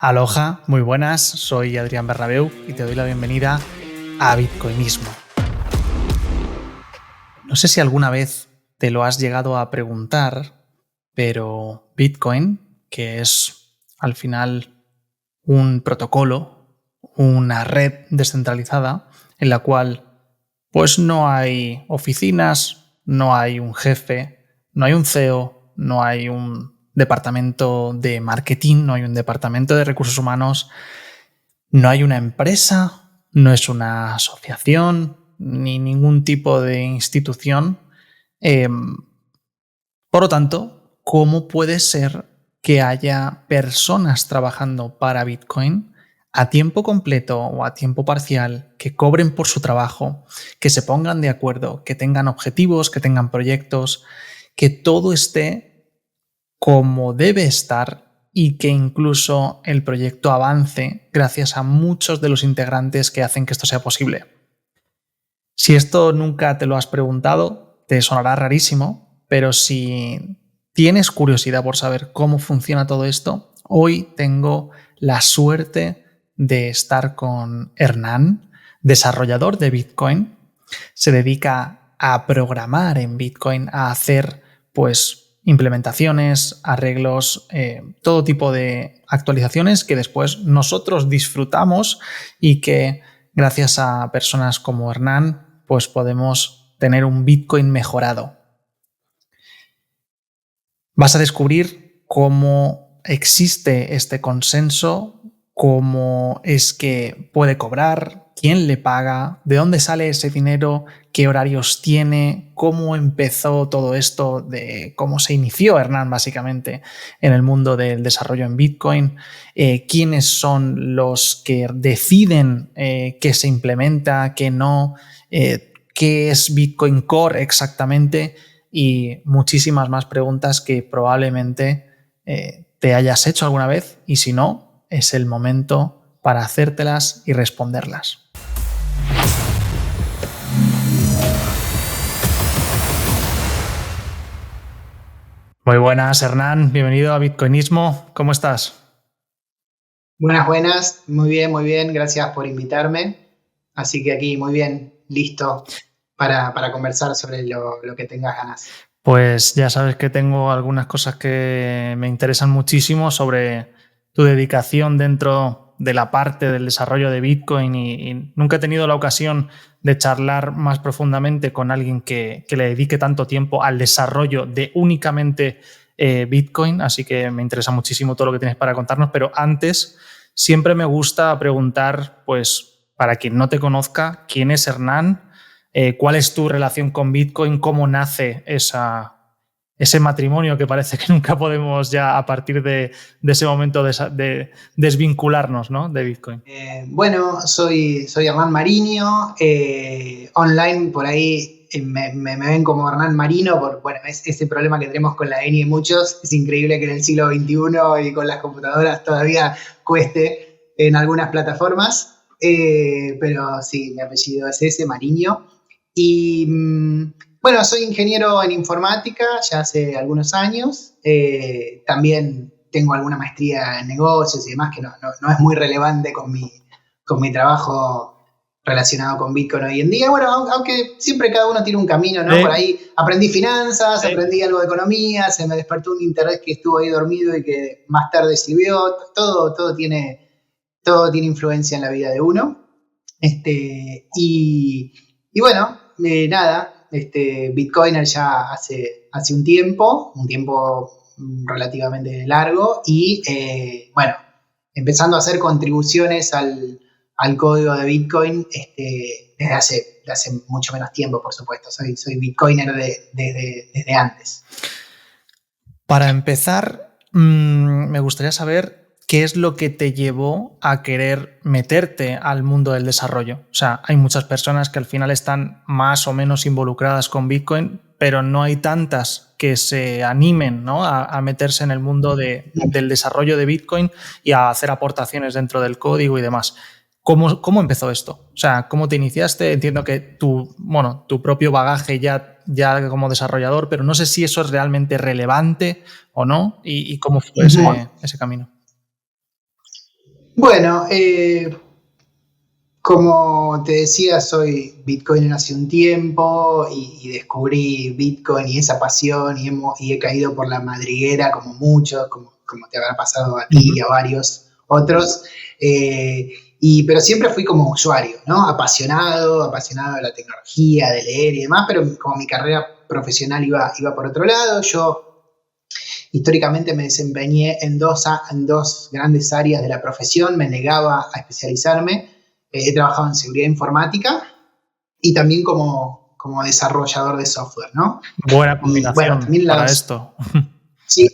Aloha, muy buenas, soy Adrián Bernabeu y te doy la bienvenida a Bitcoinismo. No sé si alguna vez te lo has llegado a preguntar, pero Bitcoin, que es al final un protocolo, una red descentralizada en la cual pues no hay oficinas, no hay un jefe, no hay un CEO, no hay un departamento de marketing, no hay un departamento de recursos humanos, no hay una empresa, no es una asociación, ni ningún tipo de institución. Por lo tanto, ¿cómo puede ser que haya personas trabajando para Bitcoin a tiempo completo o a tiempo parcial, que cobren por su trabajo, que se pongan de acuerdo, que tengan objetivos, que tengan proyectos, que todo esté como debe estar y que incluso el proyecto avance gracias a muchos de los integrantes que hacen que esto sea posible? Si esto nunca te lo has preguntado, te sonará rarísimo, pero si tienes curiosidad por saber cómo funciona todo esto, hoy tengo la suerte de estar con Hernán, desarrollador de Bitcoin. Se dedica a programar en Bitcoin, a hacer pues implementaciones, arreglos, todo tipo de actualizaciones que después nosotros disfrutamos y que gracias a personas como Hernán pues podemos tener un Bitcoin mejorado. Vas a descubrir cómo existe este consenso, cómo es que puede cobrar, quién le paga, de dónde sale ese dinero, qué horarios tiene, cómo empezó todo esto, de cómo se inició Hernán básicamente en el mundo del desarrollo en Bitcoin, quiénes son los que deciden qué se implementa, qué no, qué es Bitcoin Core exactamente, y muchísimas más preguntas que probablemente te hayas hecho alguna vez, y si no, es el momento para hacértelas y responderlas. Muy buenas, Hernán, bienvenido a Bitcoinismo, ¿cómo estás? Buenas, muy bien, gracias por invitarme. Así que aquí, muy bien, listo para conversar sobre lo que tengas ganas. Pues ya sabes que tengo algunas cosas que me interesan muchísimo sobre tu dedicación dentro de la parte del desarrollo de Bitcoin y nunca he tenido la ocasión de charlar más profundamente con alguien que le dedique tanto tiempo al desarrollo de únicamente Bitcoin, así que me interesa muchísimo todo lo que tienes para contarnos, pero antes siempre me gusta preguntar, pues para quien no te conozca, ¿quién es Hernán? ¿Cuál es tu relación con Bitcoin? ¿Cómo nace ese matrimonio que parece que nunca podemos ya a partir de ese momento de desvincularnos, ¿no?, de Bitcoin? Bueno, soy Hernán Mariño. Online por ahí me ven como Hernán Marino bueno, es ese problema que tenemos con la N de muchos. Es increíble que en el siglo XXI y con las computadoras todavía cueste en algunas plataformas. Pero sí, mi apellido es ese, Mariño. Y bueno, soy ingeniero en informática ya hace algunos años. También tengo alguna maestría en negocios y demás que no es muy relevante con mi trabajo relacionado con Bitcoin hoy en día. Bueno, aunque siempre cada uno tiene un camino, ¿no? Por ahí aprendí finanzas, aprendí algo de economía, se me despertó un interés que estuvo ahí dormido y que más tarde sirvió. Todo tiene influencia en la vida de uno. Y bueno, nada, Bitcoiner ya hace un tiempo relativamente largo, y bueno, empezando a hacer contribuciones al código de Bitcoin desde hace mucho menos tiempo, por supuesto. Soy Bitcoiner desde antes. Para empezar, me gustaría saber qué es lo que te llevó a querer meterte al mundo del desarrollo. O sea, hay muchas personas que al final están más o menos involucradas con Bitcoin, pero no hay tantas que se animen, ¿no?, a meterse en el mundo del desarrollo de Bitcoin y a hacer aportaciones dentro del código y demás. ¿Cómo empezó esto? O sea, ¿cómo te iniciaste? Entiendo que tu propio bagaje ya como desarrollador, pero no sé si eso es realmente relevante o no, y cómo fue ese camino. Bueno, como te decía, soy Bitcoiner hace un tiempo y descubrí Bitcoin y esa pasión y he caído por la madriguera como muchos, como te habrá pasado a ti y a varios otros. Pero siempre fui como usuario, ¿no? Apasionado de la tecnología, de leer y demás, pero como mi carrera profesional iba por otro lado, yo históricamente me desempeñé en dos grandes áreas de la profesión, me negaba a especializarme. He trabajado en seguridad informática y también como desarrollador de software, ¿no? Buena combinación, y, bueno, también para esto. Sí,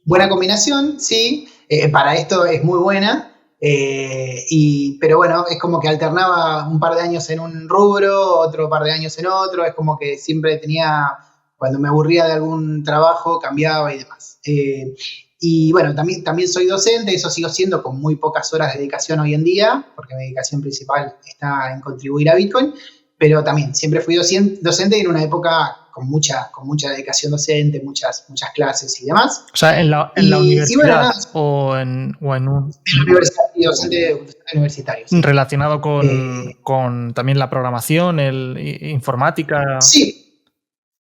buena combinación, sí. Para esto es muy buena. Pero bueno, es como que alternaba un par de años en un rubro, otro par de años en otro. Es como que siempre cuando me aburría de algún trabajo, cambiaba y demás. Y bueno, también soy docente, eso sigo siendo con muy pocas horas de dedicación hoy en día, porque mi dedicación principal está en contribuir a Bitcoin, pero también siempre fui docente y en una época con mucha dedicación docente, muchas clases y demás. O sea, en la universidad o en un... En la universidad, docente universitario. Sí. Relacionado con también la programación, informática.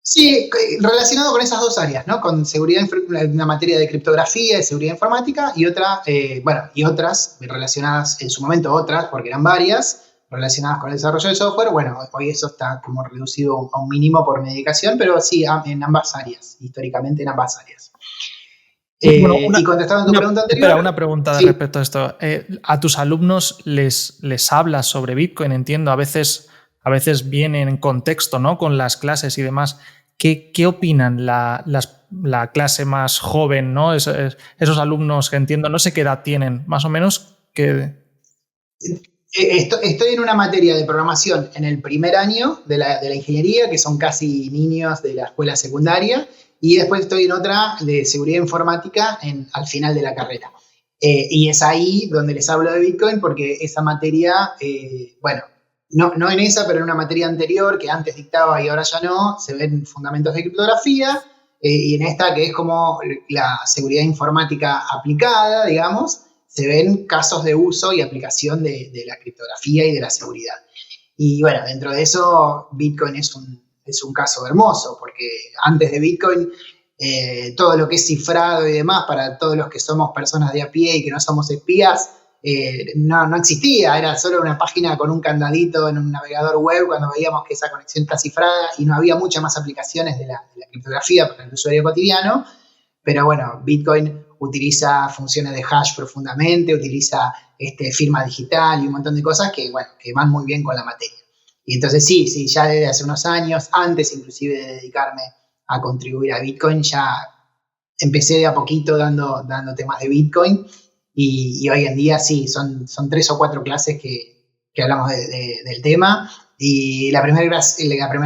Sí, relacionado con esas dos áreas, ¿no? Con seguridad, una materia de criptografía, de seguridad informática y otras relacionadas, en su momento otras, porque eran varias, relacionadas con el desarrollo de software. Bueno, hoy eso está como reducido a un mínimo por mi dedicación, pero sí, en ambas áreas, históricamente en ambas áreas. Sí, bueno, y contestando a tu pregunta anterior... Espera, una pregunta respecto a esto. ¿A tus alumnos les hablas sobre Bitcoin? Entiendo, a veces vienen en contexto, ¿no? Con las clases y demás. ¿Qué opinan la clase más joven, ¿no? Esos alumnos que entiendo, no sé qué edad tienen, más o menos. Estoy en una materia de programación en el primer año de la ingeniería, que son casi niños de la escuela secundaria, y después estoy en otra de seguridad informática al final de la carrera. Y es ahí donde les hablo de Bitcoin, porque esa materia, no en esa, pero en una materia anterior que antes dictaba y ahora ya no, se ven fundamentos de criptografía, y en esta que es como la seguridad informática aplicada, digamos, se ven casos de uso y aplicación de la criptografía y de la seguridad. Y bueno, dentro de eso, Bitcoin es un caso hermoso, porque antes de Bitcoin, todo lo que es cifrado y demás, para todos los que somos personas de a pie y que no somos espías, no existía, era solo una página con un candadito en un navegador web cuando veíamos que esa conexión está cifrada y no había muchas más aplicaciones de la criptografía para el usuario cotidiano. Pero bueno, Bitcoin utiliza funciones de hash profundamente, utiliza firma digital y un montón de cosas que van muy bien con la materia. Y entonces sí, ya desde hace unos años, antes inclusive de dedicarme a contribuir a Bitcoin, ya empecé de a poquito dando temas de Bitcoin y hoy en día sí, son 3 o 4 clases que hablamos del tema. Y la primera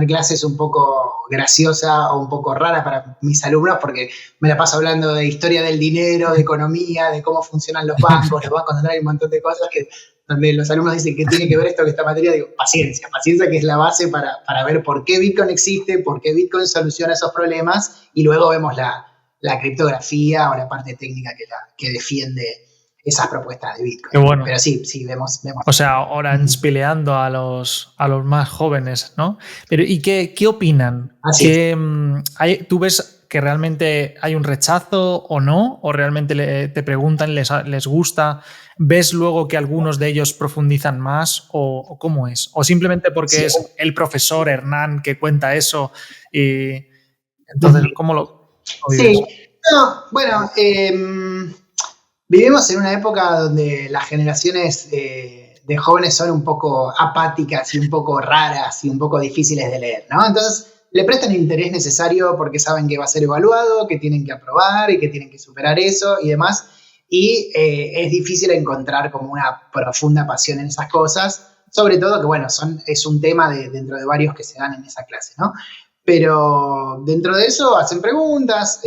clase es un poco graciosa o un poco rara para mis alumnos porque me la paso hablando de historia del dinero, de economía, de cómo funcionan los bancos centrales, un montón de cosas que donde los alumnos dicen que tiene que ver esto que esta materia. Digo, paciencia que es la base para ver por qué Bitcoin existe, por qué Bitcoin soluciona esos problemas y luego vemos la criptografía o la parte técnica que defiende esas propuestas de Bitcoin. Qué bueno. Pero sí, vemos. O sea, ahora inspileando a los más jóvenes, ¿no? Pero ¿y qué opinan? ¿Tú ves que realmente hay un rechazo o no? ¿O realmente te preguntan, les gusta? ¿Ves luego que algunos de ellos profundizan más? ¿O cómo es? ¿O simplemente porque es el profesor Hernán que cuenta eso? Y entonces, ¿cómo lo vives? Sí, no, bueno, vivimos en una época donde las generaciones de jóvenes son un poco apáticas y un poco raras y un poco difíciles de leer, ¿no? Entonces le prestan el interés necesario porque saben que va a ser evaluado, que tienen que aprobar y que tienen que superar eso y demás. Y es difícil encontrar como una profunda pasión en esas cosas, sobre todo que, bueno, es un tema dentro de varios que se dan en esa clase, ¿no? Pero dentro de eso hacen preguntas,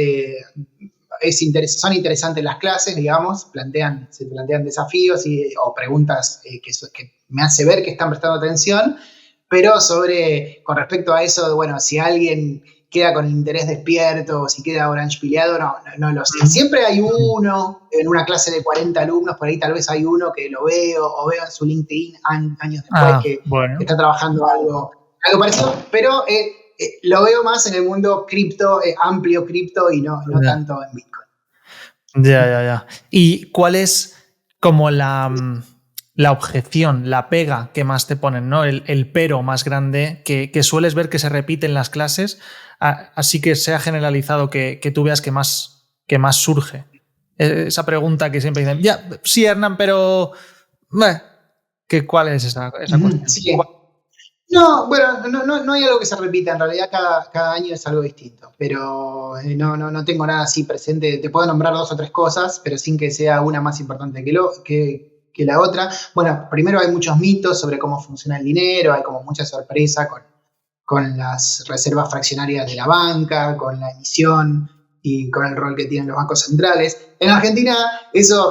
son interesantes las clases, digamos, se plantean desafíos o preguntas que me hace ver que están prestando atención, pero con respecto a eso, bueno, si alguien queda con el interés despierto o si queda orange pileado, no lo sé. Siempre hay uno, en una clase de 40 alumnos, por ahí tal vez hay uno que lo veo o veo en su LinkedIn años después que está trabajando algo parecido, pero lo veo más en el mundo cripto, amplio cripto y no tanto en Bitcoin. Ya. ¿Y cuál es como la objeción, la pega que más te ponen, ¿no? El pero más grande que sueles ver que se repite en las clases, así que sea generalizado que tú veas que más surge? Esa pregunta que siempre dicen, ya, sí, Hernán, pero ¿cuál es esa cuestión? Sí. No, bueno, no hay algo que se repita, en realidad cada año es algo distinto, pero no tengo nada así presente. Te puedo nombrar 2 o 3 cosas, pero sin que sea una más importante que la otra. Bueno, primero hay muchos mitos sobre cómo funciona el dinero, hay como mucha sorpresa con las reservas fraccionarias de la banca, con la emisión y con el rol que tienen los bancos centrales. En Argentina eso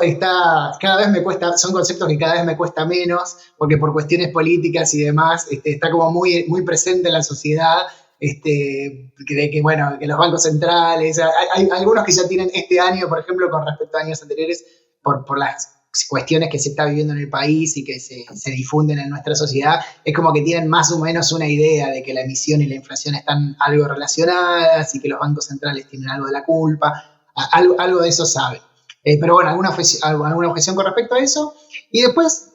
cada vez me cuesta, son conceptos que cada vez me cuesta menos, porque por cuestiones políticas y demás está como muy, muy presente en la sociedad, de que los bancos centrales, hay algunos que ya tienen este año, por ejemplo, con respecto a años anteriores, por las cuestiones que se está viviendo en el país y que se difunden en nuestra sociedad, es como que tienen más o menos una idea de que la emisión y la inflación están algo relacionadas y que los bancos centrales tienen algo de la culpa, algo de eso saben. Pero bueno, alguna objeción con respecto a eso. Y después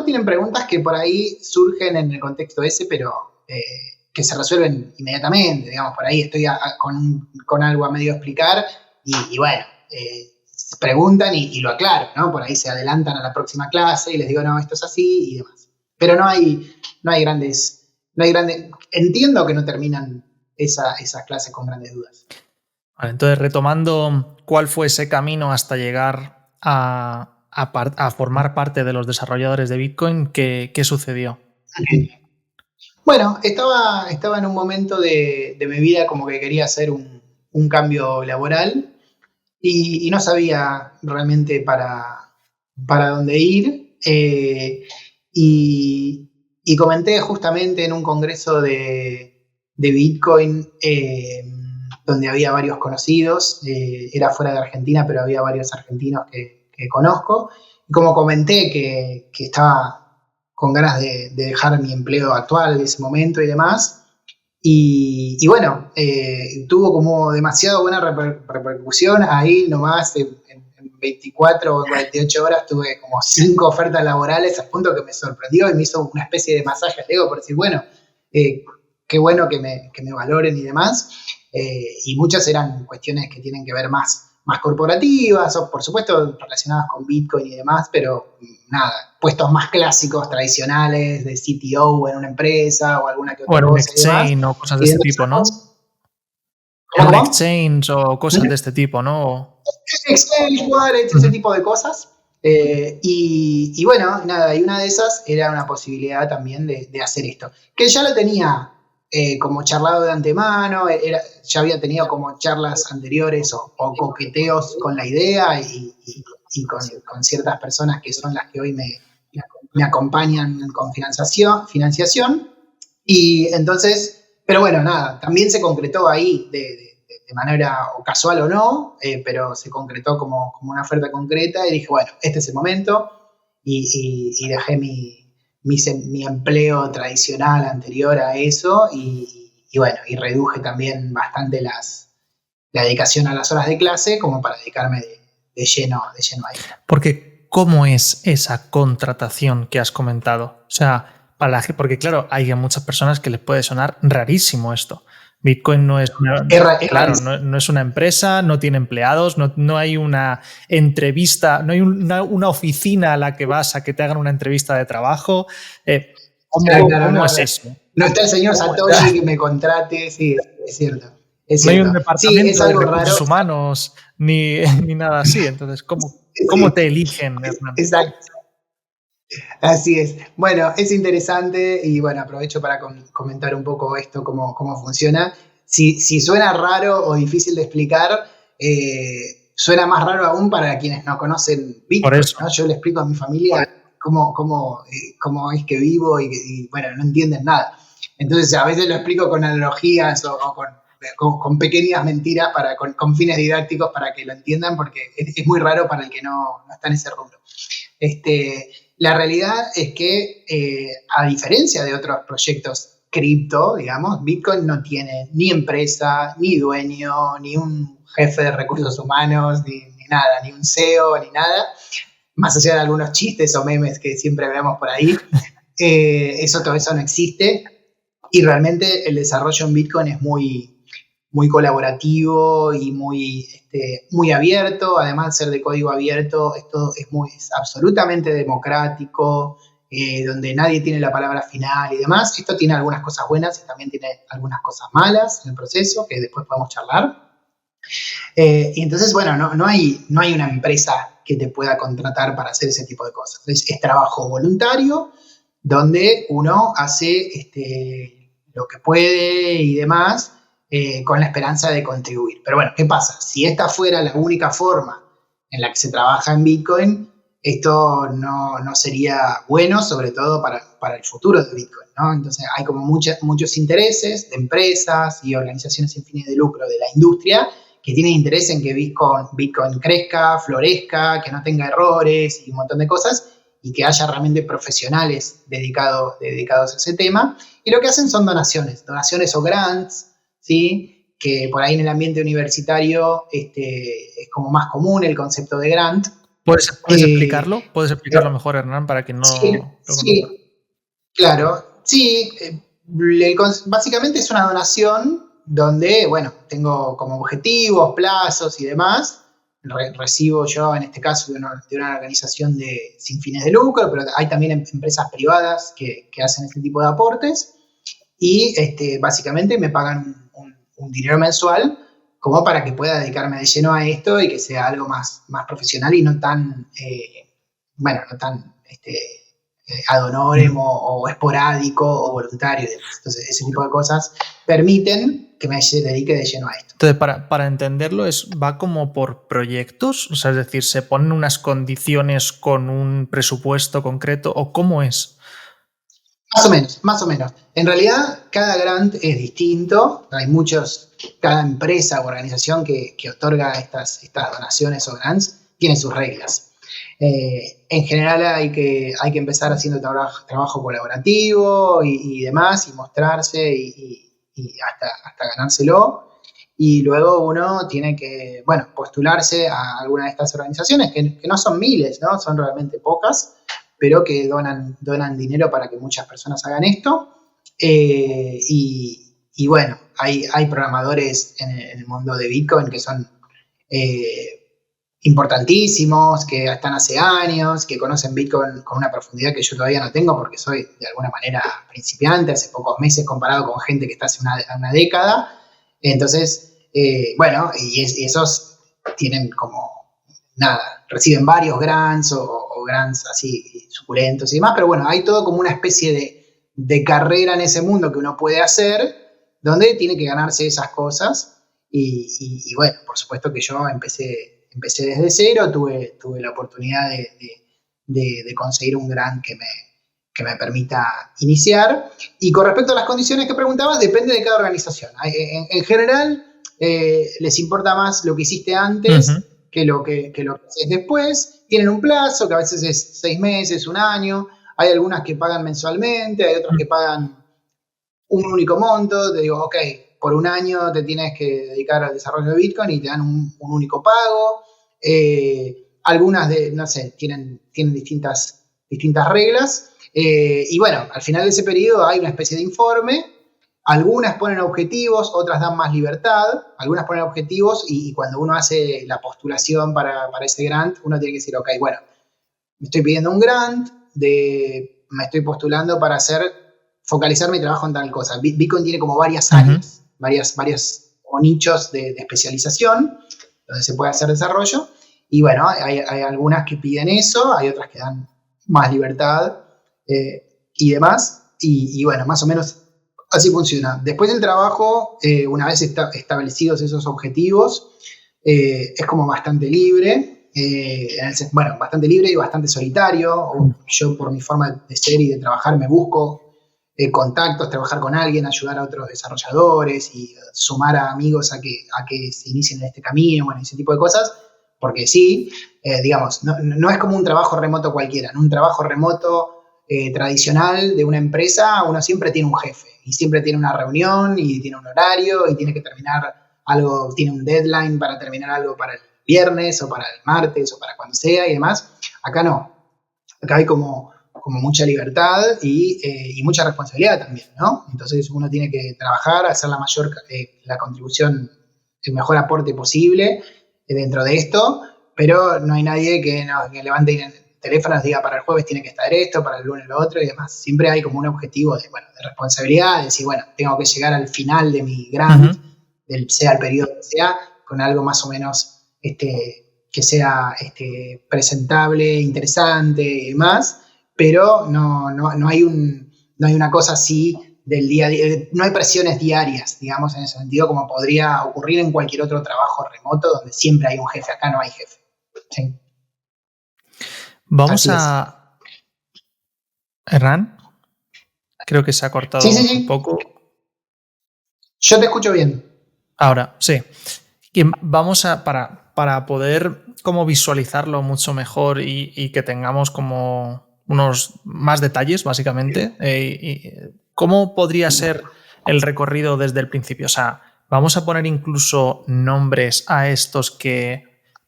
tienen preguntas que por ahí surgen en el contexto ese, pero que se resuelven inmediatamente. Digamos, por ahí estoy con algo a medio explicar y bueno, preguntan y lo aclaro, ¿no? Por ahí se adelantan a la próxima clase y les digo, no, esto es así y demás. Pero no hay grandes, entiendo que no terminan esas clases con grandes dudas. Vale, entonces, retomando, ¿cuál fue ese camino hasta llegar a formar parte de los desarrolladores de Bitcoin? ¿Qué sucedió? Bueno, estaba en un momento de mi vida como que quería hacer un cambio laboral y no sabía realmente para dónde ir. Y comenté justamente en un congreso de Bitcoin donde había varios conocidos, era fuera de Argentina, pero había varios argentinos que conozco. Y como comenté que estaba con ganas de dejar mi empleo actual de ese momento y demás, y bueno, tuvo como demasiado buena repercusión. Ahí nomás en 24 o 48 horas tuve como 5 ofertas laborales, al punto que me sorprendió y me hizo una especie de masaje al ego por decir, bueno, qué bueno que me valoren y demás. Y muchas eran cuestiones que tienen que ver más corporativas, o por supuesto relacionadas con Bitcoin y demás, pero nada, puestos más clásicos, tradicionales, de CTO en una empresa o alguna que otra cosa. O en exchange o cosas de este tipo, ¿no? En exchange o cosas de este tipo, ¿no? Exchange, wallet, ese tipo de cosas. Y bueno, nada, y una de esas era una posibilidad también de hacer esto. Que ya lo tenía como charlado de antemano, ya había tenido como charlas anteriores o coqueteos con la idea y con ciertas personas que son las que hoy me acompañan con financiación. Y entonces, pero bueno, nada, también se concretó ahí de manera casual o no, pero se concretó como una oferta concreta y dije, bueno, este es el momento y dejé mi empleo tradicional anterior a eso y bueno, y reduje también bastante la dedicación a las horas de clase como para dedicarme de lleno a ello. Porque, ¿cómo es esa contratación que has comentado? O sea, porque claro, hay muchas personas que les puede sonar rarísimo esto. Bitcoin no es no es una empresa, no tiene empleados, no hay una entrevista, no hay una oficina a la que vas a que te hagan una entrevista de trabajo. ¿Cómo es eso? No está el señor Satoshi que me contrate, sí, es cierto. No hay un departamento de recursos humanos ni nada así. Entonces, ¿cómo te eligen, Hernán? Exacto. Así es. Bueno, es interesante y bueno, aprovecho para comentar un poco esto, cómo funciona. Si suena raro o difícil de explicar, suena más raro aún para quienes no conocen Bitcoin. Por eso. ¿No? Yo le explico a mi familia cómo es que vivo y bueno, no entienden nada. Entonces a veces lo explico con analogías o con con pequeñas mentiras con fines didácticos para que lo entiendan, porque es muy raro para el que no está en ese rubro. La realidad es que, a diferencia de otros proyectos cripto, digamos, Bitcoin no tiene ni empresa, ni dueño, ni un jefe de recursos humanos, ni nada, ni un CEO, ni nada, más allá de algunos chistes o memes que siempre vemos por ahí. Todo eso no existe, y realmente el desarrollo en Bitcoin es muy, muy colaborativo y muy abierto. Además de ser de código abierto, esto es absolutamente democrático, donde nadie tiene la palabra final y demás. Esto tiene algunas cosas buenas y también tiene algunas cosas malas en el proceso, que después podemos charlar. Y entonces, bueno, no hay una empresa que te pueda contratar para hacer ese tipo de cosas. Es trabajo voluntario, donde uno hace lo que puede y demás, con la esperanza de contribuir. Pero bueno, ¿qué pasa? Si esta fuera la única forma en la que se trabaja en Bitcoin, esto no sería bueno, sobre todo para el futuro de Bitcoin, ¿no? Entonces hay como muchos intereses de empresas y organizaciones sin fines de lucro de la industria que tienen interés en que Bitcoin crezca, florezca, que no tenga errores y un montón de cosas, y que haya realmente profesionales dedicados a ese tema. Y lo que hacen son donaciones o grants, ¿sí? Que por ahí en el ambiente universitario es como más común el concepto de grant. ¿Puedes explicarlo? ¿Puedes explicarlo mejor, Hernán, para quien no lo conozca? Sí, claro. Sí, básicamente es una donación donde, bueno, tengo como objetivos, plazos y demás. Recibo yo, en este caso, de una organización sin fines de lucro, pero hay también empresas privadas que hacen este tipo de aportes, y básicamente me pagan un dinero mensual como para que pueda dedicarme de lleno a esto y que sea algo más profesional y no tan, ad honorem o esporádico o voluntario. Entonces, ese tipo de cosas permiten que me dedique de lleno a esto. Entonces, para entenderlo, va como por proyectos, o sea, es decir, ¿se ponen unas condiciones con un presupuesto concreto o cómo es? Más o menos. En realidad, cada grant es distinto. Cada empresa o organización que otorga estas donaciones o grants tiene sus reglas. En general hay que empezar haciendo trabajo colaborativo y demás, y mostrarse y hasta ganárselo. Y luego uno tiene que, postularse a alguna de estas organizaciones, que no son miles, ¿no? Son realmente pocas, pero que donan dinero para que muchas personas hagan esto. Y bueno, hay programadores en el mundo de Bitcoin que son importantísimos, que están hace años, que conocen Bitcoin con una profundidad que yo todavía no tengo porque soy de alguna manera principiante, hace pocos meses comparado con gente que está hace una década. Entonces, y esos tienen reciben varios grants o grants así suculentos y demás, pero bueno, hay todo como una especie de carrera en ese mundo que uno puede hacer, donde tiene que ganarse esas cosas, y bueno, por supuesto que yo empecé desde cero, tuve la oportunidad de conseguir un grant que me permita iniciar. Y con respecto a las condiciones que preguntabas, depende de cada organización. En general, les importa más lo que hiciste antes que lo que haces después. Tienen un plazo, que a veces es 6 meses, 1 año. Hay algunas que pagan mensualmente, hay otras que pagan un único monto. Te digo, ok, por 1 año te tienes que dedicar al desarrollo de Bitcoin y te dan un único pago. Algunas tienen distintas reglas. Y bueno, al final de ese periodo hay una especie de informe. Algunas ponen objetivos, otras dan más libertad. Algunas ponen objetivos y cuando uno hace la postulación para ese grant, uno tiene que decir, ok, bueno, me estoy pidiendo un grant, me estoy postulando para focalizar mi trabajo en tal cosa. Bitcoin tiene como varias áreas, varias o nichos de especialización donde se puede hacer desarrollo. Y bueno, hay algunas que piden eso, hay otras que dan más libertad y demás. Y bueno, más o menos así funciona. Después del trabajo, una vez establecidos esos objetivos, es como bastante libre. Bastante libre y bastante solitario. Yo, por mi forma de ser y de trabajar, me busco contactos, trabajar con alguien, ayudar a otros desarrolladores y sumar a amigos a que se inicien en este camino, bueno, ese tipo de cosas, porque sí, digamos, no es como un trabajo remoto cualquiera. En un trabajo remoto tradicional de una empresa, uno siempre tiene un jefe y siempre tiene una reunión y tiene un horario y tiene que terminar algo, tiene un deadline para terminar algo para el viernes o para el martes o para cuando sea y demás. Acá no. Acá hay como mucha libertad y mucha responsabilidad también, ¿no? Entonces uno tiene que trabajar, hacer la contribución, el mejor aporte posible dentro de esto, pero no hay nadie que levante el teléfono y nos diga para el jueves tiene que estar esto, para el lunes lo otro y demás. Siempre hay como un objetivo de responsabilidad, de decir, bueno, tengo que llegar al final de mi grant, sea el periodo que sea, con algo más o menos que sea presentable, interesante y demás, pero no hay una cosa así del día a día, no hay presiones diarias, digamos, en ese sentido, como podría ocurrir en cualquier otro trabajo remoto donde siempre hay un jefe. Acá no hay jefe. ¿Sí? Vamos a... Hernán, creo que se ha cortado un poco. Yo te escucho bien. Ahora, sí. Y vamos a, para poder como visualizarlo mucho mejor y que tengamos como unos más detalles, básicamente, ¿cómo podría ser el recorrido desde el principio? O sea, vamos a poner incluso nombres a estos que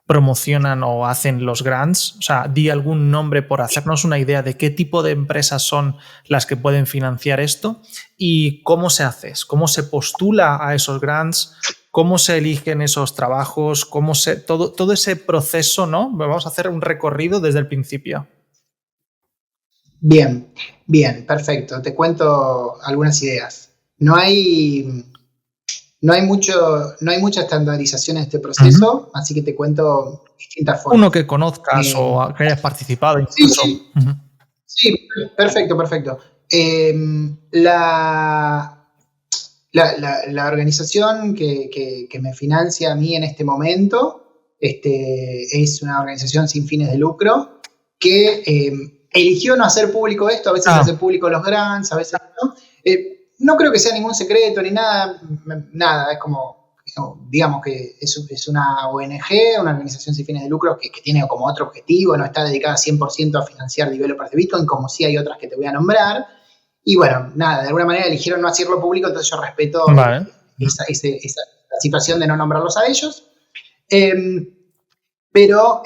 promocionan o hacen los grants. O sea, di algún nombre por hacernos una idea de qué tipo de empresas son las que pueden financiar esto y cómo se hace, cómo se postula a esos grants, cómo se eligen esos trabajos, todo ese proceso, ¿no? Vamos a hacer un recorrido desde el principio. Bien, perfecto. Te cuento algunas ideas. No hay mucha estandarización en este proceso, así que te cuento distintas formas. Uno que conozcas o que hayas participado incluso. Sí, perfecto. La organización que me financia a mí en este momento es una organización sin fines de lucro que eligió no hacer público esto, a veces hace público los grants, a veces no. No creo que sea ningún secreto ni nada, es como, digamos que es una ONG, una organización sin fines de lucro que tiene como otro objetivo, no está dedicada 100% a financiar developers de Bitcoin, como sí hay otras que te voy a nombrar. Y bueno, nada, de alguna manera eligieron no hacerlo público, entonces yo respeto esa situación de no nombrarlos a ellos. Pero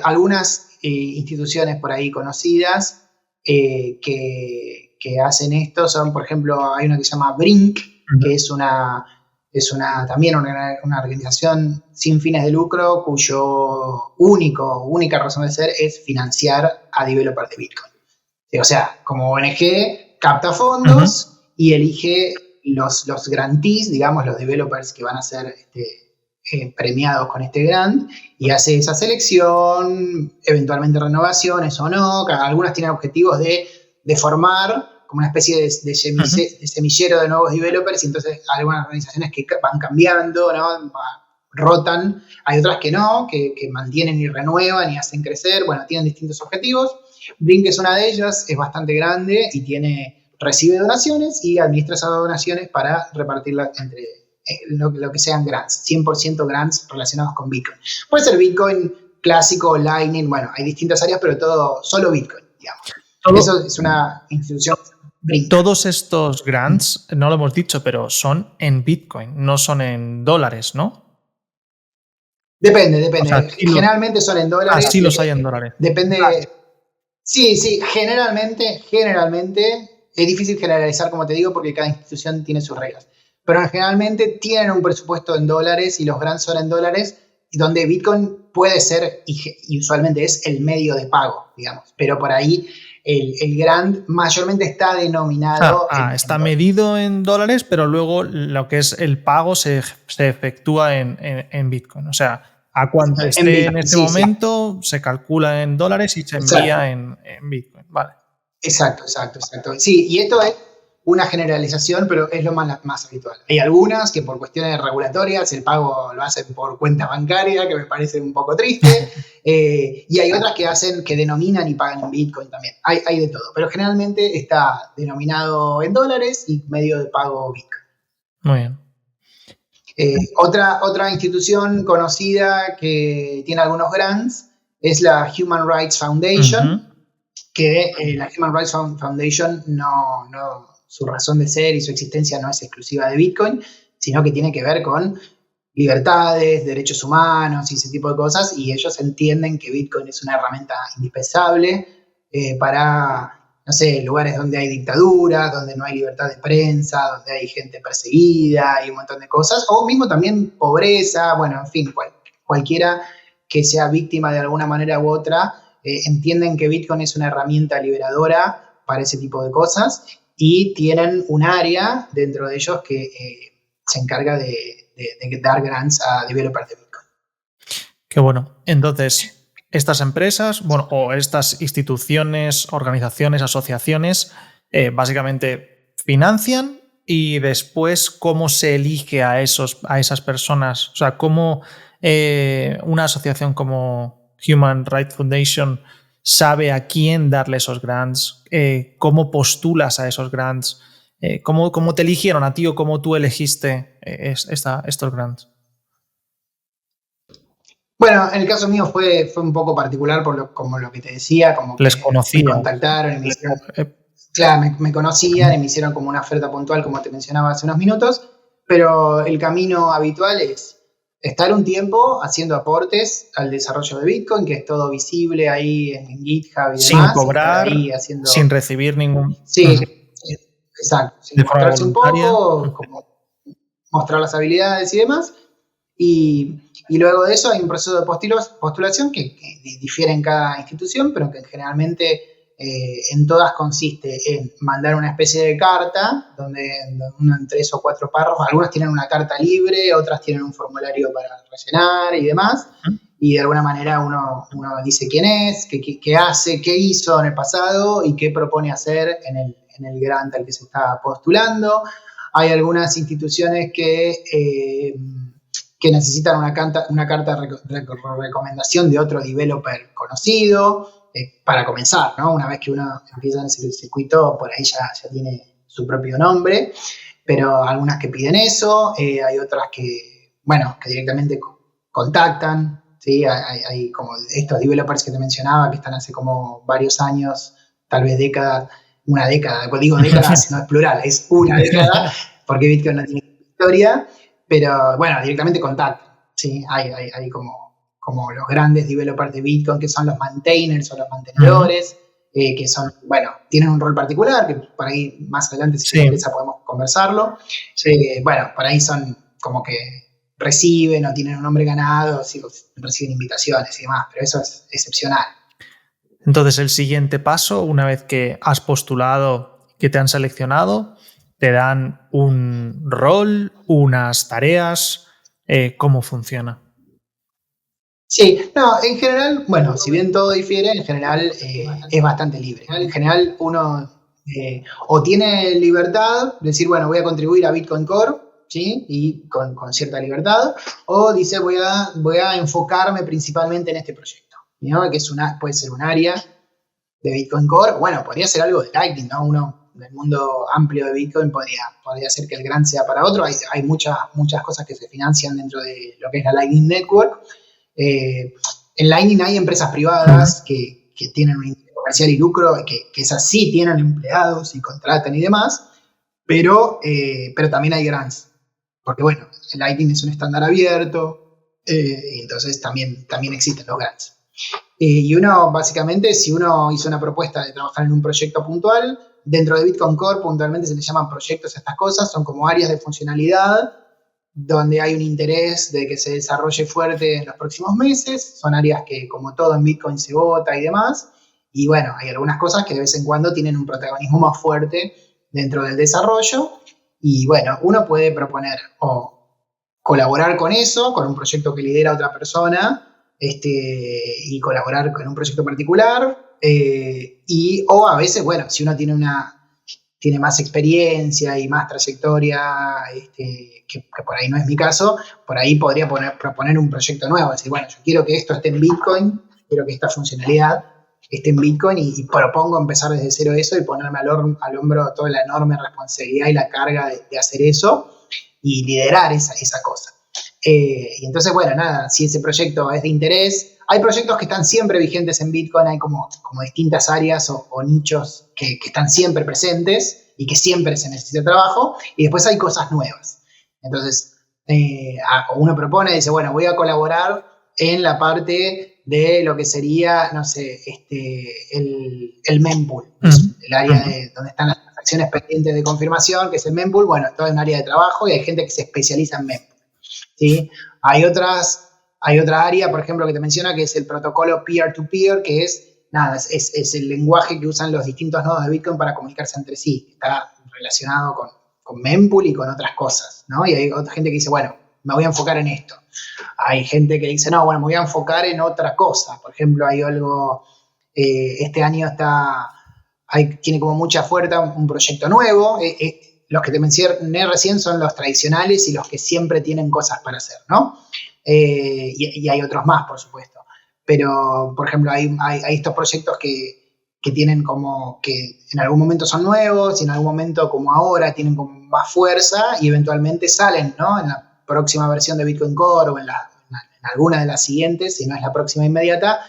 algunas instituciones por ahí conocidas que hacen esto son, por ejemplo, hay una que se llama Brink, que es también una organización sin fines de lucro cuyo única razón de ser es financiar a developers de Bitcoin. O sea, como ONG capta fondos y elige los grantees, digamos, los developers que van a ser premiados con este grant, y hace esa selección, eventualmente renovaciones o no. Algunas tienen objetivos de formar como una especie de semillero de nuevos developers, y entonces hay algunas organizaciones que van cambiando, ¿no? Rotan, hay otras que no, que mantienen y renuevan y hacen crecer, bueno, tienen distintos objetivos. Brink es una de ellas, es bastante grande y recibe donaciones y administra esas donaciones para repartirlas entre lo que sean grants, 100% grants relacionados con Bitcoin. Puede ser Bitcoin clásico, Lightning, bueno, hay distintas áreas, pero solo Bitcoin, digamos. Eso es una institución. Brink. Todos estos grants, no lo hemos dicho, pero son en Bitcoin, no son en dólares, ¿no? Depende. O sea, generalmente son en dólares. Sí los hay en dólares. Depende. Claro. Sí, generalmente es difícil generalizar, como te digo, porque cada institución tiene sus reglas. Pero generalmente tienen un presupuesto en dólares y los grants son en dólares, donde Bitcoin puede ser, y usualmente es, el medio de pago, digamos. Pero por ahí el grant mayormente está denominado. Está medido en dólares, pero luego lo que es el pago se efectúa en Bitcoin. O sea, a cuánto esté en este momento se calcula en dólares y se envía en Bitcoin. Vale. Exacto. Sí, y esto es una generalización, pero es lo más habitual. Hay algunas que por cuestiones regulatorias el pago lo hacen por cuenta bancaria, que me parece un poco triste, y hay otras que denominan y pagan en Bitcoin también. Hay de todo, pero generalmente está denominado en dólares y medio de pago Bitcoin. Muy bien. Otra institución conocida que tiene algunos grants es la Human Rights Foundation, que la Human Rights Foundation su razón de ser y su existencia no es exclusiva de Bitcoin, sino que tiene que ver con libertades, derechos humanos y ese tipo de cosas, y ellos entienden que Bitcoin es una herramienta indispensable para, no sé, lugares donde hay dictaduras, donde no hay libertad de prensa, donde hay gente perseguida y un montón de cosas, o mismo también pobreza, bueno, en fin, cualquiera que sea víctima de alguna manera u otra, entienden que Bitcoin es una herramienta liberadora para ese tipo de cosas, y tienen un área dentro de ellos que se encarga de dar grants a developers de Bitcoin. Qué bueno. Entonces, estas empresas, bueno, o estas instituciones, organizaciones, asociaciones, básicamente financian, y después, ¿cómo se elige a esas personas? O sea, ¿cómo una asociación como Human Rights Foundation sabe a quién darle esos grants? ¿Cómo postulas a esos grants? ¿Cómo te eligieron a ti o cómo tú elegiste estos grants? Bueno, en el caso mío fue un poco particular como lo que te decía, como que les conocía. Me contactaron y me hicieron, claro, me conocían y me hicieron como una oferta puntual, como te mencionaba hace unos minutos, pero el camino habitual es estar un tiempo haciendo aportes al desarrollo de Bitcoin, que es todo visible ahí en GitHub y demás. Sin cobrar, sin recibir ningún... Sí, exacto. Sin mostrarse un poco, como mostrar las habilidades y demás. Y luego de eso hay un proceso de postulación que difiere en cada institución, pero que generalmente en todas consiste en mandar una especie de carta, donde uno en 3 o 4 párrafos, algunas tienen una carta libre, otras tienen un formulario para rellenar y demás, y de alguna manera uno dice quién es, qué hace, qué hizo en el pasado y qué propone hacer en el grant al que se está postulando. Hay algunas instituciones que necesitan una carta de recomendación de otro developer conocido para comenzar, ¿no? Una vez que uno empieza en ese circuito, por ahí ya tiene su propio nombre, pero algunas que piden eso, hay otras que directamente contactan, ¿sí? Hay como estos developers que te mencionaba, que están hace como varios años, tal vez una década, cuando digo décadas no es plural, es una década, porque Bitcoin no tiene historia, pero bueno, directamente contactan, ¿sí? Hay como los grandes developers de Bitcoin, que son los maintainers o los mantenedores, que son, tienen un rol particular, que por ahí más adelante, si te interesa, podemos conversarlo. Por ahí son como que reciben o tienen un nombre ganado, reciben invitaciones y demás, pero eso es excepcional. Entonces, el siguiente paso, una vez que has postulado, que te han seleccionado, te dan un rol, unas tareas, ¿cómo funciona? Sí, no, en general, si bien todo difiere, en general es bastante libre. En general uno o tiene libertad de decir, voy a contribuir a Bitcoin Core, ¿sí? Y con cierta libertad, o dice, voy a enfocarme principalmente en este proyecto, ¿no? Que puede ser un área de Bitcoin Core, podría ser algo de Lightning, ¿no? Uno del mundo amplio de Bitcoin podría ser que el grant sea para otro. Hay muchas cosas que se financian dentro de lo que es la Lightning Network. En Lightning hay empresas privadas que tienen un interés comercial y lucro, que esas sí tienen empleados y contratan y demás, pero también hay grants, porque Lightning es un estándar abierto, y entonces también existen los grants. Y uno, básicamente, si uno hizo una propuesta de trabajar en un proyecto puntual, dentro de Bitcoin Core puntualmente se le llaman proyectos a estas cosas, son como áreas de funcionalidad donde hay un interés de que se desarrolle fuerte en los próximos meses. Son áreas que, como todo en Bitcoin, se vota y demás. Y hay algunas cosas que de vez en cuando tienen un protagonismo más fuerte dentro del desarrollo. Y uno puede proponer o colaborar con eso, con un proyecto que lidera otra persona, y colaborar con un proyecto particular. O a veces, si uno tiene tiene más experiencia y más trayectoria, que por ahí no es mi caso, por ahí podría proponer un proyecto nuevo, decir, bueno, yo quiero que esto esté en Bitcoin, quiero que esta funcionalidad esté en Bitcoin y propongo empezar desde cero eso y ponerme al hombro toda la enorme responsabilidad y la carga de hacer eso y liderar esa cosa. Y entonces, bueno, nada, si ese proyecto es de interés, hay proyectos que están siempre vigentes en Bitcoin, hay como distintas áreas o nichos que están siempre presentes y que siempre se necesita trabajo, y después hay cosas nuevas. Entonces, uno propone, dice, bueno, voy a colaborar en la parte de lo que sería, no sé, el mempool, el área donde están las transacciones pendientes de confirmación, que es el mempool. Bueno, esto es un área de trabajo y hay gente que se especializa en mempool, ¿sí? Hay otra área, por ejemplo, que te menciona, que es el protocolo peer-to-peer, que es el lenguaje que usan los distintos nodos de Bitcoin para comunicarse entre sí. Está relacionado con mempool y con otras cosas, ¿no? Y hay otra gente que dice, bueno, me voy a enfocar en esto. Hay gente que dice, no, bueno, me voy a enfocar en otra cosa. Por ejemplo, hay algo, este año tiene como mucha fuerza un proyecto nuevo. Los que te mencioné recién son los tradicionales y los que siempre tienen cosas para hacer, ¿no? Y hay otros más, por supuesto. Pero, por ejemplo, hay estos proyectos que tienen como que en algún momento son nuevos y en algún momento, como ahora, tienen como más fuerza y eventualmente salen, ¿no? En la próxima versión de Bitcoin Core o en alguna de las siguientes, si no es la próxima inmediata,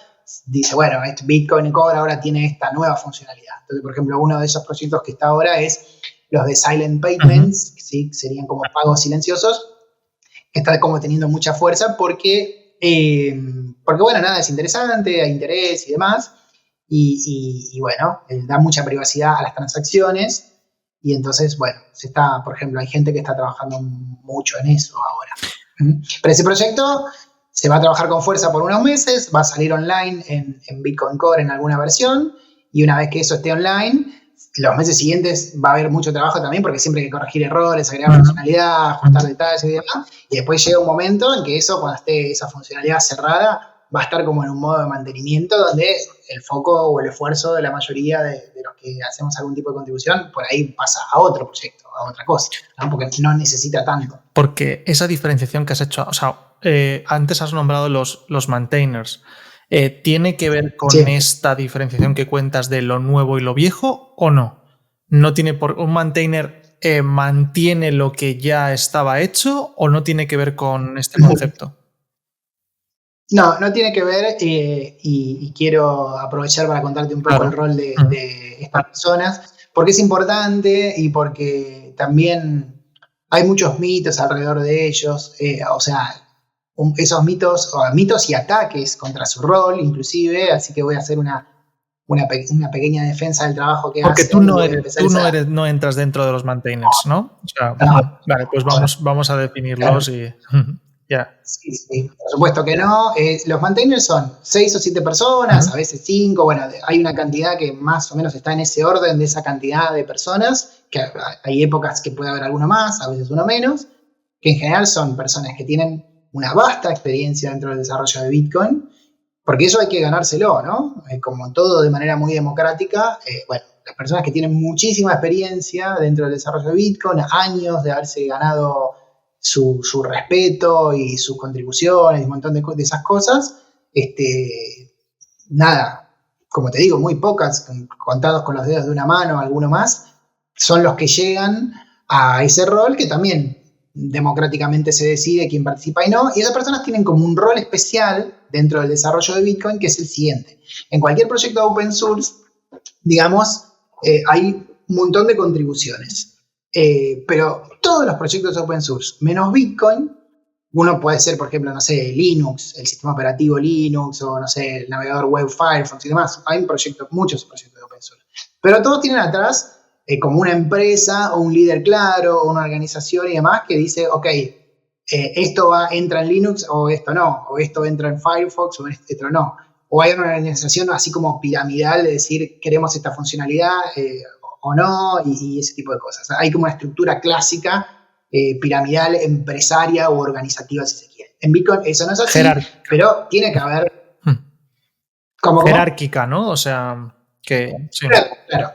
dice, bueno, Bitcoin Core ahora tiene esta nueva funcionalidad. Entonces, por ejemplo, uno de esos proyectos que está ahora es los de Silent Payments, ¿sí? Serían como pagos silenciosos, que está como teniendo mucha fuerza porque bueno, nada, es interesante, hay interés y demás, y bueno, da mucha privacidad a las transacciones, y entonces, bueno, por ejemplo, hay gente que está trabajando mucho en eso ahora. Pero ese proyecto se va a trabajar con fuerza por unos meses, va a salir online en Bitcoin Core en alguna versión, y una vez que eso esté online, los meses siguientes va a haber mucho trabajo también, porque siempre hay que corregir errores, agregar funcionalidad, ajustar detalles y demás, y después llega un momento en que eso, cuando esté esa funcionalidad cerrada, va a estar como en un modo de mantenimiento donde el foco o el esfuerzo de la mayoría de los que hacemos algún tipo de contribución por ahí pasa a otro proyecto, a otra cosa, ¿no? Porque no necesita tanto. Porque esa diferenciación que has hecho, o sea, antes has nombrado los maintainers, ¿tiene que ver con esta diferenciación que cuentas de lo nuevo y lo viejo o no? ¿No tiene un maintainer mantiene lo que ya estaba hecho o no tiene que ver con este concepto? No, no tiene que ver, y quiero aprovechar para contarte un poco el rol de estas personas, porque es importante y porque también hay muchos mitos alrededor de ellos, o sea, esos mitos y ataques contra su rol, inclusive, así que voy a hacer una pequeña defensa del trabajo que porque hacen. Porque tú no entras dentro de los maintainers, ¿no? O sea, no. Vale, pues vamos a definirlos, claro. Y ya. Sí, por supuesto que no. Los maintainers son 6 o 7 personas, a veces 5. Bueno, hay una cantidad que más o menos está en ese orden de esa cantidad de personas, que hay épocas que puede haber alguno más, a veces uno menos, que en general son personas que tienen una vasta experiencia dentro del desarrollo de Bitcoin, porque eso hay que ganárselo, ¿no? Como todo de manera muy democrática, bueno, las personas que tienen muchísima experiencia dentro del desarrollo de Bitcoin, años de haberse ganado su respeto y sus contribuciones y un montón de esas cosas, nada, como te digo, muy pocas, contados con los dedos de una mano, alguno más, son los que llegan a ese rol que también democráticamente se decide quién participa y no, y esas personas tienen como un rol especial dentro del desarrollo de Bitcoin, que es el siguiente. En cualquier proyecto de open source, digamos, hay un montón de contribuciones. Pero todos los proyectos open source, menos Bitcoin, uno puede ser, por ejemplo, no sé, Linux, el sistema operativo Linux, o no sé, el navegador web Firefox y demás. Hay muchos proyectos de open source. Pero todos tienen atrás como una empresa o un líder claro, o una organización y demás que dice, ok, esto entra en Linux o esto no, o esto entra en Firefox o esto no. O hay una organización así como piramidal de decir, queremos esta funcionalidad, o no, y ese tipo de cosas. O sea, hay como una estructura clásica, piramidal, empresaria o organizativa, si se quiere. En Bitcoin eso no es así, pero tiene que haber... ¿Cómo? Jerárquica, ¿no? O sea, que... Sí. Claro.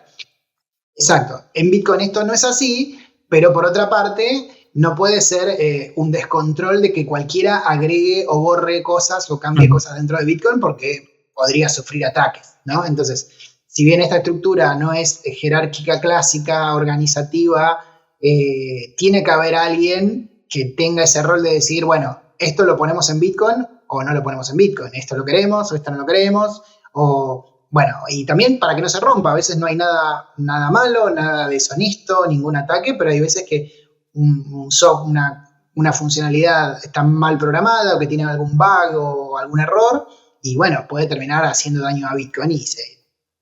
Exacto. En Bitcoin esto no es así, pero por otra parte, no puede ser un descontrol de que cualquiera agregue o borre cosas o cambie cosas dentro de Bitcoin porque podría sufrir ataques, ¿no? Entonces, si bien esta estructura no es jerárquica clásica, organizativa, tiene que haber alguien que tenga ese rol de decir, bueno, esto lo ponemos en Bitcoin o no lo ponemos en Bitcoin, esto lo queremos o esto no lo queremos, o bueno, y también para que no se rompa, a veces no hay nada malo, nada deshonesto, ningún ataque, pero hay veces que una funcionalidad está mal programada o que tiene algún bug o algún error, y bueno, puede terminar haciendo daño a Bitcoin y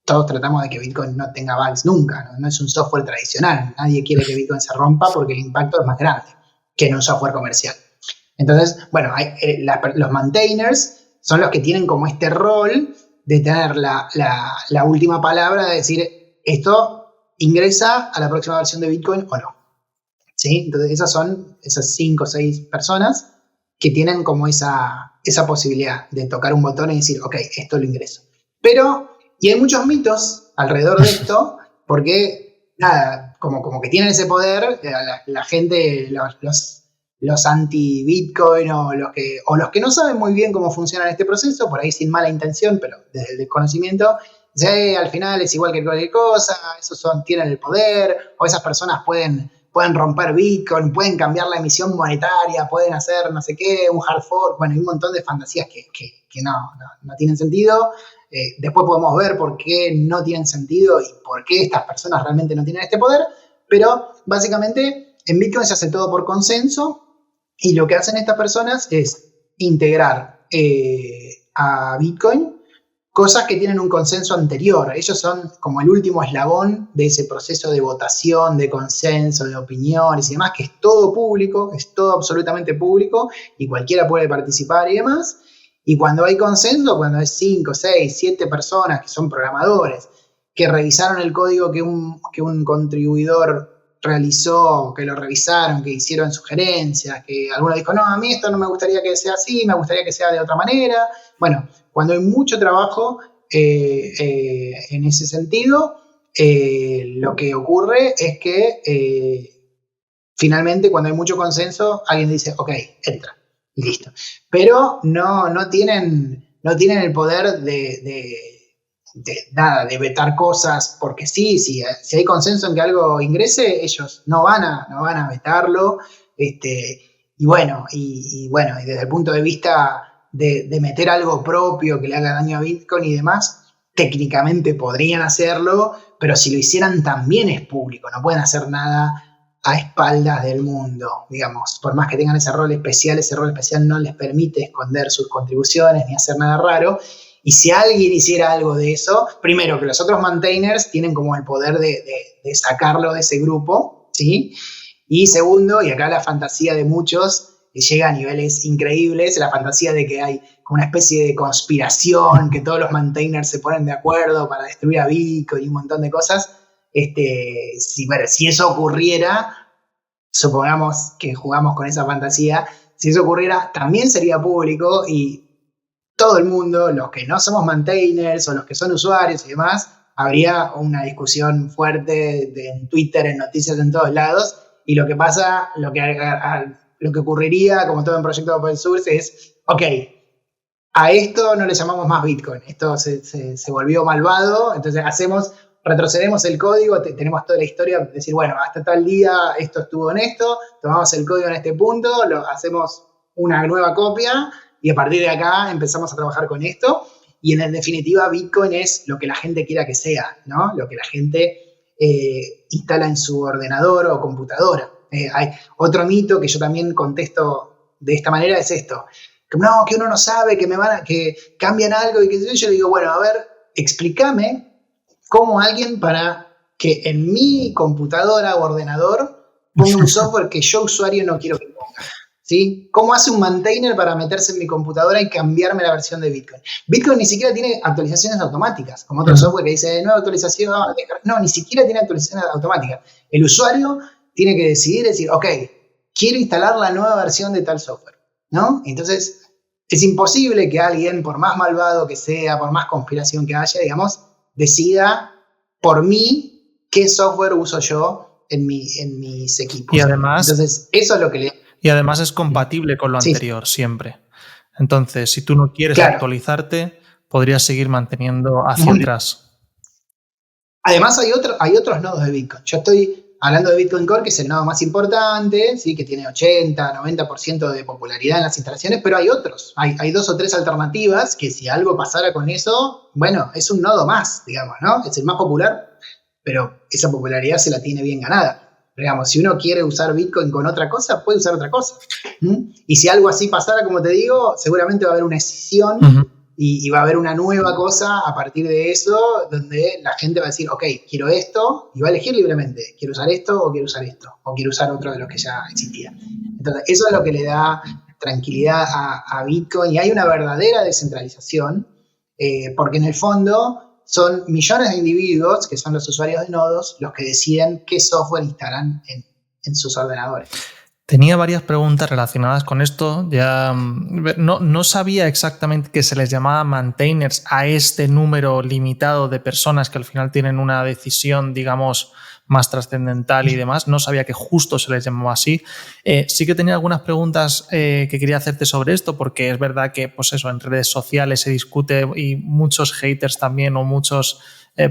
todos tratamos de que Bitcoin no tenga bugs nunca, ¿no? No es un software tradicional, nadie quiere que Bitcoin se rompa porque el impacto es más grande que en un software comercial. Entonces, bueno, los maintainers son los que tienen como este rol de tener la última palabra, de decir, esto ingresa a la próxima versión de Bitcoin o no. ¿Sí? Entonces esas son esas 5 o 6 personas que tienen como esa posibilidad de tocar un botón y decir, ok, esto lo ingreso. Pero, y hay muchos mitos alrededor de esto, porque, nada, como que tienen ese poder, la gente, los anti-Bitcoin o los que no saben muy bien cómo funciona este proceso, por ahí sin mala intención, pero desde el desconocimiento, al final es igual que cualquier cosa, esos tienen el poder, o esas personas pueden romper Bitcoin, pueden cambiar la emisión monetaria, pueden hacer no sé qué, un hard fork, bueno, hay un montón de fantasías que no tienen sentido. Después podemos ver por qué no tienen sentido y por qué estas personas realmente no tienen este poder, pero básicamente en Bitcoin se hace todo por consenso y lo que hacen estas personas es integrar a Bitcoin cosas que tienen un consenso anterior. Ellos son como el último eslabón de ese proceso de votación, de consenso, de opiniones y demás, que es todo público, es todo absolutamente público y cualquiera puede participar y demás. Y cuando hay consenso, cuando hay 5, 6, 7 personas que son programadores, que revisaron el código que un contribuidor realizó, que lo revisaron, que hicieron sugerencias, que alguno dijo, no, a mí esto no me gustaría que sea así, me gustaría que sea de otra manera. Bueno, cuando hay mucho trabajo en ese sentido, lo que ocurre es que finalmente cuando hay mucho consenso, alguien dice, ok, entra, y listo. Pero no tienen el poder de vetar cosas, porque sí, si hay consenso en que algo ingrese, ellos no van a vetarlo. Y bueno, y desde el punto de vista de meter algo propio que le haga daño a Bitcoin y demás, técnicamente podrían hacerlo, pero si lo hicieran también es público, no pueden hacer nada a espaldas del mundo, digamos, por más que tengan ese rol especial no les permite esconder sus contribuciones ni hacer nada raro. Y si alguien hiciera algo de eso, primero que los otros maintainers tienen como el poder de sacarlo de ese grupo, ¿sí? Y segundo, y acá la fantasía de muchos llega a niveles increíbles, la fantasía de que hay como una especie de conspiración, que todos los maintainers se ponen de acuerdo para destruir a Bitcoin y un montón de cosas. Si eso ocurriera, supongamos que jugamos con esa fantasía, si eso ocurriera, también sería público y todo el mundo, los que no somos maintainers o los que son usuarios y demás, habría una discusión fuerte en Twitter, en noticias, en todos lados. Y lo que pasa, lo que ocurriría, como todo en proyecto open source, es, ok, a esto no le llamamos más Bitcoin, esto se volvió malvado, entonces retrocedemos el código, tenemos toda la historia, decir, bueno, hasta tal día esto estuvo en esto, tomamos el código en este punto, hacemos una nueva copia y a partir de acá empezamos a trabajar con esto. Y en definitiva, Bitcoin es lo que la gente quiera que sea, ¿no? Lo que la gente instala en su ordenador o computadora. Hay otro mito que yo también contesto de esta manera, es esto. Que uno no sabe, que cambian algo y que yo digo, bueno, a ver, explícame cómo alguien para que en mi computadora o ordenador ponga un software que yo usuario no quiero que ponga. ¿Sí? ¿Cómo hace un maintainer para meterse en mi computadora y cambiarme la versión de Bitcoin? Bitcoin ni siquiera tiene actualizaciones automáticas, como otro software que dice nueva actualización. No, ni siquiera tiene actualizaciones automáticas. El usuario tiene que decir, ok, quiero instalar la nueva versión de tal software, ¿no? Entonces, es imposible que alguien, por más malvado que sea, por más conspiración que haya, digamos, decida por mí qué software uso yo en mis equipos. Y además, entonces, eso es lo que y además es compatible con lo anterior siempre. Entonces, si tú no quieres actualizarte, podrías seguir manteniendo hacia atrás. Además, hay otros nodos de Bitcoin. Yo estoy hablando de Bitcoin Core, que es el nodo más importante, ¿sí? Que tiene 80, 90% de popularidad en las instalaciones, pero hay otros. Hay 2 o 3 alternativas que si algo pasara con eso, bueno, es un nodo más, digamos, ¿no? Es el más popular, pero esa popularidad se la tiene bien ganada. Digamos, si uno quiere usar Bitcoin con otra cosa, puede usar otra cosa. Y si algo así pasara, como te digo, seguramente va a haber una escisión y va a haber una nueva cosa a partir de eso, donde la gente va a decir, ok, quiero esto, y va a elegir libremente, quiero usar esto o quiero usar esto, o quiero usar otro de los que ya existía. Entonces, eso es lo que le da tranquilidad a Bitcoin, y hay una verdadera descentralización, porque en el fondo son millones de individuos, que son los usuarios de nodos, los que deciden qué software instalan en sus ordenadores. Tenía varias preguntas relacionadas con esto. Ya no sabía exactamente que se les llamaba maintainers a este número limitado de personas que al final tienen una decisión, digamos, más trascendental y demás. No sabía que justo se les llamaba así. Sí que tenía algunas preguntas que quería hacerte sobre esto, porque es verdad que, pues eso, en redes sociales se discute y muchos haters también o muchos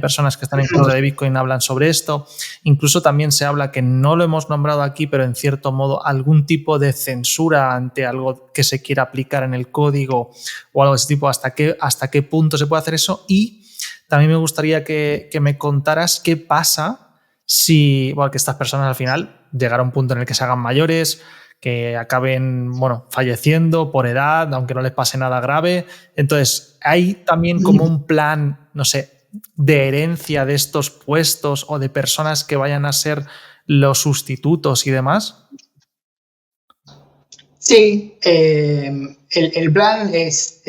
personas que están en contra de Bitcoin hablan sobre esto. Incluso también se habla, que no lo hemos nombrado aquí, pero en cierto modo algún tipo de censura ante algo que se quiera aplicar en el código o algo de ese tipo. ¿Hasta qué punto se puede hacer eso? Y también me gustaría que me contaras qué pasa si, bueno, que estas personas al final llegaron a un punto en el que se hagan mayores, que acaben, bueno, falleciendo por edad, aunque no les pase nada grave. Entonces, hay también como un plan, no sé, de herencia de estos puestos o de personas que vayan a ser los sustitutos y demás. Sí, el plan es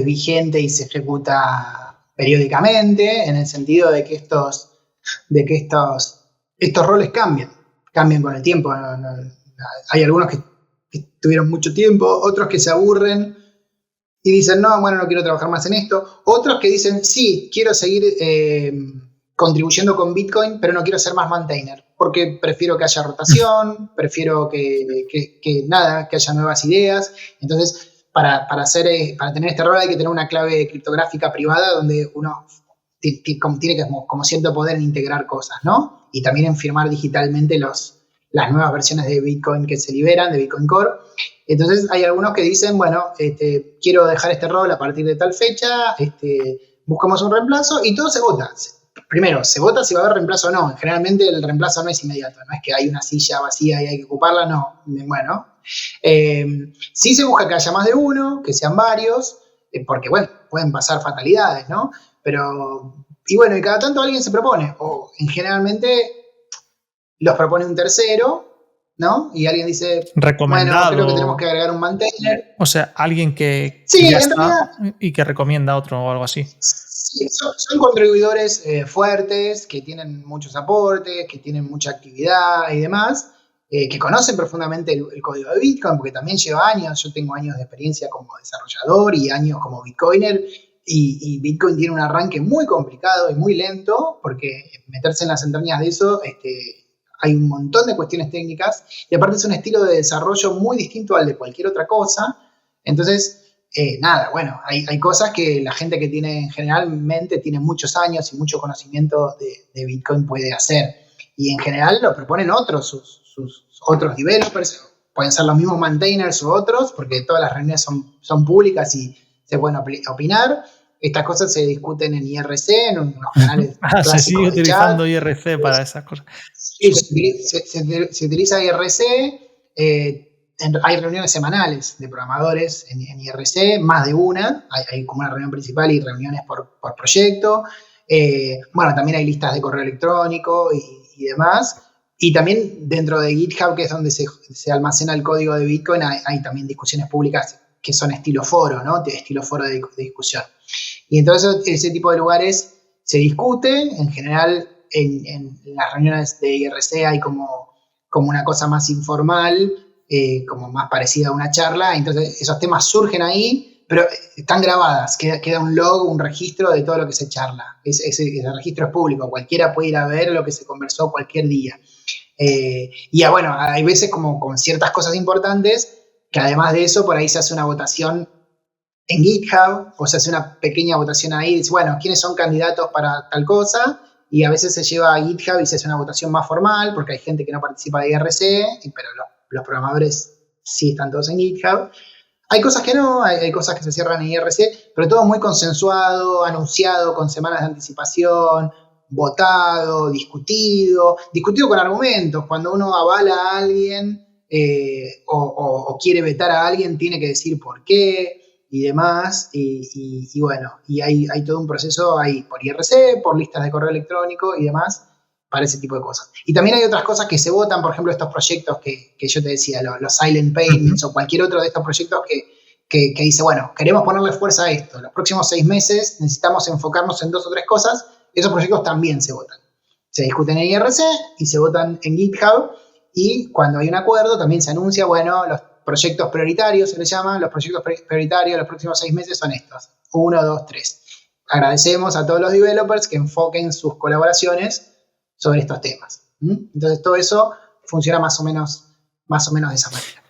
vigente y se ejecuta periódicamente, en el sentido de que estos roles cambian con el tiempo. Hay algunos que tuvieron mucho tiempo, otros que se aburren y dicen, no, bueno, no quiero trabajar más en esto. Otros que dicen, sí, quiero seguir contribuyendo con Bitcoin, pero no quiero ser más maintainer, porque prefiero que haya rotación, prefiero que haya nuevas ideas. Entonces, para tener este rol hay que tener una clave criptográfica privada donde uno tiene como cierto poder en integrar cosas, ¿no? Y también en firmar digitalmente las nuevas versiones de Bitcoin que se liberan, de Bitcoin Core. Entonces hay algunos que dicen, bueno, quiero dejar este rol a partir de tal fecha, buscamos un reemplazo y todo se vota. Primero, se vota si va a haber reemplazo o no. Generalmente el reemplazo no es inmediato, no es que hay una silla vacía y hay que ocuparla, no. Bueno, sí se busca que haya más de uno, que sean varios, porque, bueno, pueden pasar fatalidades, ¿no? Pero, y bueno, y cada tanto alguien se propone, o generalmente los propone un tercero, ¿no? Y alguien dice, recomendado. Bueno, creo que tenemos que agregar un maintainer. O sea, alguien que sí, ya en está realidad, y que recomienda a otro o algo así. Sí, son contribuidores fuertes, que tienen muchos aportes, que tienen mucha actividad y demás, que conocen profundamente el código de Bitcoin, porque también lleva años. Yo tengo años de experiencia como desarrollador y años como Bitcoiner, y Bitcoin tiene un arranque muy complicado y muy lento, porque meterse en las entrañas de eso, hay un montón de cuestiones técnicas, y aparte es un estilo de desarrollo muy distinto al de cualquier otra cosa. Entonces, bueno, hay cosas que la gente que generalmente tiene muchos años y mucho conocimiento de Bitcoin puede hacer. Y en general lo proponen sus otros developers, pueden ser los mismos maintainers u otros, porque todas las reuniones son públicas y se pueden opinar. Estas cosas se discuten en IRC, en unos canales clásicos se sigue de utilizando chat. IRC para esas cosas. Sí, se utiliza IRC. Hay reuniones semanales de programadores en IRC, más de una. Hay como una reunión principal y reuniones por proyecto. Bueno, también hay listas de correo electrónico y demás. Y también dentro de GitHub, que es donde se almacena el código de Bitcoin, hay también discusiones públicas que son estilo foro, ¿no? Estilo foro de discusión. Y entonces ese tipo de lugares se discute. En general, en las reuniones de IRC hay como una cosa más informal, como más parecida a una charla. Entonces esos temas surgen ahí, pero están grabadas, queda un log, un registro de todo lo que se charla. Ese registro es público, cualquiera puede ir a ver lo que se conversó cualquier día. Y bueno, hay veces como con ciertas cosas importantes, que además de eso, por ahí se hace una votación en GitHub, o se hace una pequeña votación ahí, dice, bueno, ¿quiénes son candidatos para tal cosa? Y a veces se lleva a GitHub y se hace una votación más formal, porque hay gente que no participa de IRC, pero los programadores sí están todos en GitHub. Hay cosas que no, hay cosas que se cierran en IRC, pero todo muy consensuado, anunciado con semanas de anticipación, votado, discutido con argumentos. Cuando uno avala a alguien o quiere vetar a alguien, tiene que decir por qué y demás. Y bueno, y hay todo un proceso ahí por IRC, por listas de correo electrónico y demás, para ese tipo de cosas. Y también hay otras cosas que se votan, por ejemplo, estos proyectos que yo te decía, los silent payments o cualquier otro de estos proyectos que dice, bueno, queremos ponerle fuerza a esto. Los próximos 6 meses necesitamos enfocarnos en 2 o 3 cosas. Esos proyectos también se votan. Se discuten en IRC y se votan en GitHub. Y cuando hay un acuerdo también se anuncia, bueno, los proyectos prioritarios se les llaman, los proyectos prioritarios los próximos 6 meses son estos. 1, 2, 3. Agradecemos a todos los developers que enfoquen sus colaboraciones sobre estos temas. Entonces todo eso funciona más o menos de esa manera.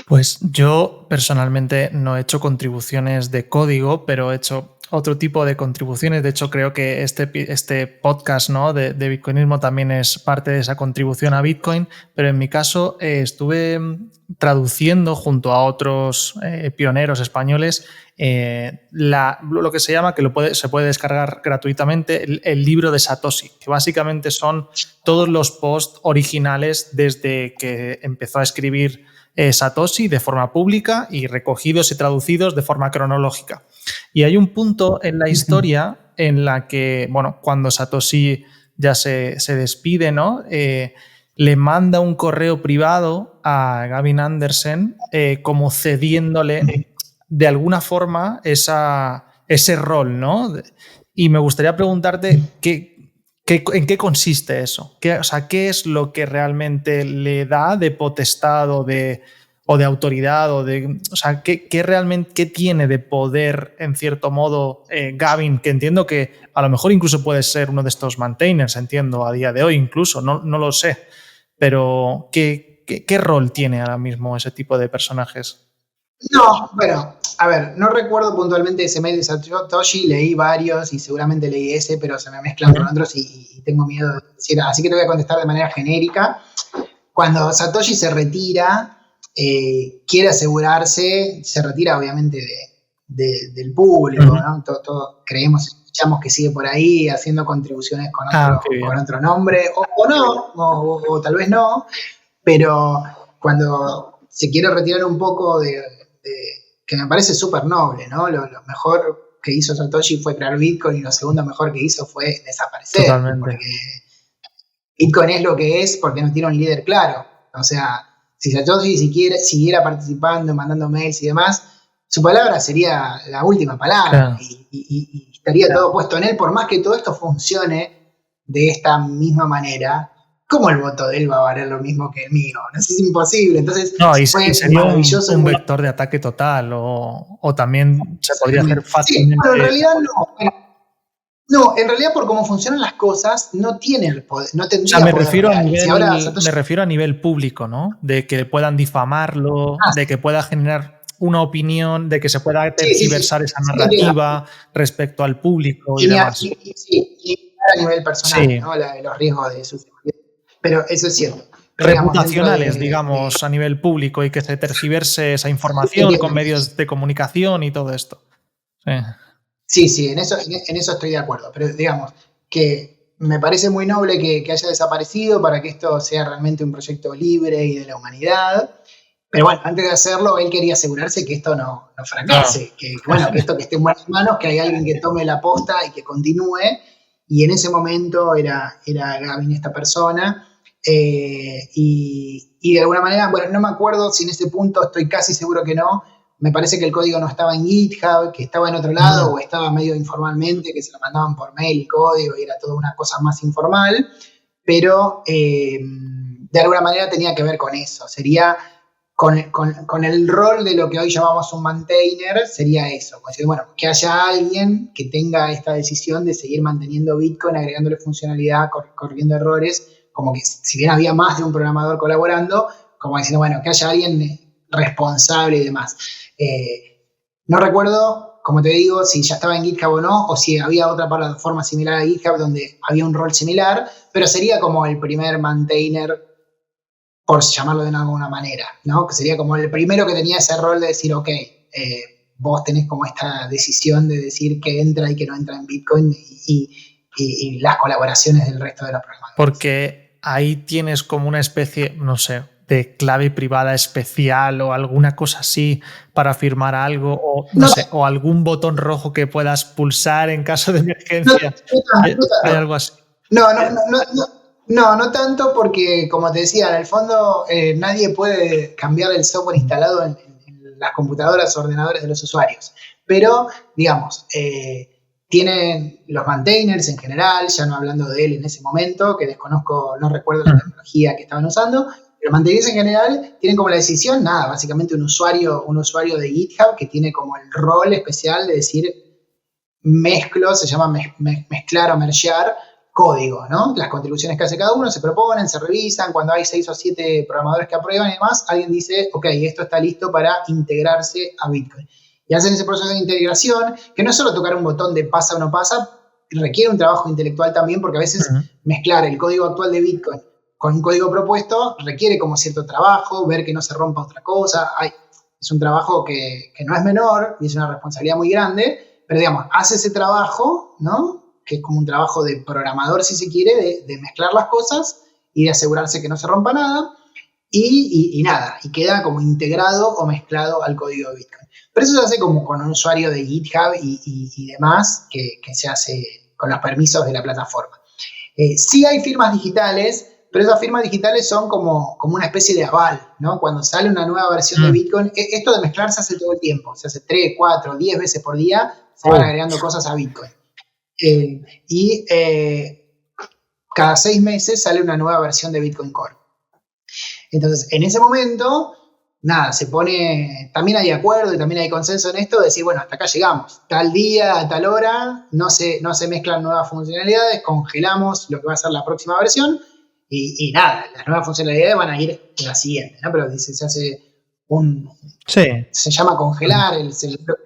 Pues yo personalmente no he hecho contribuciones de código, pero he hecho otro tipo de contribuciones. De hecho, creo que este podcast, ¿no?, de Bitcoinismo también es parte de esa contribución a Bitcoin, pero en mi caso estuve traduciendo junto a otros pioneros españoles lo que se llama, que se puede descargar gratuitamente, el libro de Satoshi, que básicamente son todos los posts originales desde que empezó a escribir Satoshi de forma pública y recogidos y traducidos de forma cronológica. Y hay un punto en la historia en la que, bueno, cuando Satoshi ya se despide, ¿no?, le manda un correo privado a Gavin Andersen como cediéndole de alguna forma ese rol, ¿no? Y me gustaría preguntarte ¿en qué consiste eso? ¿Qué es lo que realmente le da de potestad o de autoridad? ¿Qué tiene de poder, en cierto modo, Gavin? Que entiendo que a lo mejor incluso puede ser uno de estos maintainers, entiendo, a día de hoy incluso, no lo sé. Pero, ¿qué rol tiene ahora mismo ese tipo de personajes? No, bueno, a ver, no recuerdo puntualmente ese mail de Satoshi, leí varios y seguramente leí ese, pero se me mezclan con otros y tengo miedo de decir, así que te voy a contestar de manera genérica. Cuando Satoshi se retira, quiere asegurarse, se retira obviamente del público, ¿no? Todos escuchamos que sigue por ahí haciendo contribuciones con otro nombre, o no, o tal vez no, pero cuando se quiere retirar un poco que me parece súper noble, ¿no? Lo mejor que hizo Satoshi fue crear Bitcoin y lo segundo mejor que hizo fue desaparecer. Totalmente. Porque Bitcoin es lo que es porque no tiene un líder claro. O sea, si Satoshi siguiera participando, mandando mails y demás, su palabra sería la última palabra. Claro. Y estaría todo puesto en él, por más que todo esto funcione de esta misma manera. ¿Cómo el voto de él va a valer lo mismo que el mío? No, es imposible. Entonces, sería un vector de ataque total o también se podría hacer fácilmente. Sí, pero en realidad no. No, en realidad por cómo funcionan las cosas no tiene el poder, no tendría me refiero me refiero a nivel público, ¿no? De que puedan difamarlo, de que pueda generar una opinión, de que se pueda tergiversar esa narrativa respecto al público y demás. Y a nivel personal, ¿no? Los riesgos de sus... Pero eso es cierto. Reputacionales, digamos, a nivel público y que se tergiverse esa información con medios de comunicación y todo esto. Sí, en eso estoy de acuerdo. Pero digamos que me parece muy noble que haya desaparecido para que esto sea realmente un proyecto libre y de la humanidad. Pero bueno, antes de hacerlo, él quería asegurarse que esto no fracase, que esto que esté en buenas manos, que hay alguien que tome la posta y que continúe. Y en ese momento era Gavin esta persona. Y de alguna manera, bueno, no me acuerdo si en ese punto, estoy casi seguro que no, me parece que el código no estaba en GitHub, que estaba en otro lado o estaba medio informalmente, que se lo mandaban por mail el código y era toda una cosa más informal, pero de alguna manera tenía que ver con eso, sería con el rol de lo que hoy llamamos un maintainer, sería eso. Como decir, bueno, que haya alguien que tenga esta decisión de seguir manteniendo Bitcoin, agregándole funcionalidad, corrigiendo errores, como que si bien había más de un programador colaborando, como diciendo, bueno, que haya alguien responsable y demás. No recuerdo, como te digo, si ya estaba en GitHub o no, o si había otra plataforma similar a GitHub donde había un rol similar, pero sería como el primer maintainer, por llamarlo de alguna manera, ¿no? Que sería como el primero que tenía ese rol de decir, ok, vos tenés como esta decisión de decir qué entra y qué no entra en Bitcoin y las colaboraciones del resto de los programadores. Porque ahí tienes como una especie, no sé, de clave privada especial o alguna cosa así para firmar algo o no sé, o algún botón rojo que puedas pulsar en caso de emergencia. ¿Hay algo así? No tanto porque, como te decía, en el fondo nadie puede cambiar el software instalado en las computadoras o ordenadores de los usuarios. Pero, digamos, tienen los maintainers en general, ya no hablando de él en ese momento, que desconozco, no recuerdo la tecnología que estaban usando, pero los maintainers en general tienen como la decisión, básicamente un usuario de GitHub que tiene como el rol especial de decir mezclo, se llama mezclar o mergear código, ¿no? Las contribuciones que hace cada uno se proponen, se revisan, cuando hay 6 o 7 programadores que aprueban y demás, alguien dice, ok, esto está listo para integrarse a Bitcoin. Y hacen ese proceso de integración, que no es solo tocar un botón de pasa o no pasa, requiere un trabajo intelectual también, porque a veces mezclar el código actual de Bitcoin con un código propuesto requiere como cierto trabajo, ver que no se rompa otra cosa. Es un trabajo que no es menor y es una responsabilidad muy grande, pero digamos, hace ese trabajo, ¿no? Que es como un trabajo de programador, si se quiere, de mezclar las cosas y de asegurarse que no se rompa nada, y queda como integrado o mezclado al código de Bitcoin. Pero eso se hace como con un usuario de GitHub y demás, que se hace con los permisos de la plataforma. Sí hay firmas digitales, pero esas firmas digitales son como una especie de aval, ¿no? Cuando sale una nueva versión de Bitcoin, esto de mezclar se hace todo el tiempo, se hace 3, 4, 10 veces por día, se van agregando cosas a Bitcoin. Cada 6 meses sale una nueva versión de Bitcoin Core. Entonces, en ese momento, se pone, también hay acuerdo y también hay consenso en esto de decir, bueno, hasta acá llegamos, tal día, a tal hora, no se mezclan nuevas funcionalidades, congelamos lo que va a ser la próxima versión y las nuevas funcionalidades van a ir en la siguiente, ¿no? Pero dice, se hace se llama congelar, el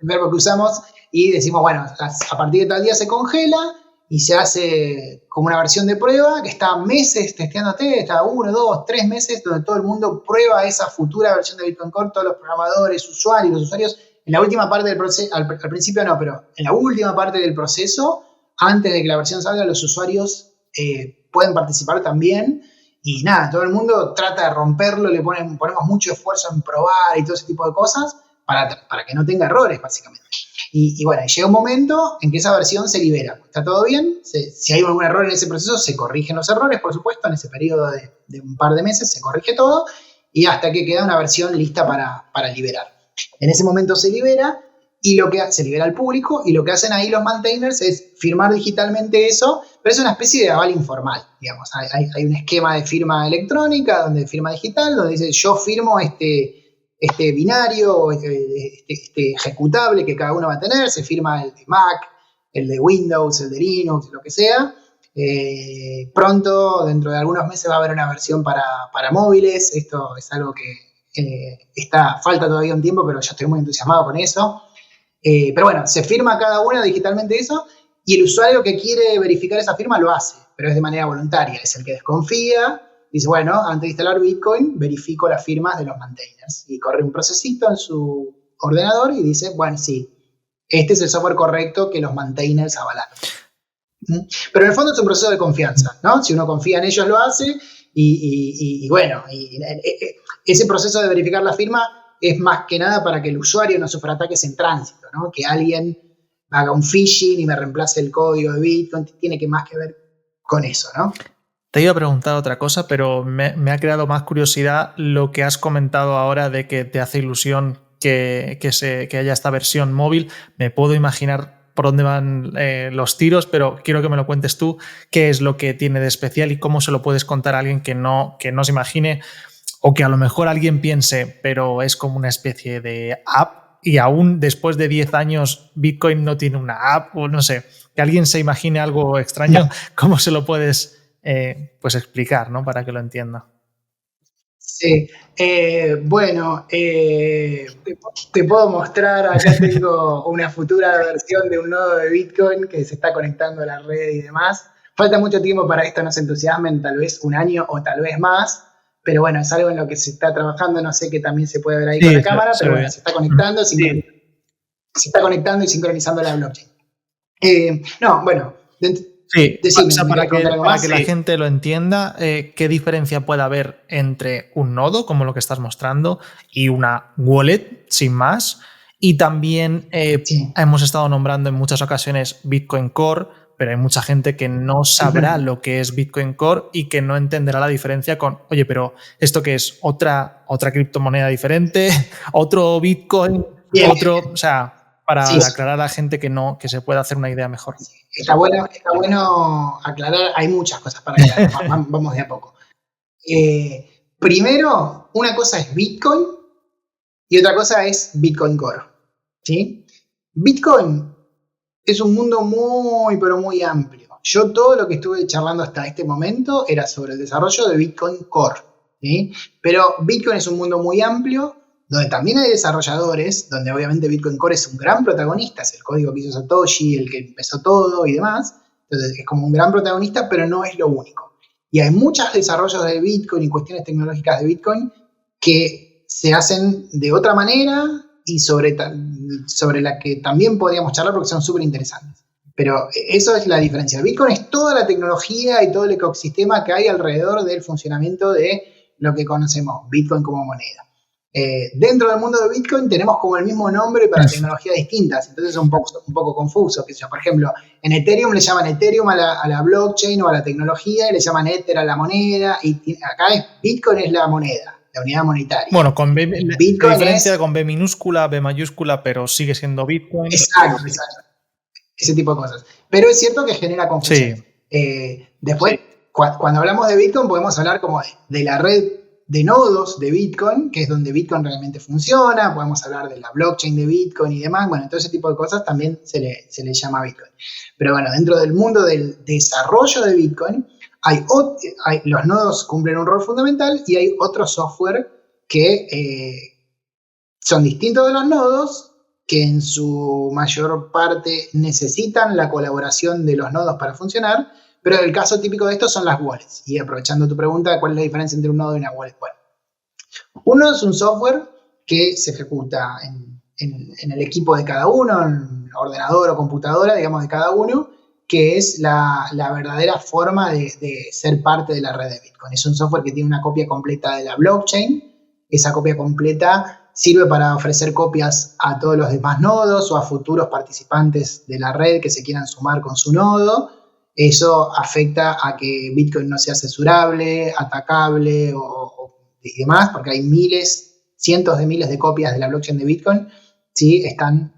verbo que usamos, y decimos, bueno, a partir de tal día se congela y se hace como una versión de prueba que está meses testeándote, está 1, 2, 3 meses donde todo el mundo prueba esa futura versión de Bitcoin Core, todos los programadores, los usuarios, en la última parte del proceso, al principio no, pero en la última parte del proceso, antes de que la versión salga, los usuarios pueden participar también. Y todo el mundo trata de romperlo, ponemos mucho esfuerzo en probar y todo ese tipo de cosas para que no tenga errores, básicamente. Y bueno, llega un momento en que esa versión se libera. Está todo bien, si hay algún error en ese proceso, se corrigen los errores, por supuesto, en ese periodo de un par de meses se corrige todo, y hasta que queda una versión lista para liberar. En ese momento se libera, y se libera al público, y lo que hacen ahí los maintainers es firmar digitalmente eso, pero es una especie de aval informal, digamos. Hay un esquema de firma electrónica, donde firma digital, donde dice yo firmo este binario, este ejecutable que cada uno va a tener, se firma el de Mac, el de Windows, el de Linux, lo que sea. Pronto, dentro de algunos meses, va a haber una versión para móviles. Esto es algo que falta todavía un tiempo, pero yo estoy muy entusiasmado con eso. Pero bueno, se firma cada una digitalmente eso, y el usuario que quiere verificar esa firma lo hace, pero es de manera voluntaria, es el que desconfía, dice, bueno, antes de instalar Bitcoin, verifico las firmas de los maintainers, y corre un procesito en su ordenador y dice, bueno, sí, este es el software correcto que los maintainers avalaron. Pero en el fondo es un proceso de confianza, ¿no? Si uno confía en ellos, lo hace, y bueno, ese proceso de verificar la firma es más que nada para que el usuario no sufra ataques en tránsito, ¿no? Que alguien haga un phishing y me reemplace el código de Bitcoin, tiene más que ver con eso, ¿no? Te iba a preguntar otra cosa, pero me ha creado más curiosidad lo que has comentado ahora de que te hace ilusión que haya esta versión móvil. Me puedo imaginar por dónde van los tiros, pero quiero que me lo cuentes tú, qué es lo que tiene de especial y cómo se lo puedes contar a alguien que no se imagine O que a lo mejor alguien piense, pero es como una especie de app y aún después de 10 años Bitcoin no tiene una app, o no sé, que alguien se imagine algo extraño, ¿cómo se lo puedes pues explicar, ¿no? Para que lo entienda? Sí, bueno, te puedo mostrar, acá tengo una futura versión de un nodo de Bitcoin que se está conectando a la red y demás. Falta mucho tiempo para esto, no se entusiasmen, tal vez un año o tal vez más, pero bueno, es algo en lo que se está trabajando, no sé qué también se puede ver ahí con la cámara, pero bueno, se está conectando, se está conectando y sincronizando la blockchain. No, bueno, Sí, decime, para que la Sí. gente lo entienda, ¿qué diferencia puede haber entre un nodo, como lo que estás mostrando, y una wallet, sin más? Y también Sí. hemos estado nombrando en muchas ocasiones Bitcoin Core, pero hay mucha gente que no sabrá lo que es Bitcoin Core y que no entenderá la diferencia con, oye, pero ¿esto qué es? ¿Otra criptomoneda diferente? ¿Otro Bitcoin? Bien. O sea, para Sí. aclarar a la gente que se pueda hacer una idea mejor. Está bueno aclarar, hay muchas cosas para aclarar, vamos de a poco. Primero, una cosa es Bitcoin y otra cosa es Bitcoin Core. ¿Sí? Bitcoin es un mundo muy, pero muy amplio. Yo todo lo que estuve charlando hasta este momento era sobre el desarrollo de Bitcoin Core. ¿Sí? Pero Bitcoin es un mundo muy amplio, donde también hay desarrolladores, donde obviamente Bitcoin Core es un gran protagonista, es el código que hizo Satoshi, el que empezó todo y demás. Entonces es como un gran protagonista, pero no es lo único. Y hay muchos desarrollos de Bitcoin y cuestiones tecnológicas de Bitcoin que se hacen de otra manera y sobre la que también podríamos charlar porque son súper interesantes. Pero eso es la diferencia. Bitcoin es toda la tecnología y todo el ecosistema que hay alrededor del funcionamiento de lo que conocemos, Bitcoin como moneda. Dentro del mundo de Bitcoin tenemos como el mismo nombre para tecnologías distintas, entonces es un poco confuso. Por ejemplo, en Ethereum le llaman Ethereum a la blockchain o a la tecnología y le llaman Ether a la moneda, y acá Bitcoin es la moneda, la unidad monetaria. Bueno, con B, Bitcoin la diferencia es con B minúscula, B mayúscula, pero sigue siendo Bitcoin. Exacto. Ese tipo de cosas. Pero es cierto que genera confusión. Sí. Después, cuando hablamos de Bitcoin, podemos hablar como de la red de nodos de Bitcoin, que es donde Bitcoin realmente funciona. Podemos hablar de la blockchain de Bitcoin y demás. Bueno, todo ese tipo de cosas también se le llama Bitcoin. Pero bueno, dentro del mundo del desarrollo de Bitcoin, los nodos cumplen un rol fundamental y hay otro software que son distintos de los nodos, que en su mayor parte necesitan la colaboración de los nodos para funcionar, pero el caso típico de esto son las wallets. Y aprovechando tu pregunta, ¿cuál es la diferencia entre un nodo y una wallet? Bueno, uno es un software que se ejecuta en el equipo de cada uno, en ordenador o computadora, digamos, de cada uno, que es la verdadera forma de ser parte de la red de Bitcoin. Es un software que tiene una copia completa de la blockchain. Esa copia completa sirve para ofrecer copias a todos los demás nodos o a futuros participantes de la red que se quieran sumar con su nodo. Eso afecta a que Bitcoin no sea censurable, atacable y demás, porque hay cientos de miles de copias de la blockchain de Bitcoin, ¿sí? Están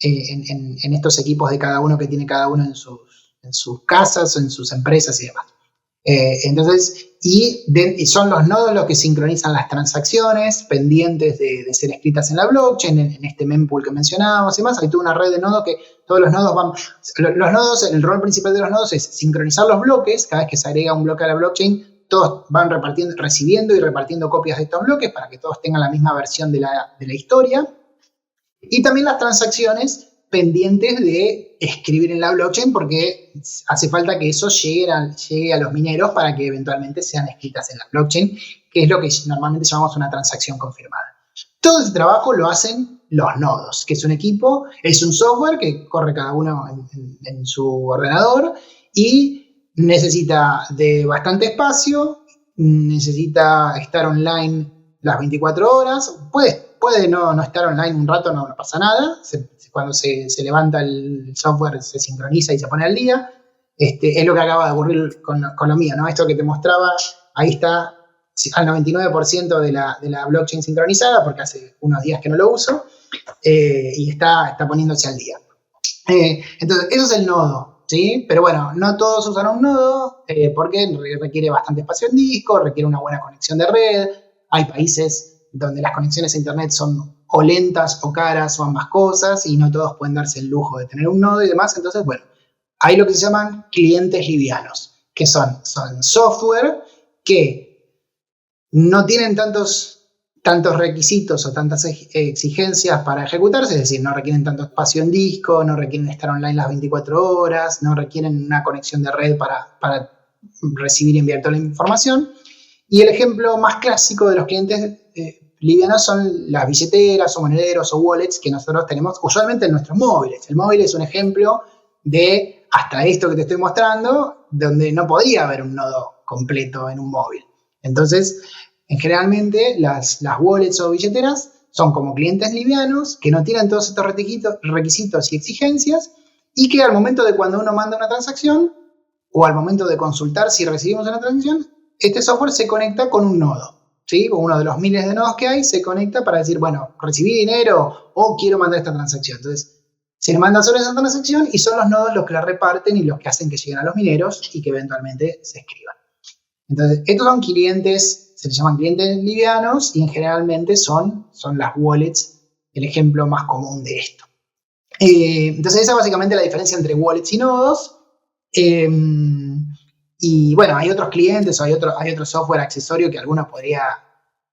en estos equipos de cada uno que tiene cada uno en sus casas o en sus empresas y demás. Entonces, son los nodos los que sincronizan las transacciones pendientes de ser escritas en la blockchain, en este mempool que mencionábamos y más. Hay toda una red de nodos que todos los nodos van. Los nodos, el rol principal de los nodos es sincronizar los bloques. Cada vez que se agrega un bloque a la blockchain, todos van recibiendo y repartiendo copias de estos bloques para que todos tengan la misma versión de la historia. Y también las transacciones pendientes de escribir en la blockchain, porque hace falta que eso llegue a los mineros para que eventualmente sean escritas en la blockchain, que es lo que normalmente llamamos una transacción confirmada. Todo ese trabajo lo hacen los nodos, que es un equipo, es un software que corre cada uno en su ordenador y necesita de bastante espacio, necesita estar online las 24 horas, puede no estar online un rato, no pasa nada. Cuando se levanta el software se sincroniza y se pone al día. Es lo que acaba de ocurrir con lo mío, ¿no? Esto que te mostraba, ahí está al 99% de la blockchain sincronizada, porque hace unos días que no lo uso, y está poniéndose al día. Entonces, eso es el nodo, ¿sí? Pero bueno, no todos usan un nodo, porque requiere bastante espacio en disco, requiere una buena conexión de red. hay países donde las conexiones a internet son o lentas o caras o ambas cosas y no todos pueden darse el lujo de tener un nodo y demás. Entonces, bueno, hay lo que se llaman clientes livianos, que son software que no tienen tantos requisitos o tantas exigencias para ejecutarse, es decir, no requieren tanto espacio en disco, no requieren estar online las 24 horas, no requieren una conexión de red para recibir y enviar toda la información. Y el ejemplo más clásico de los clientes livianos son las billeteras o monederos o wallets que nosotros tenemos usualmente en nuestros móviles. El móvil es un ejemplo de hasta esto que te estoy mostrando, donde no podría haber un nodo completo en un móvil. Entonces, generalmente las wallets o billeteras son como clientes livianos que no tienen todos estos requisitos y exigencias y que al momento de cuando uno manda una transacción o al momento de consultar si recibimos una transacción, este software se conecta con un nodo, ¿sí? Con uno de los miles de nodos que hay, se conecta para decir, bueno, recibí dinero o quiero mandar esta transacción. Entonces, se le manda solo esa transacción y son los nodos los que la reparten y los que hacen que lleguen a los mineros y que eventualmente se escriban. Entonces, estos son clientes, se les llaman clientes livianos y generalmente son las wallets el ejemplo más común de esto. Entonces, esa es básicamente la diferencia entre wallets y nodos. Y bueno, hay otros clientes o hay otro software accesorio que alguno podría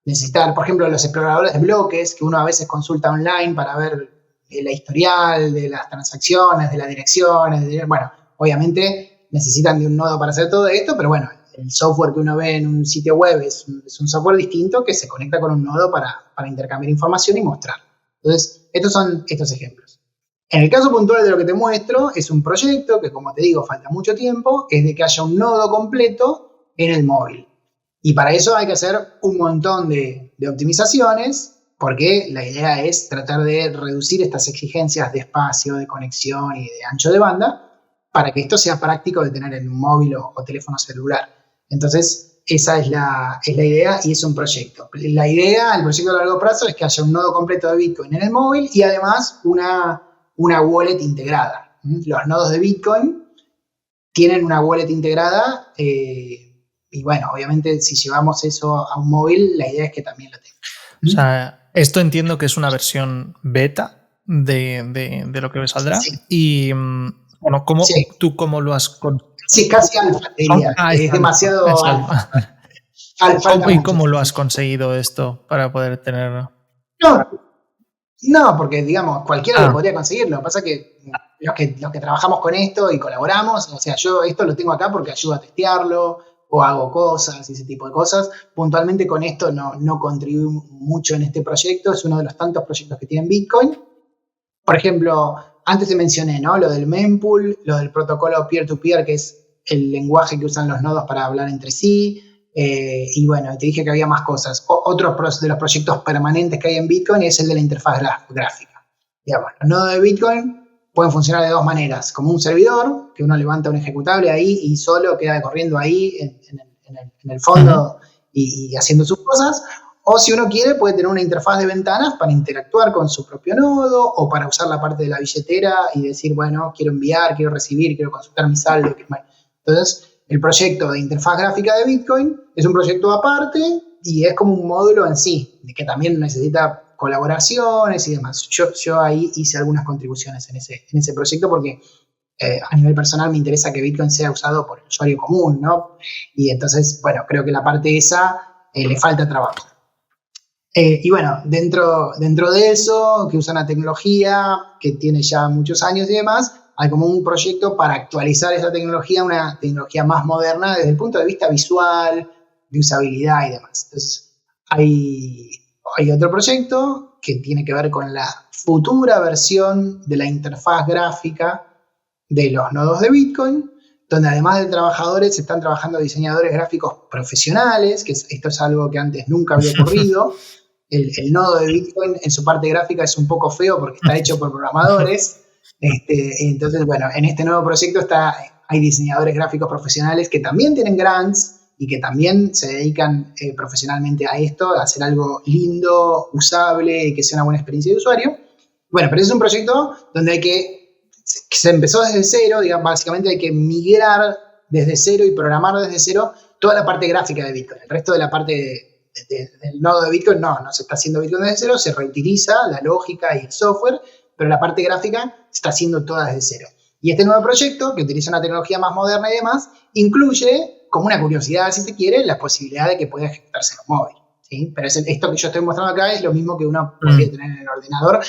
necesitar. Por ejemplo, los exploradores de bloques que uno a veces consulta online para ver la historial de las transacciones, de las direcciones. Bueno, obviamente necesitan de un nodo para hacer todo esto, pero bueno, el software que uno ve en un sitio web es un software distinto que se conecta con un nodo para intercambiar información y mostrar. Entonces, estos son estos ejemplos. En el caso puntual de lo que te muestro, es un proyecto que, como te digo, falta mucho tiempo, es de que haya un nodo completo en el móvil. Y para eso hay que hacer un montón de optimizaciones, porque la idea es tratar de reducir estas exigencias de espacio, de conexión y de ancho de banda, para que esto sea práctico de tener en un móvil o teléfono celular. Entonces, esa es la idea y es un proyecto. El proyecto a largo plazo es que haya un nodo completo de Bitcoin en el móvil y además una wallet integrada. Los nodos de Bitcoin tienen una wallet integrada y bueno, obviamente si llevamos eso a un móvil, la idea es que también lo tenga. O sea, esto entiendo que es una versión beta de lo que saldrá. Sí. Y bueno, sí. ¿Tú cómo lo has conseguido? Sí, casi alfa, diría. Es demasiado alfa. ¿Y cómo lo has conseguido esto para poder tenerlo? No, porque digamos, cualquiera lo podría conseguir. Lo que pasa es que los que trabajamos con esto y colaboramos, o sea, yo esto lo tengo acá porque ayudo a testearlo o hago cosas y ese tipo de cosas. Puntualmente con esto no contribuí mucho en este proyecto. Es uno de los tantos proyectos que tienen Bitcoin. Por ejemplo, antes te mencioné, ¿no? Lo del mempool, lo del protocolo peer-to-peer, que es el lenguaje que usan los nodos para hablar entre sí. Y bueno, te dije que había más cosas. Otro de los proyectos permanentes que hay en Bitcoin es el de la interfaz gráfica. Digamos, los nodos de Bitcoin pueden funcionar de dos maneras. Como un servidor, que uno levanta un ejecutable ahí y solo queda corriendo ahí en el fondo y haciendo sus cosas. O si uno quiere, puede tener una interfaz de ventanas para interactuar con su propio nodo o para usar la parte de la billetera y decir, bueno, quiero enviar, quiero recibir, quiero consultar mi saldo. Entonces, el proyecto de interfaz gráfica de Bitcoin es un proyecto aparte y es como un módulo en sí, de que también necesita colaboraciones y demás. Yo ahí hice algunas contribuciones en ese proyecto porque a nivel personal me interesa que Bitcoin sea usado por el usuario común, ¿no? Y entonces, bueno, creo que la parte esa le falta trabajo. Y bueno, dentro de eso, que usa una tecnología que tiene ya muchos años y demás, hay como un proyecto para actualizar esa tecnología a una tecnología más moderna desde el punto de vista visual, de usabilidad y demás. Entonces, hay otro proyecto que tiene que ver con la futura versión de la interfaz gráfica de los nodos de Bitcoin, donde además de trabajadores están trabajando diseñadores gráficos profesionales, que esto es algo que antes nunca había ocurrido. El nodo de Bitcoin en su parte gráfica es un poco feo porque está hecho por programadores. Entonces, bueno, en este nuevo proyecto hay diseñadores gráficos profesionales que también tienen grants y que también se dedican profesionalmente a esto, a hacer algo lindo, usable y que sea una buena experiencia de usuario. Bueno, pero es un proyecto donde que se empezó desde cero, digamos, básicamente hay que migrar desde cero y programar desde cero toda la parte gráfica de Bitcoin. El resto de la parte del nodo de Bitcoin, no se está haciendo Bitcoin desde cero, se reutiliza la lógica y el software, pero la parte gráfica se está haciendo toda desde cero. Y este nuevo proyecto, que utiliza una tecnología más moderna y demás, incluye, como una curiosidad si se quiere, la posibilidad de que pueda ejecutarse en un móvil. ¿Sí? Pero esto que yo estoy mostrando acá es lo mismo que uno podría tener en el ordenador,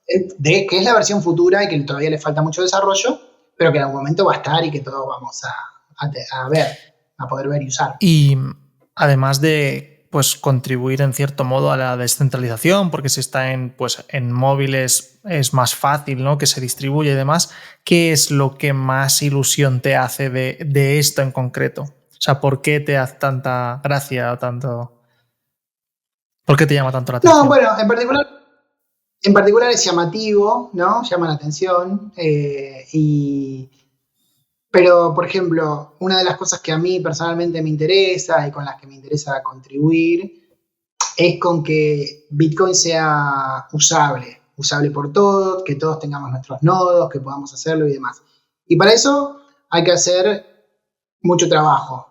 que es la versión futura y que todavía le falta mucho desarrollo, pero que en algún momento va a estar y que todos vamos a ver, a poder ver y usar. Y además de pues contribuir en cierto modo a la descentralización, porque si está en móviles es más fácil, ¿no?, que se distribuye y demás, ¿qué es lo que más ilusión te hace de esto en concreto? O sea, ¿por qué te hace tanta gracia o tanto? ¿Por qué te llama tanto la atención? No, bueno, en particular es llamativo, ¿no? Llama la atención. Pero, por ejemplo, una de las cosas que a mí personalmente me interesa y con las que me interesa contribuir es con que Bitcoin sea usable por todos, que todos tengamos nuestros nodos, que podamos hacerlo y demás. Y para eso hay que hacer mucho trabajo.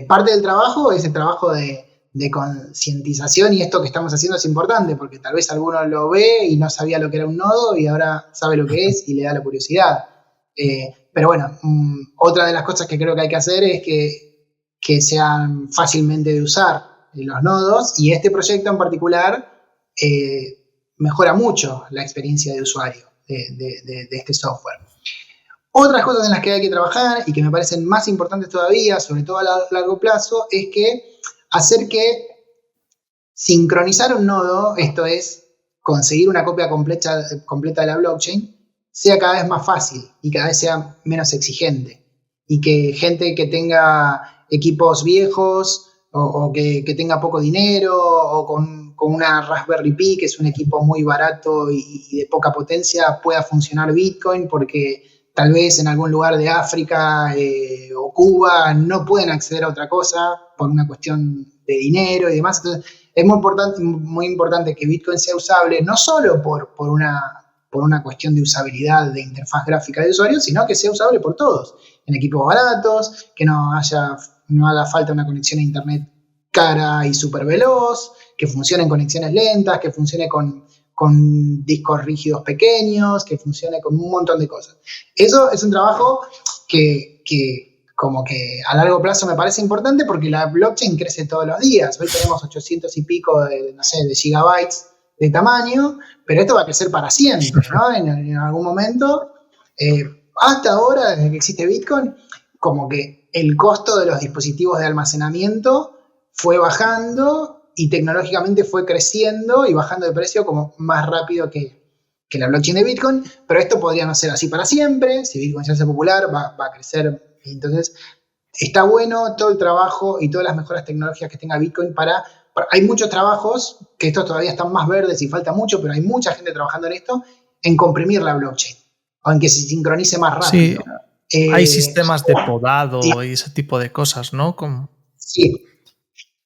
Parte del trabajo es el trabajo de concientización, y esto que estamos haciendo es importante porque tal vez alguno lo ve y no sabía lo que era un nodo y ahora sabe lo que es y le da la curiosidad. Pero bueno, otra de las cosas que creo que hay que hacer es que sean fácilmente de usar los nodos, y este proyecto en particular mejora mucho la experiencia de usuario de este software. Otras cosas en las que hay que trabajar y que me parecen más importantes todavía, sobre todo a largo plazo, es que hacer que sincronizar un nodo, esto es, conseguir una copia completa de la blockchain, sea cada vez más fácil y cada vez sea menos exigente. Y que gente que tenga equipos viejos o que tenga poco dinero o con una Raspberry Pi, que es un equipo muy barato y de poca potencia, pueda funcionar Bitcoin porque tal vez en algún lugar de África o Cuba no pueden acceder a otra cosa por una cuestión de dinero y demás. Entonces, es muy importante que Bitcoin sea usable, no solo por una cuestión de usabilidad de interfaz gráfica de usuario, sino que sea usable por todos, en equipos baratos, que no haga falta una conexión a internet cara y súper veloz, que funcione en conexiones lentas, que funcione con discos rígidos pequeños, que funcione con un montón de cosas. Eso es un trabajo que como que a largo plazo me parece importante porque la blockchain crece todos los días. Hoy tenemos 800 y pico de gigabytes de tamaño, pero esto va a crecer para siempre, ¿no? En algún momento, hasta ahora, desde que existe Bitcoin, como que el costo de los dispositivos de almacenamiento fue bajando y tecnológicamente fue creciendo y bajando de precio como más rápido que la blockchain de Bitcoin, pero esto podría no ser así para siempre. Si Bitcoin se hace popular, va a crecer. Entonces, está bueno todo el trabajo y todas las mejoras tecnológicas que tenga Bitcoin hay muchos trabajos, que estos todavía están más verdes y falta mucho, pero hay mucha gente trabajando en esto, en comprimir la blockchain, o en que se sincronice más rápido. Sí, hay sistemas de podado y ese tipo de cosas, ¿no? Sí,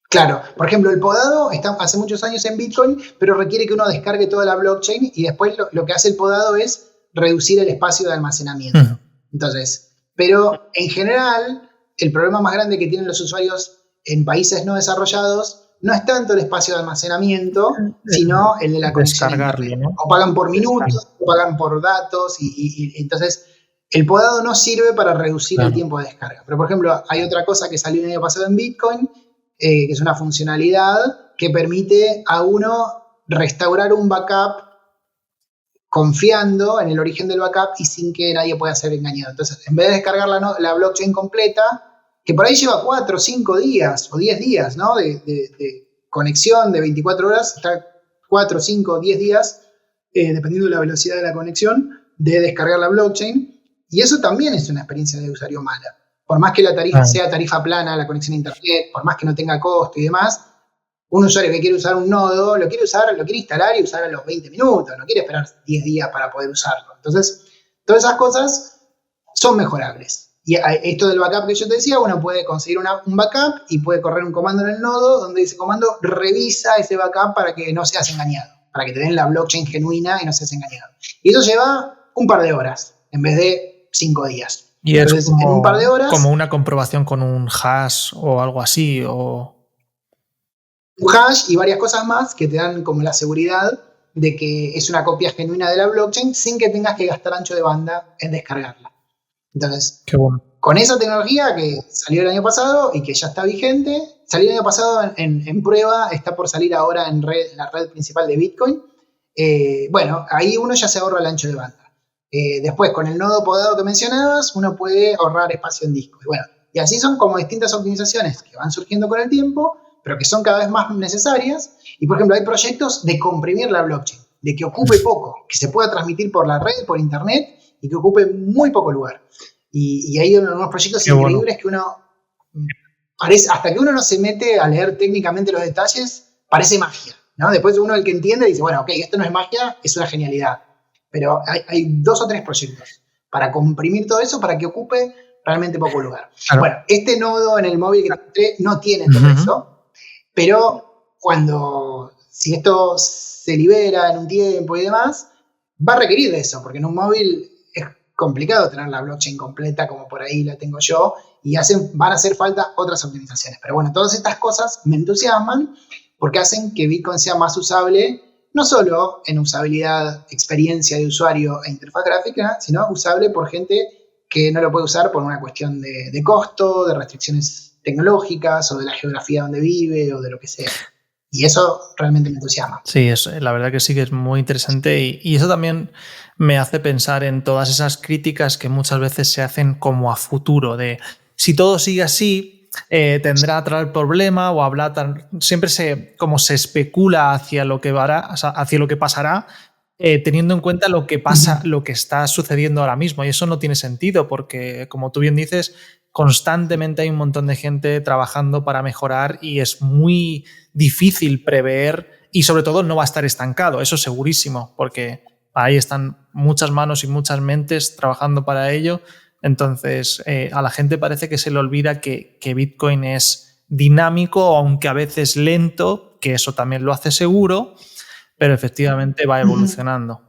claro. Por ejemplo, el podado está hace muchos años en Bitcoin, pero requiere que uno descargue toda la blockchain y después lo que hace el podado es reducir el espacio de almacenamiento. Entonces, pero en general, el problema más grande que tienen los usuarios en países no desarrollados no es tanto el espacio de almacenamiento, sino el de la conexión a internet. ¿No? O pagan por minutos, o pagan por datos, y entonces el podado no sirve para reducir el tiempo de descarga. Pero, por ejemplo, hay otra cosa que salió el año pasado en Bitcoin, que es una funcionalidad que permite a uno restaurar un backup confiando en el origen del backup y sin que nadie pueda ser engañado. Entonces, en vez de descargar la blockchain completa, que por ahí lleva 4, 5 días o 10 días, ¿no? de conexión de 24 horas, está 4, 5, 10 días, dependiendo de la velocidad de la conexión, de descargar la blockchain. Y eso también es una experiencia de usuario mala. Por más que la tarifa sea tarifa plana, la conexión a internet, por más que no tenga costo y demás, un usuario que quiere usar un nodo, lo quiere instalar y usar a los 20 minutos, no quiere esperar 10 días para poder usarlo. Entonces, todas esas cosas son mejorables. Y esto del backup que yo te decía, uno puede conseguir un backup y puede correr un comando en el nodo donde ese comando revisa ese backup para que no seas engañado, para que te den la blockchain genuina y no seas engañado. Y eso lleva un par de horas en vez de 5 días. Y entonces, en un par de horas, como una comprobación con un hash o algo así, o... un hash y varias cosas más que te dan como la seguridad de que es una copia genuina de la blockchain sin que tengas que gastar ancho de banda en descargarla. Entonces, Qué bueno. con esa tecnología que salió el año pasado y que ya está vigente, salió el año pasado en prueba, está por salir ahora en la red principal de Bitcoin. Bueno, ahí uno ya se ahorra el ancho de banda. Después, con el nodo podado que mencionabas, uno puede ahorrar espacio en disco. Y bueno, y así son como distintas optimizaciones que van surgiendo con el tiempo, pero que son cada vez más necesarias. Y por ejemplo, hay proyectos de comprimir la blockchain, de que ocupe poco, que se pueda transmitir por la red, por internet, y que ocupe muy poco lugar. Y hay unos proyectos Qué increíbles que uno parece, hasta que uno no se mete a leer técnicamente los detalles, parece magia, ¿no? Después uno el que entiende dice, bueno, ok, esto no es magia, es una genialidad. Pero hay 2 o 3 proyectos para comprimir todo eso para que ocupe realmente poco lugar. Claro. Bueno, este nodo en el móvil que te mostré no tiene todo eso, pero si esto se libera en un tiempo y demás, va a requerir de eso, porque en un móvil es complicado tener la blockchain completa como por ahí la tengo yo, y van a hacer falta otras optimizaciones. Pero bueno, todas estas cosas me entusiasman porque hacen que Bitcoin sea más usable, no solo en usabilidad, experiencia de usuario e interfaz gráfica, sino usable por gente que no lo puede usar por una cuestión de costo, de restricciones tecnológicas o de la geografía donde vive o de lo que sea. Y eso realmente me entusiasma. Sí, la verdad que sí que es muy interesante y eso también me hace pensar en todas esas críticas que muchas veces se hacen como a futuro, de si todo sigue así, tendrá tal problema o siempre se especula hacia lo que hacia lo que pasará, teniendo en cuenta lo que pasa, lo que está sucediendo ahora mismo, y eso no tiene sentido porque, como tú bien dices, constantemente hay un montón de gente trabajando para mejorar y es muy difícil prever y sobre todo no va a estar estancado, eso segurísimo, porque ahí están muchas manos y muchas mentes trabajando para ello. Entonces a la gente parece que se le olvida que Bitcoin es dinámico, aunque a veces lento, que eso también lo hace seguro, pero efectivamente va evolucionando.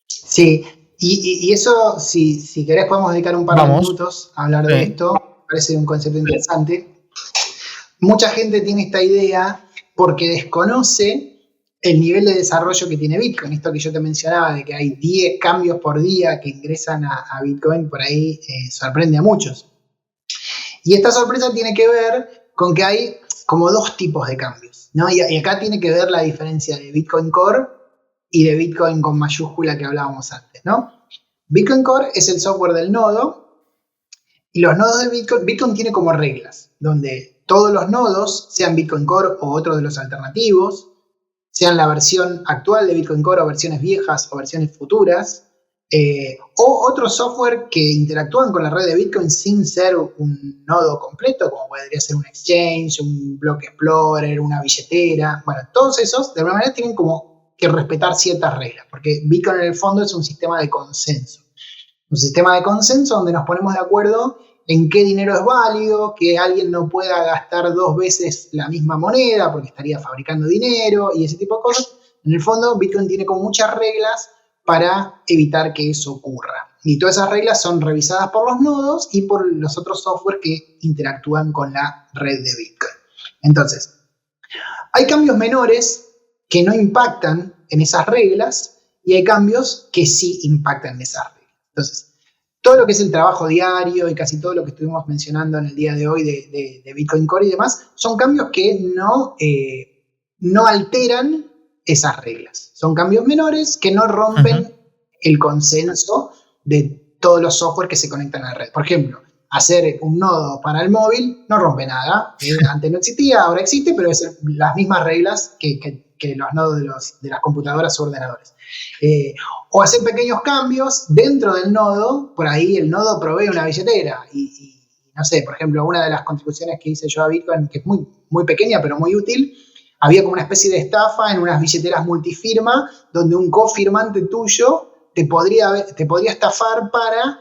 Sí, y eso, si querés, podemos dedicar un par de minutos a hablar de esto. Me parece un concepto interesante. Mucha gente tiene esta idea porque desconoce el nivel de desarrollo que tiene Bitcoin. Esto que yo te mencionaba, de que hay 10 cambios por día que ingresan a Bitcoin, por ahí sorprende a muchos. Y esta sorpresa tiene que ver con que hay como 2 tipos de cambios, ¿no? Y acá tiene que ver la diferencia de Bitcoin Core y de Bitcoin con mayúscula que hablábamos antes, ¿no? Bitcoin Core es el software del nodo y los nodos de Bitcoin tiene como reglas, donde todos los nodos, sean Bitcoin Core o otros de los alternativos, sean la versión actual de Bitcoin Core o versiones viejas o versiones futuras, o otro software que interactúan con la red de Bitcoin sin ser un nodo completo, como podría ser un exchange, un block explorer, una billetera. Bueno, todos esos de alguna manera tienen como que respetar ciertas reglas, porque Bitcoin en el fondo es un sistema de consenso. Un sistema de consenso donde nos ponemos de acuerdo en qué dinero es válido, que alguien no pueda gastar 2 veces la misma moneda porque estaría fabricando dinero y ese tipo de cosas. En el fondo, Bitcoin tiene como muchas reglas para evitar que eso ocurra. Y todas esas reglas son revisadas por los nodos y por los otros software que interactúan con la red de Bitcoin. Entonces, hay cambios menores que no impactan en esas reglas y hay cambios que sí impactan en esas reglas. Entonces, todo lo que es el trabajo diario y casi todo lo que estuvimos mencionando en el día de hoy de Bitcoin Core y demás, son cambios que no alteran esas reglas. Son cambios menores que no rompen el consenso de todos los software que se conectan a la red. Por ejemplo, hacer un nodo para el móvil no rompe nada. Antes no existía, ahora existe, pero es las mismas reglas que los nodos de las computadoras o ordenadores. O hacer pequeños cambios dentro del nodo. Por ahí el nodo provee una billetera y no sé, por ejemplo, una de las contribuciones que hice yo a Bitcoin, que es muy, muy pequeña pero muy útil, había como una especie de estafa en unas billeteras multifirma donde un cofirmante tuyo te podría estafar para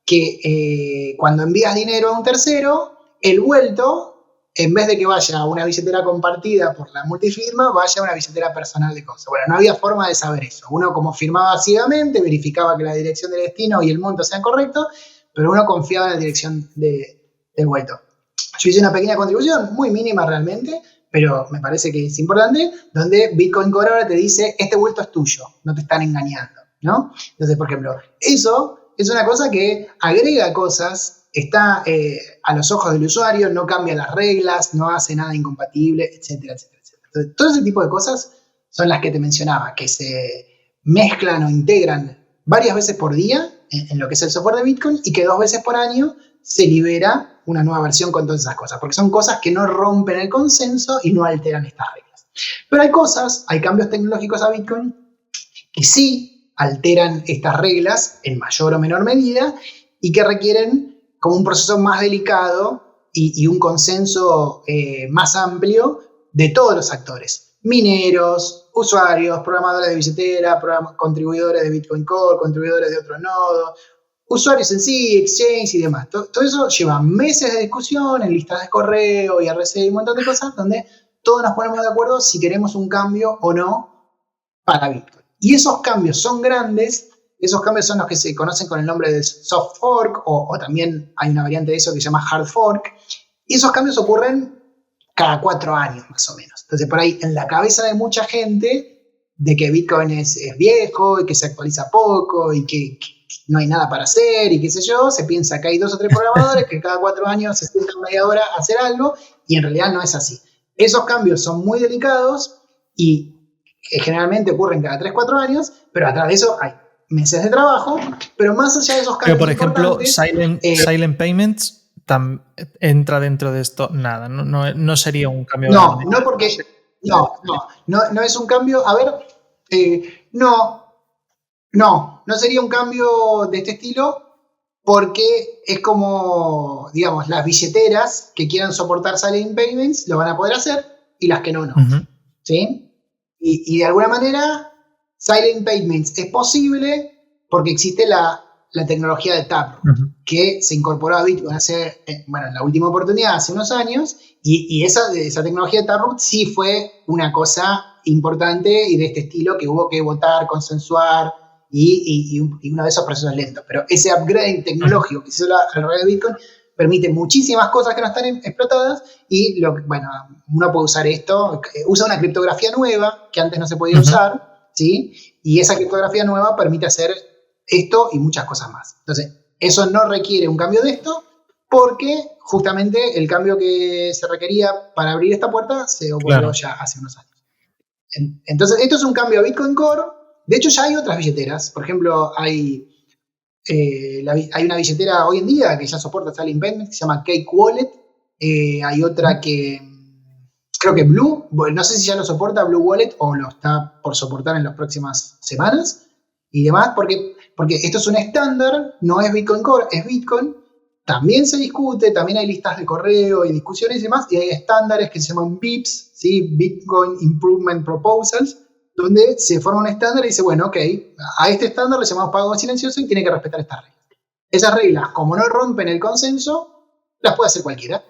que cuando envías dinero a un tercero, el vuelto, en vez de que vaya a una billetera compartida por la multifirma, vaya a una billetera personal de cosas. Bueno, no había forma de saber eso. Uno como firmaba ciegamente, verificaba que la dirección de destino y el monto sean correctos, pero uno confiaba en la dirección del vuelto. Yo hice una pequeña contribución, muy mínima realmente, pero me parece que es importante, donde Bitcoin Core ahora te dice, este vuelto es tuyo, no te están engañando, ¿no? Entonces, por ejemplo, eso es una cosa que agrega cosas, está a los ojos del usuario, no cambia las reglas, no hace nada incompatible, etcétera, etcétera, etcétera. Entonces, todo ese tipo de cosas son las que te mencionaba, que se mezclan o integran varias veces por día en lo que es el software de Bitcoin y que 2 veces por año se libera una nueva versión con todas esas cosas, porque son cosas que no rompen el consenso y no alteran estas reglas. Pero hay cambios tecnológicos a Bitcoin que sí alteran estas reglas en mayor o menor medida y que requieren como un proceso más delicado y un consenso más amplio de todos los actores. Mineros, usuarios, programadores de billetera, contribuidores de Bitcoin Core, contribuidores de otros nodos, usuarios en sí, exchange y demás. Todo eso lleva meses de discusión en listas de correo y RC y un montón de cosas donde todos nos ponemos de acuerdo si queremos un cambio o no para Bitcoin. Y esos cambios son grandes, esos cambios son los que se conocen con el nombre de soft fork o también hay una variante de eso que se llama hard fork. Y esos cambios ocurren cada 4 años más o menos. Entonces por ahí en la cabeza de mucha gente de que Bitcoin es viejo y que se actualiza poco y que no hay nada para hacer y qué sé yo, se piensa que hay 2 o 3 programadores que cada 4 años se sientan media hora a hacer algo y en realidad no es así. Esos cambios son muy delicados y generalmente ocurren cada 3-4 años, pero atrás de eso hay meses de trabajo, pero más allá de esos cambios. Pero por ejemplo, Silent Payments entra dentro de esto, nada, no sería un cambio. No, grande. No es un cambio. A ver, no sería un cambio de este estilo porque es como, digamos, las billeteras que quieran soportar Silent Payments lo van a poder hacer y las que no. Uh-huh. ¿Sí? Y de alguna manera Silent Payments es posible porque existe la tecnología de Taproot, uh-huh, que se incorporó a Bitcoin en la última oportunidad, hace unos años, y esa tecnología de Taproot sí fue una cosa importante y de este estilo que hubo que votar, consensuar, y uno de esos procesos lentos. Pero ese upgrade tecnológico que se hizo alrededor de Bitcoin permite muchísimas cosas que no están explotadas y uno puede usar esto, usa una criptografía nueva que antes no se podía, uh-huh, usar, ¿sí? Y esa criptografía nueva permite hacer esto y muchas cosas más. Entonces, eso no requiere un cambio de esto porque justamente el cambio que se requería para abrir esta puerta se ocurrió, claro, ya hace unos años. Entonces, esto es un cambio a Bitcoin Core. De hecho, ya hay otras billeteras. Por ejemplo, hay una billetera hoy en día que ya soporta Silent Payments, que se llama Cake Wallet. Hay otra que creo que Blue, no sé si ya lo soporta Blue Wallet o lo está por soportar en las próximas semanas y demás, porque esto es un estándar, no es Bitcoin Core, es Bitcoin. También se discute, también hay listas de correo y discusiones y demás, y hay estándares que se llaman BIPs, ¿sí? Bitcoin Improvement Proposals, donde se forma un estándar y dice, bueno, ok, a este estándar le llamamos pago silencioso y tiene que respetar estas reglas. Esas reglas, como no rompen el consenso, las puede hacer cualquiera.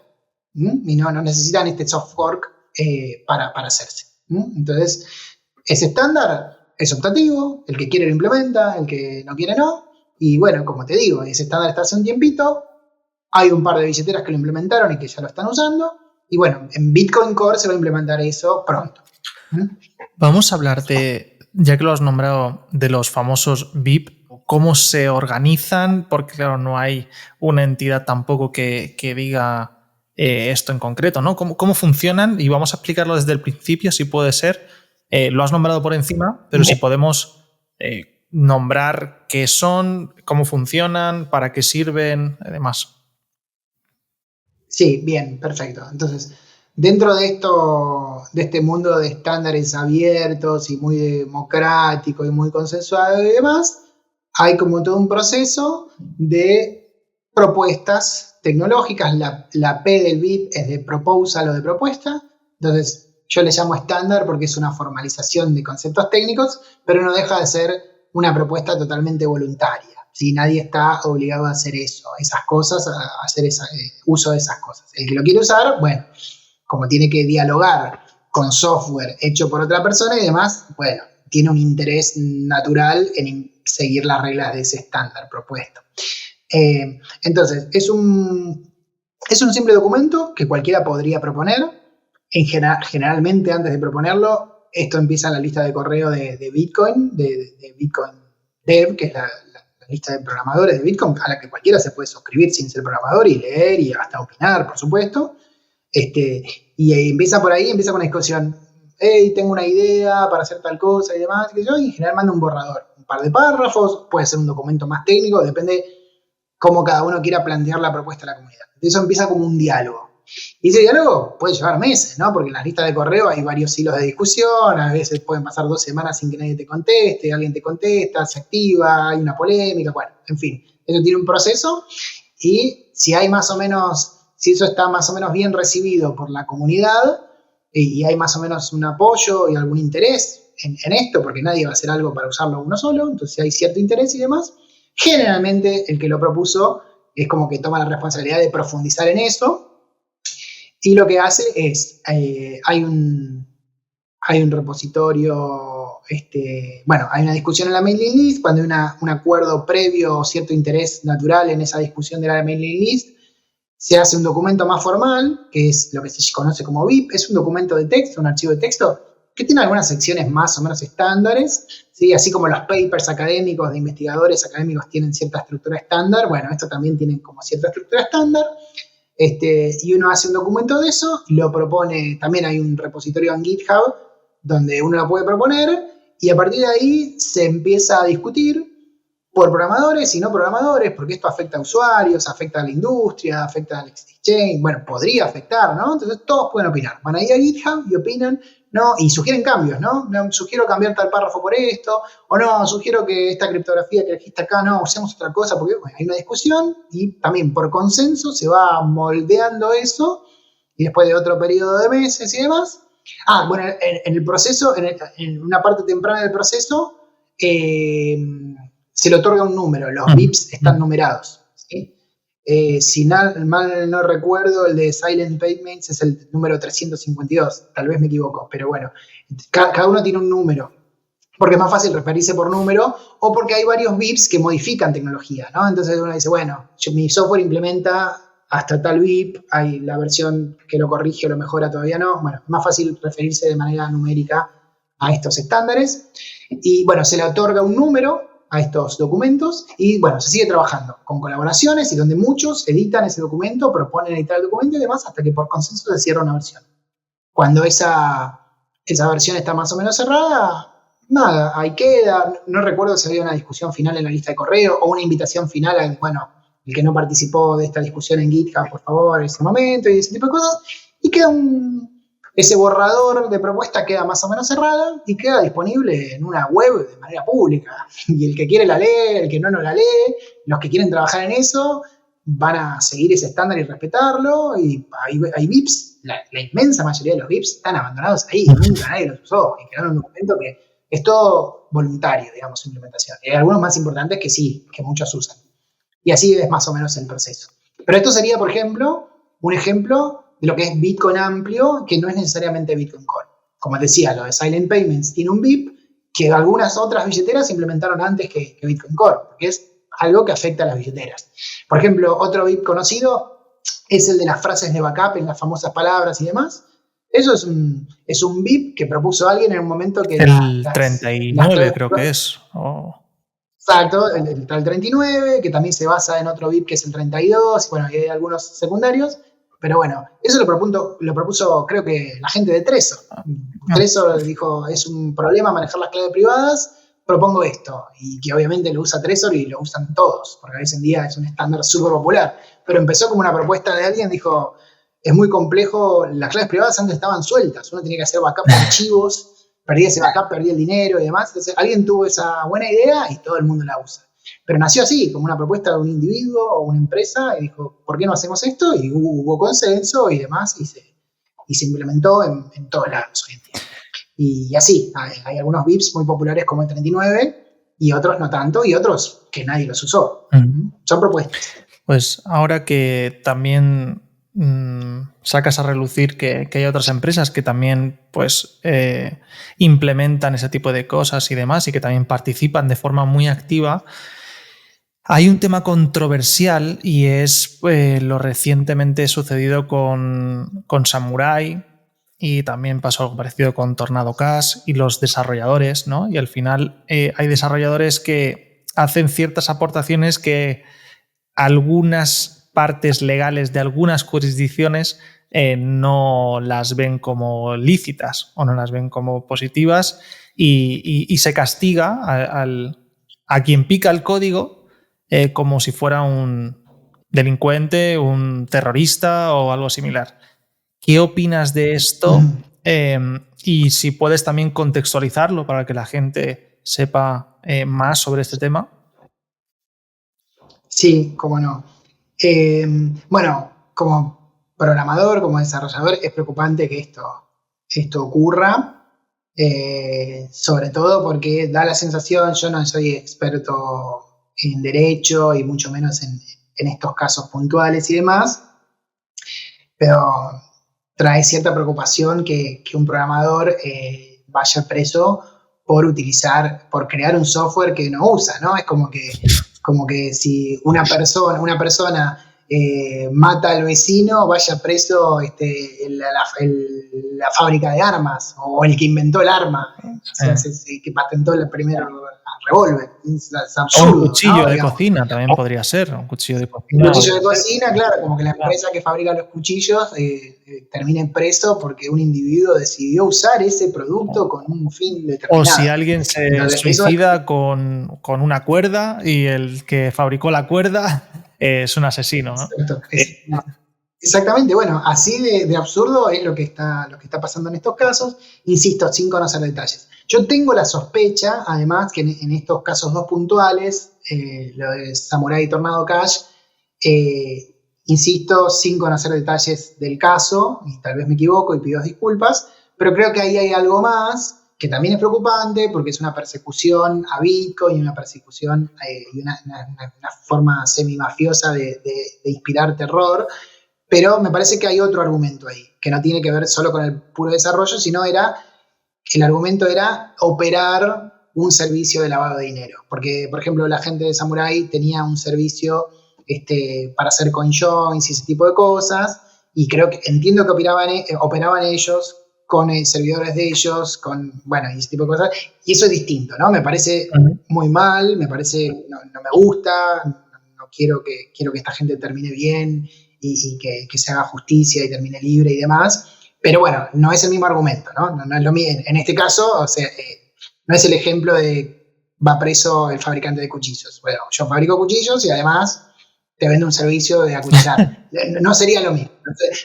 Y no necesitan este soft fork para hacerse. Entonces, ese estándar es optativo, el que quiere lo implementa, el que no quiere no. Y bueno, como te digo, ese estándar está hace un tiempito, hay un par de billeteras que lo implementaron y que ya lo están usando. Y bueno, en Bitcoin Core se va a implementar eso pronto. Vamos a hablar ya que lo has nombrado, de los famosos BIP, cómo se organizan, porque claro, no hay una entidad tampoco que diga esto en concreto, ¿no? ¿Cómo funcionan? Y vamos a explicarlo desde el principio, si puede ser. Lo has nombrado por encima, pero si podemos nombrar qué son, cómo funcionan, para qué sirven, además. Sí, bien, perfecto. Entonces, dentro de este mundo de estándares abiertos y muy democrático y muy consensuado y demás, hay como todo un proceso de propuestas tecnológicas. La P del BIP es de proposal o de propuesta. Entonces, yo le llamo estándar porque es una formalización de conceptos técnicos, pero no deja de ser una propuesta totalmente voluntaria. ¿Sí? Nadie está obligado a hacer esas cosas, a hacer uso de esas cosas. El que lo quiere usar, bueno, como tiene que dialogar con software hecho por otra persona y demás, bueno, tiene un interés natural en seguir las reglas de ese estándar propuesto. Entonces, es un simple documento que cualquiera podría proponer, generalmente antes de proponerlo, esto empieza en la lista de correo de Bitcoin, de Bitcoin Dev, que es la lista de programadores de Bitcoin, a la que cualquiera se puede suscribir sin ser programador y leer y hasta opinar, por supuesto. Y empieza por ahí, empieza con la discusión. Hey, tengo una idea para hacer tal cosa y demás, y en general manda un borrador, un par de párrafos, puede ser un documento más técnico, depende cómo cada uno quiera plantear la propuesta a la comunidad. Eso empieza como un diálogo. Y ese diálogo puede llevar meses, ¿no? Porque en las listas de correo hay varios hilos de discusión, a veces pueden pasar 2 semanas sin que nadie te conteste, alguien te contesta, se activa, hay una polémica, bueno, en fin, eso tiene un proceso y si eso está más o menos bien recibido por la comunidad y hay más o menos un apoyo y algún interés en esto, porque nadie va a hacer algo para usarlo uno solo, entonces hay cierto interés y demás, generalmente el que lo propuso es como que toma la responsabilidad de profundizar en eso. Y lo que hace es, hay un repositorio, hay una discusión en la mailing list, cuando hay un acuerdo previo o cierto interés natural en esa discusión de la mailing list, se hace un documento más formal, que es lo que se conoce como VIP, es un documento de texto, un archivo de texto, que tiene algunas secciones más o menos estándares, ¿sí? Así como los papers académicos de investigadores académicos tienen cierta estructura estándar, bueno, esto también tiene como cierta estructura estándar, y uno hace un documento de eso, lo propone, también hay un repositorio en GitHub donde uno lo puede proponer y a partir de ahí se empieza a discutir por programadores y no programadores, porque esto afecta a usuarios, afecta a la industria, afecta al exchange, bueno, podría afectar, ¿no? Entonces todos pueden opinar, van ahí a GitHub y opinan, ¿no? Y sugieren cambios, ¿no? Sugiero cambiar tal párrafo por esto, o no, sugiero que esta criptografía que elegiste acá, no, usemos otra cosa, porque bueno, hay una discusión y también por consenso se va moldeando eso y después de otro periodo de meses y demás. Bueno, en el proceso, en una parte temprana del proceso, se le otorga un número, los VIPs están numerados, ¿sí? Si mal no recuerdo, el de Silent Payments es el número 352, tal vez me equivoco, pero bueno, cada uno tiene un número, porque es más fácil referirse por número, o porque hay varios VIPs que modifican tecnología, ¿no? Entonces uno dice, bueno, mi software implementa hasta tal VIP, hay la versión que lo corrige o lo mejora todavía no, bueno, es más fácil referirse de manera numérica a estos estándares, y bueno, se le otorga un número a estos documentos y bueno, se sigue trabajando con colaboraciones y donde muchos editan ese documento, proponen editar el documento y demás hasta que por consenso se cierra una versión. Cuando esa versión está más o menos cerrada, nada, ahí queda. No recuerdo si había una discusión final en la lista de correo o una invitación final a, bueno, el que no participó de esta discusión en GitHub, por favor, en ese momento y ese tipo de cosas. Y queda ese borrador de propuesta queda más o menos cerrada y queda disponible en una web de manera pública. Y el que quiere la lee, el que no la lee, los que quieren trabajar en eso van a seguir ese estándar y respetarlo. Y hay VIPs, la inmensa mayoría de los VIPs están abandonados ahí, nunca nadie los usó y quedaron un documento que es todo voluntario, digamos, su implementación. Y hay algunos más importantes que sí, que muchos usan. Y así es más o menos el proceso. Pero esto sería, por ejemplo, un ejemplo de lo que es Bitcoin amplio, que no es necesariamente Bitcoin Core. Como decía, lo de Silent Payments tiene un VIP que algunas otras billeteras implementaron antes que Bitcoin Core, porque es algo que afecta a las billeteras. Por ejemplo, otro VIP conocido es el de las frases de backup en las famosas palabras y demás. Eso es un VIP que propuso alguien en un momento que... El 39 creo que es. Exacto, el 39, que también se basa en otro VIP que es el 32, y bueno, y hay algunos secundarios. Pero bueno, eso lo propuso creo que la gente de Trezor. Trezor dijo, es un problema manejar las claves privadas, propongo esto. Y que obviamente lo usa Trezor y lo usan todos, porque hoy en día es un estándar súper popular. Pero empezó como una propuesta de alguien, dijo, es muy complejo, las claves privadas antes estaban sueltas, uno tenía que hacer backup de archivos, perdía ese backup, perdía el dinero y demás. Entonces alguien tuvo esa buena idea y todo el mundo la usa. Pero nació así, como una propuesta de un individuo o una empresa, y dijo, ¿por qué no hacemos esto? Y hubo consenso y demás, y se implementó en todos lados hoy en día. Y así, hay algunos VIPs muy populares como el 39, y otros no tanto, y otros que nadie los usó. Son propuestas. Pues ahora que también sacas a relucir que hay otras empresas que también pues implementan ese tipo de cosas y demás, y que también participan de forma muy activa. Hay un tema controversial y es lo recientemente sucedido con Samurai, y también pasó algo parecido con Tornado Cash y los desarrolladores, ¿no? Y al final hay desarrolladores que hacen ciertas aportaciones que algunas partes legales de algunas jurisdicciones no las ven como lícitas o no las ven como positivas y se castiga a quien pica el código como si fuera un delincuente, un terrorista o algo similar. ¿Qué opinas de esto? Y si puedes también contextualizarlo para que la gente sepa más sobre este tema. Sí, cómo no. Bueno, como programador, como desarrollador, es preocupante que esto ocurra, sobre todo porque da la sensación, yo no soy experto en derecho y mucho menos en estos casos puntuales y demás, pero trae cierta preocupación que un programador vaya preso por crear un software que no usa, ¿no? Es como que si una persona mata al vecino, vaya preso la fábrica de armas o el que inventó el arma, que patentó el primer revólver. Es absurdo, o un cuchillo, ¿no? de cocina también podría ser. Un cuchillo de cocina. Un cuchillo de cocina, claro, como que la empresa que fabrica los cuchillos termine preso porque un individuo decidió usar ese producto con un fin determinado. O si alguien se suicida con una cuerda y el que fabricó la cuerda es un asesino, ¿no? Exactamente, bueno, así de absurdo es lo que está pasando en estos casos, insisto, sin conocer detalles. Yo tengo la sospecha, además, que en estos casos dos puntuales, lo de Samurai y Tornado Cash, insisto, sin conocer detalles del caso, y tal vez me equivoco y pido disculpas, pero creo que ahí hay algo más que también es preocupante porque es una persecución a Bitcoin y una persecución y una forma semi-mafiosa de inspirar terror. Pero me parece que hay otro argumento ahí, que no tiene que ver solo con el puro desarrollo, sino el argumento era operar un servicio de lavado de dinero. Porque, por ejemplo, la gente de Samurai tenía un servicio para hacer coinjoins y ese tipo de cosas, y entiendo que operaban ellos con servidores de ellos, y ese tipo de cosas, y eso es distinto, ¿no? Me parece muy mal, no me gusta, no quiero que esta gente termine bien, y que se haga justicia y termine libre y demás, pero bueno, no es el mismo argumento, ¿no? No es lo mismo. En este caso, o sea, no es el ejemplo de va preso el fabricante de cuchillos. Bueno, yo fabrico cuchillos y además te vendo un servicio de acuchillar. No sería lo mismo.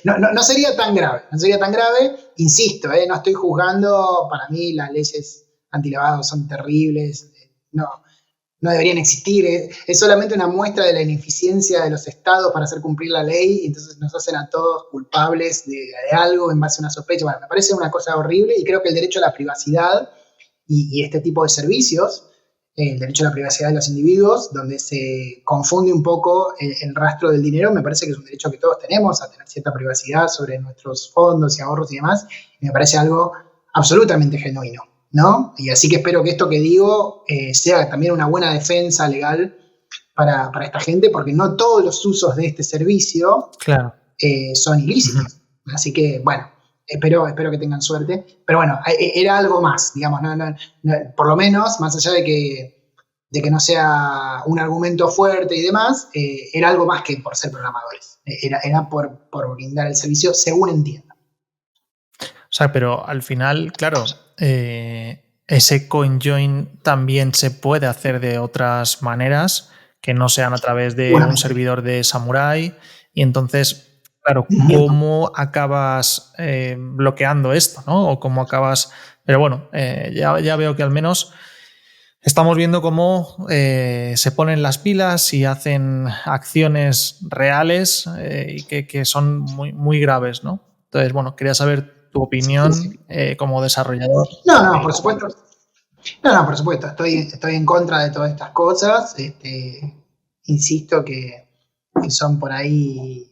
No sería tan grave. No sería tan grave. Insisto, no estoy juzgando. Para mí las leyes antilavado son terribles. No deberían existir, es solamente una muestra de la ineficiencia de los estados para hacer cumplir la ley, y entonces nos hacen a todos culpables de algo en base a una sospecha. Bueno, me parece una cosa horrible y creo que el derecho a la privacidad y este tipo de servicios, el derecho a la privacidad de los individuos, donde se confunde un poco el rastro del dinero, me parece que es un derecho que todos tenemos a tener cierta privacidad sobre nuestros fondos y ahorros y demás, y me parece algo absolutamente genuino, ¿no? Y así que espero que esto que digo sea también una buena defensa legal para esta gente, porque no todos los usos de este servicio son ilícitos. Así que, bueno, espero que tengan suerte. Pero bueno, era algo más, digamos, por lo menos, más allá de que no sea un argumento fuerte y demás, era algo más que por ser programadores. Era por brindar el servicio, según entiendo. O sea, pero al final, claro, ese CoinJoin también se puede hacer de otras maneras que no sean a través de un servidor de Samurai. Y entonces, claro, ¿cómo acabas bloqueando esto, ¿no? O cómo acabas... Pero bueno, ya veo que al menos estamos viendo cómo se ponen las pilas y hacen acciones reales y que son muy, muy graves, ¿no? Entonces, bueno, quería saber tu opinión como desarrollador. No, por supuesto. No, por supuesto. Estoy en contra de todas estas cosas. Insisto que son por ahí,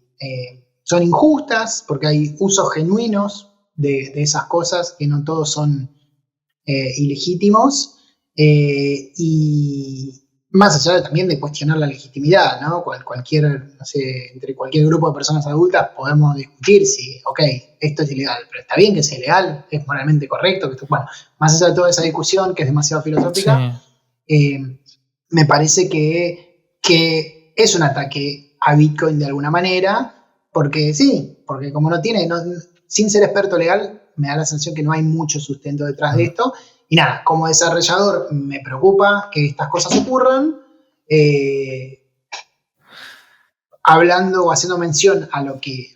son injustas porque hay usos genuinos de esas cosas que no todos son ilegítimos. Y Más allá también de cuestionar la legitimidad, ¿no? No sé, entre cualquier grupo de personas adultas podemos discutir si, ok, esto es ilegal, pero está bien que sea ilegal, es moralmente correcto, bueno, más allá de toda esa discusión que es demasiado filosófica, me parece que es un ataque a Bitcoin de alguna manera, porque como sin ser experto legal, me da la sensación que no hay mucho sustento detrás de esto. Y nada, como desarrollador me preocupa que estas cosas ocurran. Hablando o haciendo mención a lo que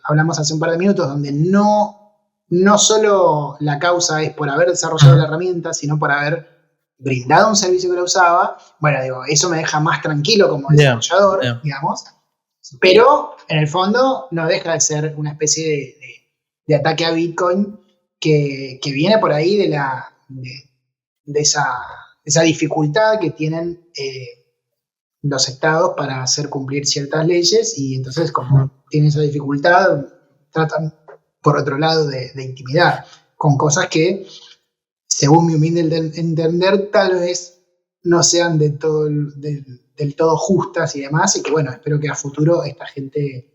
hablamos hace un par de minutos, donde no solo la causa es por haber desarrollado la herramienta, sino por haber brindado un servicio que la usaba, bueno, digo, eso me deja más tranquilo como desarrollador, digamos, pero en el fondo no deja de ser una especie de ataque a Bitcoin que viene por ahí de esa dificultad que tienen los estados para hacer cumplir ciertas leyes, y entonces como tienen esa dificultad, tratan por otro lado de intimidar con cosas que, según mi humilde entender, tal vez no sean del todo justas y demás, y que bueno, espero que a futuro esta gente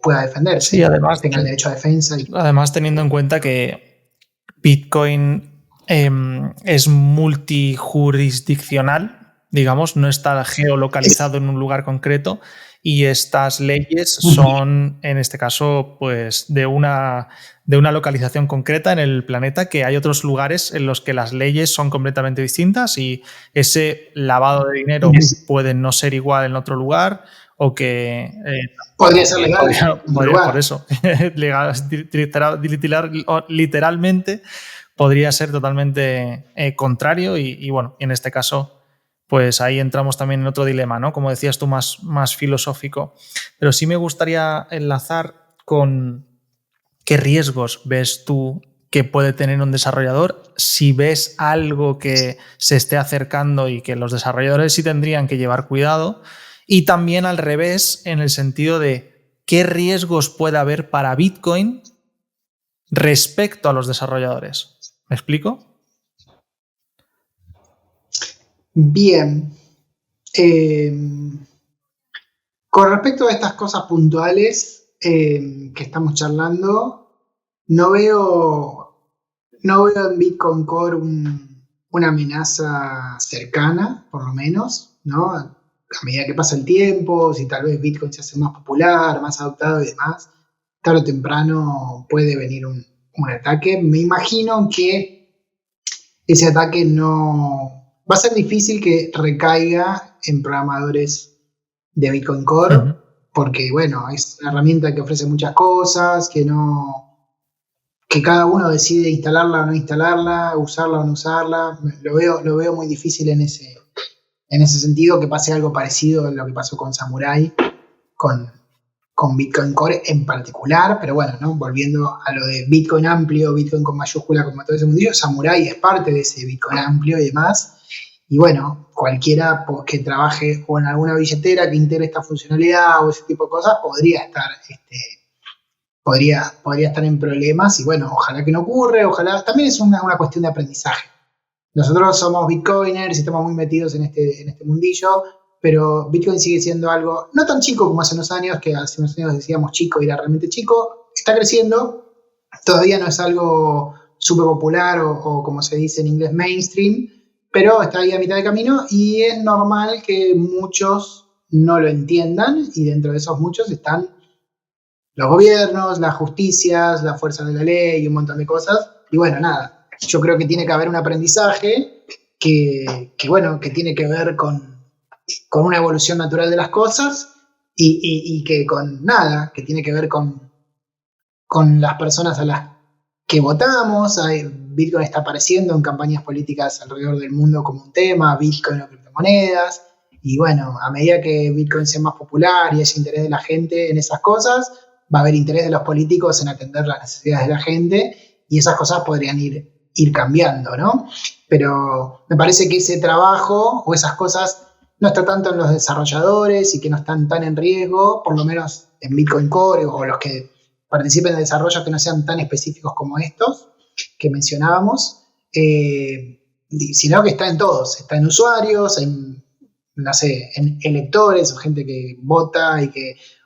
pueda defenderse. Sí, además tenga el derecho a defensa. Además, teniendo en cuenta que Bitcoin es multijurisdiccional, digamos, no está geolocalizado en un lugar concreto, y estas leyes son, en este caso, pues de una localización concreta en el planeta, que hay otros lugares en los que las leyes son completamente distintas y ese lavado de dinero puede no ser igual en otro lugar, o que podría ser legal. Podría, por eso, literalmente podría ser totalmente contrario, y bueno, en este caso, pues ahí entramos también en otro dilema, ¿no? Como decías tú, más filosófico. Pero sí me gustaría enlazar con qué riesgos ves tú que puede tener un desarrollador, si ves algo que se esté acercando y que los desarrolladores sí tendrían que llevar cuidado, y también al revés, en el sentido de qué riesgos puede haber para Bitcoin respecto a los desarrolladores. ¿Me explico? Bien. Con respecto a estas cosas puntuales que estamos charlando, no veo en Bitcoin Core una amenaza cercana, por lo menos, ¿no? A medida que pasa el tiempo, si tal vez Bitcoin se hace más popular, más adoptado y demás, tarde o temprano puede venir un ataque. Me imagino que ese ataque no va a ser difícil que recaiga en programadores de Bitcoin Core, porque bueno, es una herramienta que ofrece muchas cosas, que cada uno decide instalarla o no instalarla, usarla o no usarla. Lo veo muy difícil en ese sentido, que pase algo parecido a lo que pasó con Samurai, con Bitcoin Core en particular. Pero bueno, ¿no? Volviendo a lo de Bitcoin amplio, Bitcoin con mayúscula, como todo ese mundillo, Samurai es parte de ese Bitcoin amplio y demás. Y bueno, cualquiera que trabaje o en alguna billetera que integre esta funcionalidad o ese tipo de cosas podría estar en problemas. Y bueno, ojalá que no ocurra, ojalá. También es una cuestión de aprendizaje. Nosotros somos bitcoiners y estamos muy metidos en este mundillo, pero Bitcoin sigue siendo algo no tan chico como hace unos años, que hace unos años decíamos chico y era realmente chico. Está creciendo, todavía no es algo súper popular o como se dice en inglés mainstream, pero está ahí a mitad de camino, y es normal que muchos no lo entiendan, y dentro de esos muchos están los gobiernos, las justicias, las fuerzas de la ley y un montón de cosas. Y bueno, nada, yo creo que tiene que haber un aprendizaje que tiene que ver con una evolución natural de las cosas, y que tiene que ver con las personas a las que votamos. Bitcoin está apareciendo en campañas políticas alrededor del mundo como un tema, Bitcoin o criptomonedas, y bueno, a medida que Bitcoin sea más popular y haya interés de la gente en esas cosas, va a haber interés de los políticos en atender las necesidades de la gente, y esas cosas podrían ir cambiando, ¿no? Pero me parece que ese trabajo o esas cosas no está tanto en los desarrolladores y que no están tan en riesgo, por lo menos en Bitcoin Core, o los que participen de desarrollos que no sean tan específicos como estos que mencionábamos. sino que está en todos, está en usuarios, en, no sé, en electores o gente que vota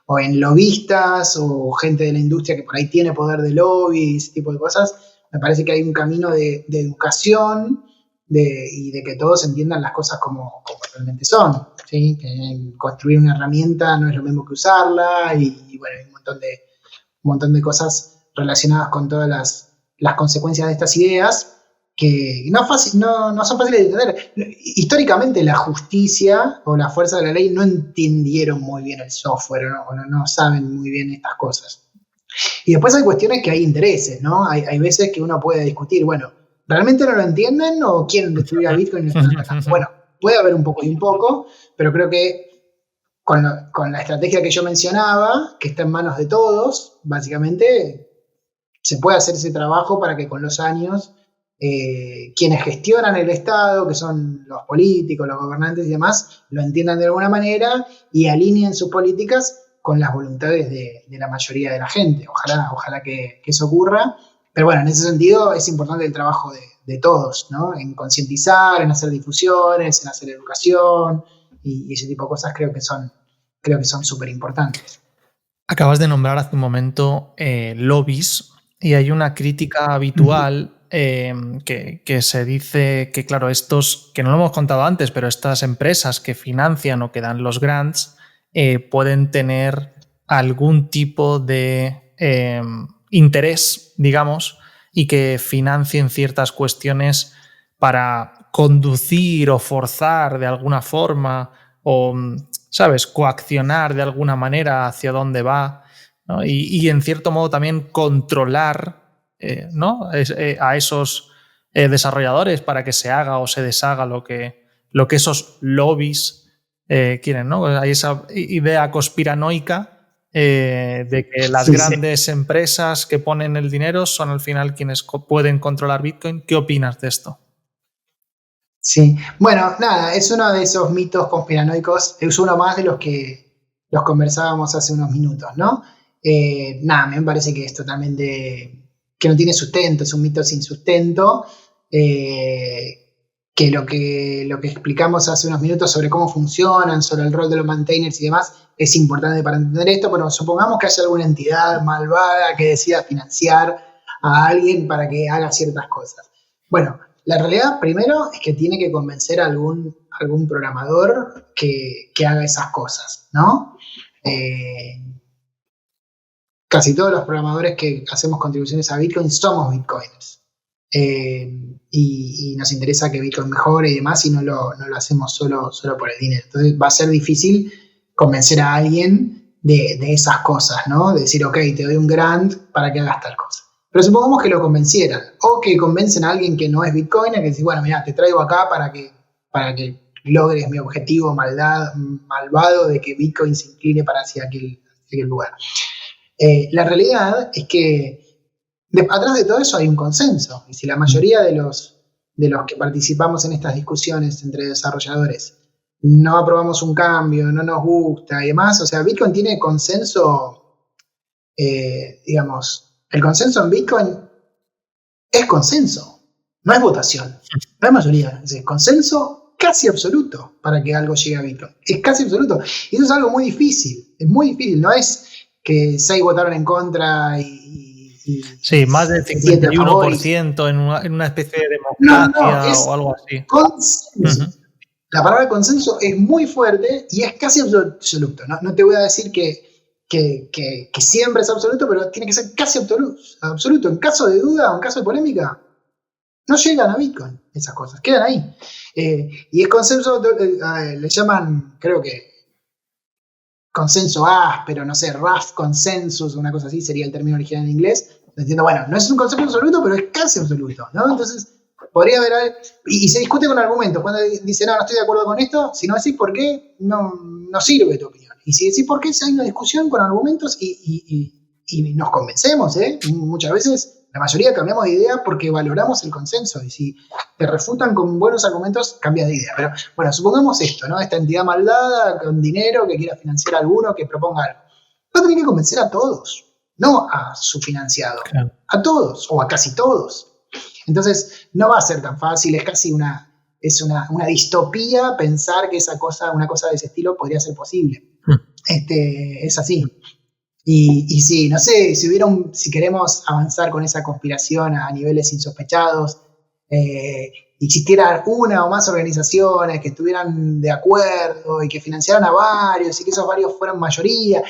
o en lobistas o gente de la industria que por ahí tiene poder de lobby, ese tipo de cosas. Me parece que hay un camino de educación y de que todos entiendan las cosas como realmente son, ¿sí? Que construir una herramienta no es lo mismo que usarla y bueno, hay un montón de cosas relacionadas con todas las consecuencias de estas ideas que no son fáciles de entender. Históricamente la justicia o la fuerza de la ley no entendieron muy bien el software o no saben muy bien estas cosas. Y después hay cuestiones que hay intereses, ¿no? Hay veces que uno puede discutir, bueno, ¿realmente no lo entienden o quieren destruir a Bitcoin y lo están atacando? Bueno, puede haber un poco y un poco, pero creo que con la estrategia que yo mencionaba, que está en manos de todos, básicamente se puede hacer ese trabajo para que con los años quienes gestionan el Estado, que son los políticos, los gobernantes y demás, lo entiendan de alguna manera y alineen sus políticas con las voluntades de la mayoría de la gente. Ojalá que eso ocurra. Pero bueno, en ese sentido es importante el trabajo de todos, ¿no? En concientizar, en hacer difusiones, en hacer educación y ese tipo de cosas creo que son súper importantes. Acabas de nombrar hace un momento lobbies y hay una crítica habitual que se dice que, claro, estos, que no lo hemos contado antes, pero estas empresas que financian o que dan los grants pueden tener algún tipo de interés, digamos, y que financien ciertas cuestiones para conducir o forzar de alguna forma o, ¿sabes?, coaccionar de alguna manera hacia dónde va, ¿no? Y en cierto modo también controlar, ¿no?, a esos desarrolladores para que se haga o se deshaga lo que esos lobbies quieren, ¿no? Hay esa idea conspiranoica de que las grandes empresas que ponen el dinero son al final quienes pueden controlar Bitcoin. ¿Qué opinas de esto? Sí, bueno, nada, es uno de esos mitos conspiranoicos, es uno más de los que los conversábamos hace unos minutos, ¿no? Nada, me parece que es totalmente, que no tiene sustento, es un mito sin sustento, que lo que explicamos hace unos minutos sobre cómo funcionan, sobre el rol de los maintainers y demás, es importante para entender esto, pero supongamos que haya alguna entidad malvada que decida financiar a alguien para que haga ciertas cosas. Bueno, la realidad, primero, es que tiene que convencer a algún programador que haga esas cosas, ¿no? Casi todos los programadores que hacemos contribuciones a Bitcoin somos Bitcoiners. Y nos interesa que Bitcoin mejore y demás, y no lo hacemos solo por el dinero. Entonces va a ser difícil convencer a alguien de esas cosas, ¿no? De decir, ok, te doy un grant para que hagas tal cosa. Pero supongamos que lo convencieran, o que convencen a alguien que no es Bitcoiner, que dice, bueno, mira, te traigo acá para que logres mi objetivo malvado de que Bitcoin se incline para hacia aquel lugar. La realidad es que atrás de todo eso hay un consenso, y si la mayoría de los que participamos en estas discusiones entre desarrolladores no aprobamos un cambio, no nos gusta y demás, o sea, Bitcoin tiene consenso, digamos, el consenso en Bitcoin es consenso, no es votación, no es mayoría, es consenso casi absoluto para que algo llegue a Bitcoin, es casi absoluto, y eso es algo muy difícil, no es que 6 votaron en contra sí, más del 51% en una especie de democracia o algo así. Consenso. La palabra consenso es muy fuerte y es casi absoluto. No te voy a decir que siempre es absoluto, pero tiene que ser casi absoluto. En caso de duda o en caso de polémica, no llegan a Bitcoin esas cosas, quedan ahí. Y es consenso, le llaman, creo que, consenso áspero, no sé, rough consensus, una cosa así sería el término original en inglés. Entiendo, bueno, no es un concepto absoluto, pero es casi absoluto, ¿no? Entonces, podría haber, y se discute con argumentos. Cuando dice, no estoy de acuerdo con esto, si no decís por qué, no sirve tu opinión. Y si decís por qué, hay una discusión con argumentos y nos convencemos, ¿eh? Muchas veces, la mayoría cambiamos de idea porque valoramos el consenso. Y si te refutan con buenos argumentos, cambias de idea. Pero bueno, supongamos esto, ¿no? Esta entidad maldada con dinero que quiera financiar a alguno que proponga algo. Va a tener que convencer a todos, no a su financiado, claro. A todos o a casi todos. Entonces, no va a ser tan fácil, es casi una distopía pensar que una cosa de ese estilo podría ser posible. Es así. Y sí, no sé, si queremos avanzar con esa conspiración a niveles insospechados, existieran una o más organizaciones que estuvieran de acuerdo y que financiaran a varios y que esos varios fueran mayoría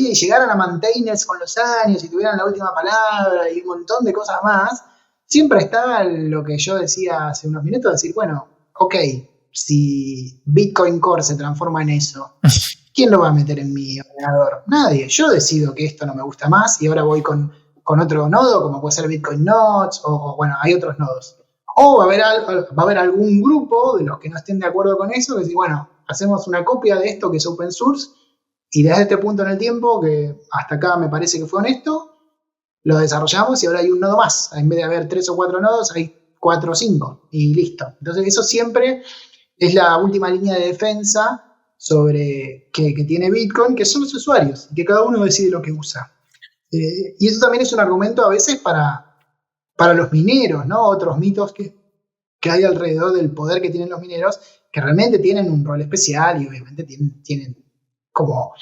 y llegaran a maintainers con los años y tuvieran la última palabra y un montón de cosas más, siempre está lo que yo decía hace unos minutos, decir, bueno, ok, si Bitcoin Core se transforma en eso, ¿quién lo va a meter en mi ordenador? Nadie. Yo decido que esto no me gusta más y ahora voy con otro nodo, como puede ser Bitcoin Nodes, o bueno, hay otros nodos. O va a haber algún grupo de los que no estén de acuerdo con eso, que dice, bueno, hacemos una copia de esto que es open source, y desde este punto en el tiempo, que hasta acá me parece que fue honesto, lo desarrollamos y ahora hay un nodo más. En vez de haber 3 o 4 nodos, hay 4 o 5, y listo. Entonces eso siempre es la última línea de defensa sobre que tiene Bitcoin, que son los usuarios, y que cada uno decide lo que usa. Y eso también es un argumento a veces para los mineros, ¿no? Otros mitos que hay alrededor del poder que tienen los mineros, que realmente tienen un rol especial y obviamente tienen como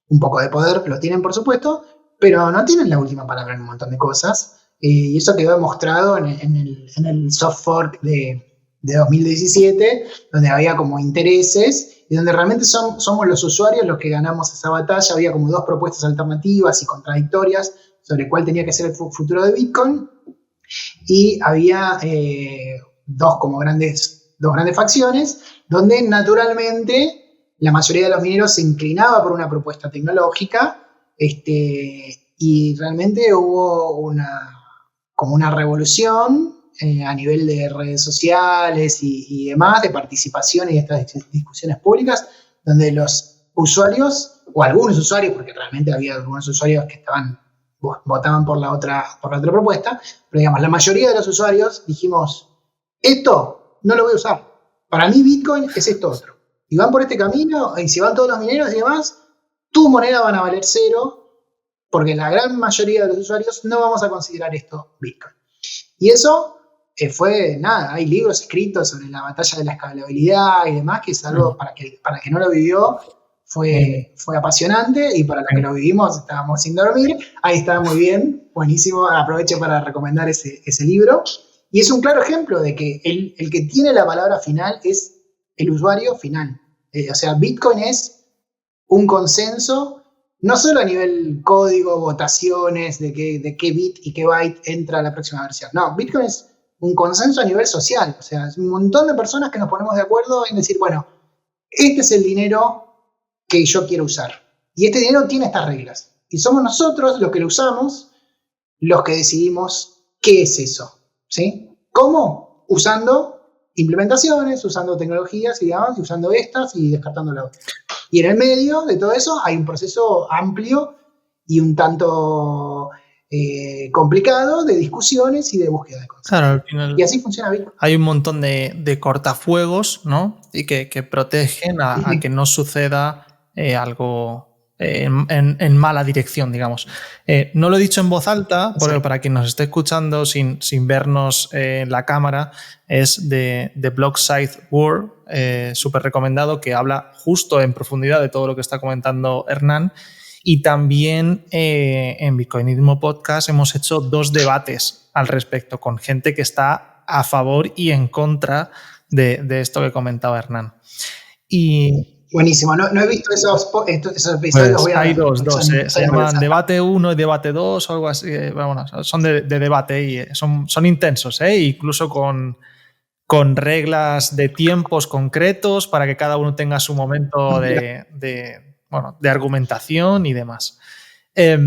un poco de poder, lo tienen por supuesto, pero no tienen la última palabra en un montón de cosas. Y eso quedó demostrado en el soft fork de 2017, donde había como intereses y donde realmente somos los usuarios los que ganamos esa batalla. Había como 2 propuestas alternativas y contradictorias sobre cuál tenía que ser el futuro de Bitcoin, y había dos grandes facciones, donde naturalmente la mayoría de los mineros se inclinaba por una propuesta tecnológica, y realmente hubo una revolución a nivel de redes sociales y demás, de participación y de estas discusiones públicas, donde los usuarios, o algunos usuarios, porque realmente había algunos usuarios que votaban por la otra propuesta, pero digamos, la mayoría de los usuarios dijimos, esto no lo voy a usar. Para mí Bitcoin es esto otro. Y van por este camino, y si van todos los mineros y demás, tu moneda van a valer 0, porque la gran mayoría de los usuarios no vamos a considerar esto Bitcoin. Y eso fue, nada, hay libros escritos sobre la batalla de la escalabilidad y demás, que es algo para el que no lo vivió, fue apasionante, y para los que lo vivimos estábamos sin dormir. Ahí estaba muy bien, buenísimo, aprovecho para recomendar ese libro. Y es un claro ejemplo de que el que tiene la palabra final es el usuario final. O sea, Bitcoin es un consenso, no solo a nivel código, votaciones, de qué bit y qué byte entra a la próxima versión. No, Bitcoin es un consenso a nivel social. O sea, es un montón de personas que nos ponemos de acuerdo en decir, bueno, este es el dinero que yo quiero usar. Y este dinero tiene estas reglas. Y somos nosotros los que lo usamos, los que decidimos qué es eso. ¿Sí? ¿Cómo? Usando implementaciones, usando tecnologías y demás, y usando estas y descartando la otra. Y en el medio de todo eso hay un proceso amplio y un tanto complicado de discusiones y de búsqueda de cosas. Claro, al final y así funciona Bitcoin. Hay un montón de cortafuegos, ¿no? Y que protegen a que no suceda algo en mala dirección, digamos. No lo he dicho en voz alta, pero para quien nos esté escuchando sin vernos en la cámara, es de Blockside World, súper recomendado, que habla justo en profundidad de todo lo que está comentando Hernán. Y también en Bitcoinismo Podcast hemos hecho 2 debates al respecto con gente que está a favor y en contra de esto que comentaba Hernán. Y buenísimo, no he visto esos episodios. Pues hay dos, se llaman Debate 1 y Debate 2 o algo así. Bueno, son de debate y son intensos, incluso con reglas de tiempos concretos para que cada uno tenga su momento de argumentación y demás. Qué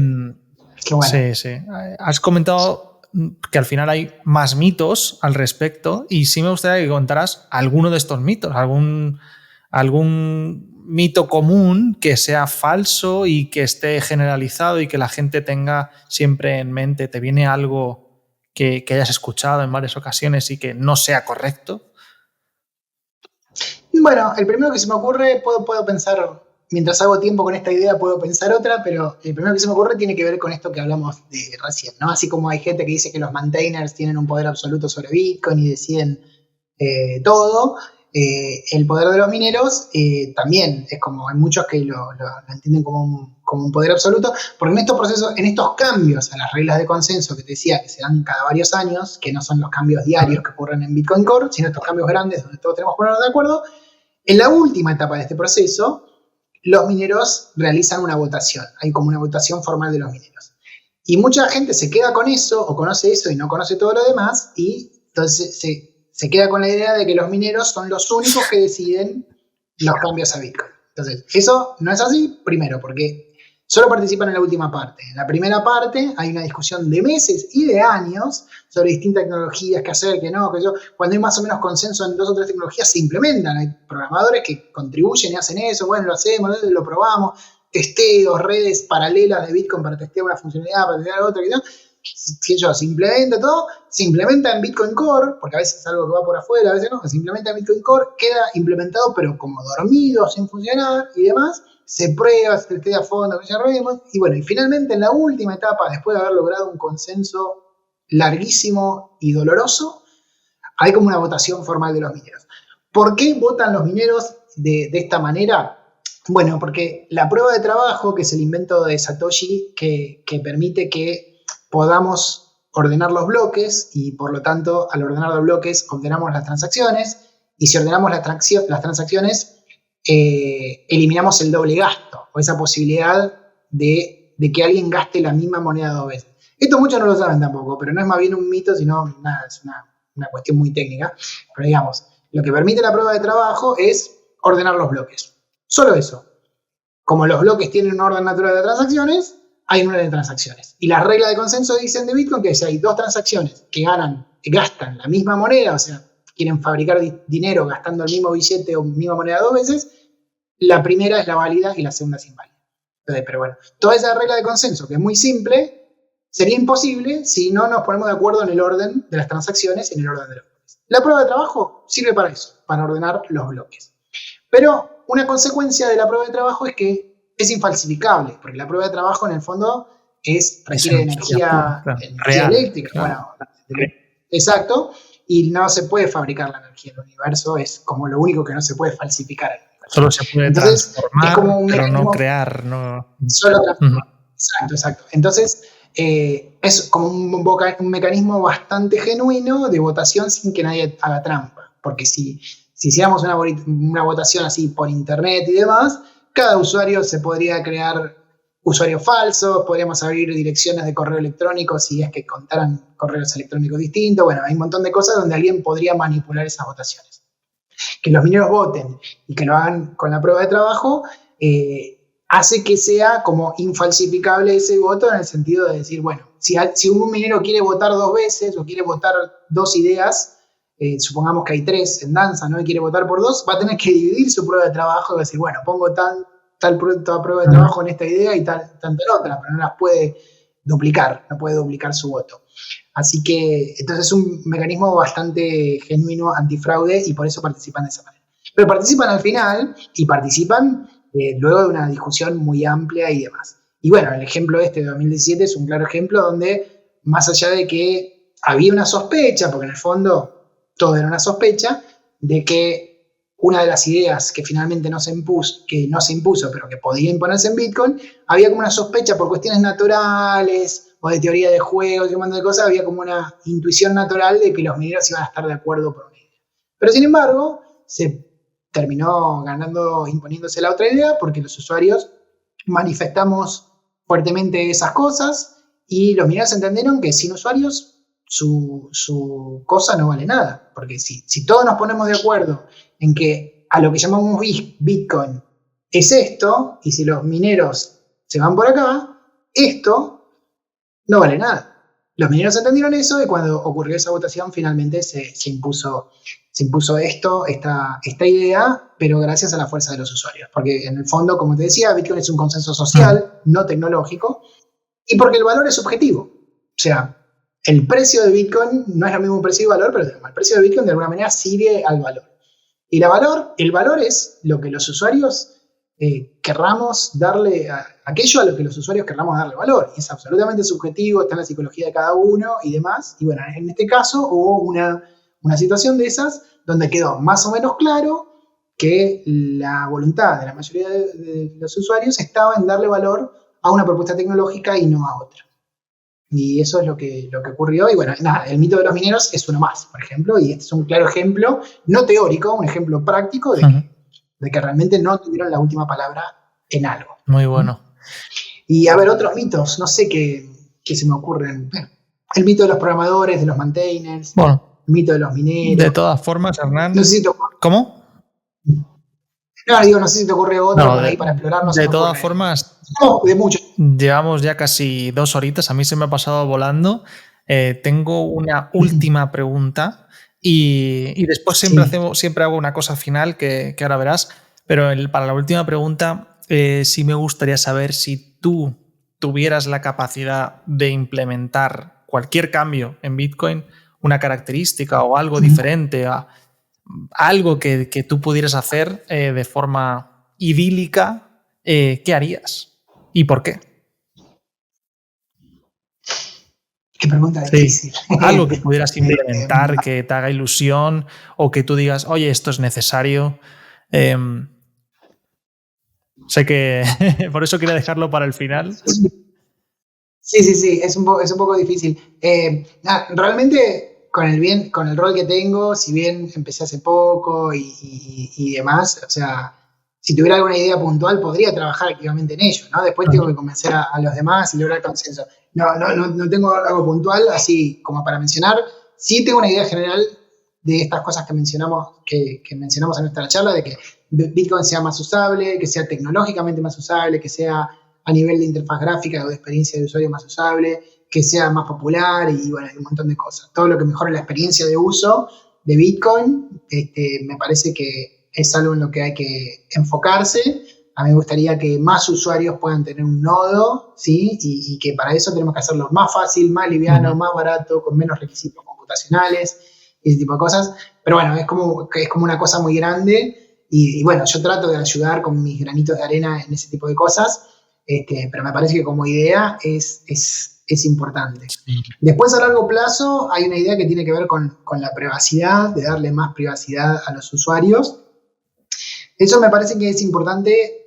bueno. Sí. Has comentado que al final hay más mitos al respecto, y sí me gustaría que contaras alguno de estos mitos, algún mito común que sea falso y que esté generalizado y que la gente tenga siempre en mente. ¿Te viene algo que hayas escuchado en varias ocasiones y que no sea correcto? Bueno, el primero que se me ocurre, puedo pensar mientras hago tiempo con esta idea puedo pensar otra, pero el primero que se me ocurre tiene que ver con esto que hablamos de recién, ¿no? Así como hay gente que dice que los maintainers tienen un poder absoluto sobre Bitcoin y deciden todo, el poder de los mineros también es como, hay muchos que lo entienden como un poder absoluto, porque en estos procesos, en estos cambios a las reglas de consenso que te decía que se dan cada varios años, que no son los cambios diarios que ocurren en Bitcoin Core, sino estos cambios grandes donde todos tenemos que ponernos de acuerdo, en la última etapa de este proceso, los mineros realizan una votación, hay como una votación formal de los mineros. Y mucha gente se queda con eso, o conoce eso y no conoce todo lo demás, y entonces se queda con la idea de que los mineros son los únicos que deciden los cambios a Bitcoin. Entonces, eso no es así, primero, porque solo participan en la última parte. En la primera parte hay una discusión de meses y de años sobre distintas tecnologías, qué hacer, qué no, qué yo. Cuando hay más o menos consenso en 2 o 3 tecnologías, se implementan. Hay programadores que contribuyen y hacen eso, bueno, lo hacemos, lo probamos, testeos, redes paralelas de Bitcoin para testear una funcionalidad, para testear otra, qué yo, se implementa todo, se implementa en Bitcoin Core, porque a veces es algo que va por afuera, a veces no, se implementa en Bitcoin Core, queda implementado pero como dormido, sin funcionar y demás, se prueba, se testea a fondo, y bueno, y finalmente en la última etapa, después de haber logrado un consenso larguísimo y doloroso, hay como una votación formal de los mineros. ¿Por qué votan los mineros de esta manera? Bueno, porque la prueba de trabajo, que es el invento de Satoshi, que permite que podamos ordenar los bloques y por lo tanto al ordenar los bloques ordenamos las transacciones y si ordenamos las transacciones eliminamos el doble gasto o esa posibilidad de que alguien gaste la misma moneda 2 veces. Esto muchos no lo saben tampoco, pero no es más bien un mito, sino nada, es una cuestión muy técnica. Pero digamos, lo que permite la prueba de trabajo es ordenar los bloques. Solo eso. Como los bloques tienen un orden natural de transacciones, hay un orden de transacciones. Y las reglas de consenso dicen de Bitcoin que si hay 2 transacciones que gastan la misma moneda, o sea, quieren fabricar dinero gastando el mismo billete o misma moneda 2 veces, la primera es la válida y la segunda es inválida. Entonces, pero bueno, toda esa regla de consenso, que es muy simple, sería imposible si no nos ponemos de acuerdo en el orden de las transacciones y en el orden de los bloques. La prueba de trabajo sirve para eso, para ordenar los bloques. Pero una consecuencia de la prueba de trabajo es que es infalsificable, porque la prueba de trabajo en el fondo requiere energía eléctrica. Claro. Bueno, exacto, y no se puede fabricar la energía del universo, es como lo único que no se puede falsificar. Solo se puede transformar, es como pero no crear. No. Solo transformar. Exacto. Entonces, es como un mecanismo bastante genuino de votación sin que nadie haga trampa, porque si hiciéramos una votación así por internet y demás, cada usuario se podría crear usuarios falsos, podríamos abrir direcciones de correo electrónico si es que contaran correos electrónicos distintos. Bueno, hay un montón de cosas donde alguien podría manipular esas votaciones. Que los mineros voten y que lo hagan con la prueba de trabajo hace que sea como infalsificable ese voto en el sentido de decir, bueno, si un minero quiere votar 2 veces o quiere votar 2 ideas, supongamos que hay 3 en danza, ¿no? Y quiere votar por 2, va a tener que dividir su prueba de trabajo y decir, bueno, pongo tal prueba de trabajo en esta idea y tal en otra, pero no las puede duplicar, no puede duplicar su voto. Así que, entonces es un mecanismo bastante genuino, antifraude, y por eso participan de esa manera. Pero participan al final y participan luego de una discusión muy amplia y demás. Y bueno, el ejemplo de 2017 es un claro ejemplo donde, más allá de que había una sospecha, porque en el fondo todo era una sospecha, de que una de las ideas que finalmente no se impuso, pero que podía imponerse en Bitcoin, había como una sospecha por cuestiones naturales o de teoría de juegos y un montón de cosas, había como una intuición natural de que los mineros iban a estar de acuerdo por una idea. Pero sin embargo, se terminó imponiéndose la otra idea porque los usuarios manifestamos fuertemente esas cosas y los mineros entendieron que sin usuarios su cosa no vale nada, porque si todos nos ponemos de acuerdo en que a lo que llamamos Bitcoin es esto, y si los mineros se van por acá, esto no vale nada. Los mineros entendieron eso y cuando ocurrió esa votación finalmente se impuso esta idea, pero gracias a la fuerza de los usuarios, porque en el fondo, como te decía, Bitcoin es un consenso social, no tecnológico, y porque el valor es subjetivo. O sea, el precio de Bitcoin no es el mismo precio y valor, pero el precio de Bitcoin de alguna manera sirve al valor. Y el valor es lo que los usuarios querramos darle aquello a lo que los usuarios querramos darle valor. Y es absolutamente subjetivo, está en la psicología de cada uno y demás. Y bueno, en este caso hubo una situación de esas donde quedó más o menos claro que la voluntad de la mayoría de los usuarios estaba en darle valor a una propuesta tecnológica y no a otra. Y eso es lo que ocurrió. Y bueno, nada, el mito de los mineros es uno más, por ejemplo, y este es un claro ejemplo, no teórico, un ejemplo práctico de que realmente no tuvieron la última palabra en algo. Muy bueno. Y a ver, otros mitos, no sé qué se me ocurren. El mito de los programadores, de los maintainers, bueno, el mito de los mineros. De todas formas, Hernán. No sé si te ocurre. ¿Cómo? No sé si te ocurre otro por ahí para explorar. No de todas formas, de muchos. Llevamos ya casi 2 horitas, a mí se me ha pasado volando. Tengo una última pregunta y después siempre hago una cosa final que ahora verás, pero para la última pregunta sí me gustaría saber si tú tuvieras la capacidad de implementar cualquier cambio en Bitcoin, una característica o algo diferente, algo que tú pudieras hacer de forma idílica, ¿qué harías? ¿Y por qué? Qué pregunta difícil. Algo que pudieras implementar, que te haga ilusión o que tú digas, oye, esto es necesario. Sé que por eso quería dejarlo para el final. Sí, es un poco difícil. Realmente con el rol que tengo, si bien empecé hace poco y demás, o sea, si tuviera alguna idea puntual podría trabajar activamente en ello, ¿no? Después tengo que convencer a los demás y lograr consenso. No tengo algo puntual así como para mencionar. Sí tengo una idea general de estas cosas que mencionamos en nuestra charla, de que Bitcoin sea más usable, que sea tecnológicamente más usable, que sea a nivel de interfaz gráfica o de experiencia de usuario más usable, que sea más popular y bueno, hay un montón de cosas. Todo lo que mejore la experiencia de uso de Bitcoin, me parece que es algo en lo que hay que enfocarse. A mí me gustaría que más usuarios puedan tener un nodo, ¿sí? Y que para eso tenemos que hacerlo más fácil, más liviano, más barato, con menos requisitos computacionales y ese tipo de cosas. Pero bueno, es como una cosa muy grande y bueno, yo trato de ayudar con mis granitos de arena en ese tipo de cosas, pero me parece que como idea es importante. Sí. Después, a largo plazo, hay una idea que tiene que ver con la privacidad, de darle más privacidad a los usuarios. Eso me parece que es importante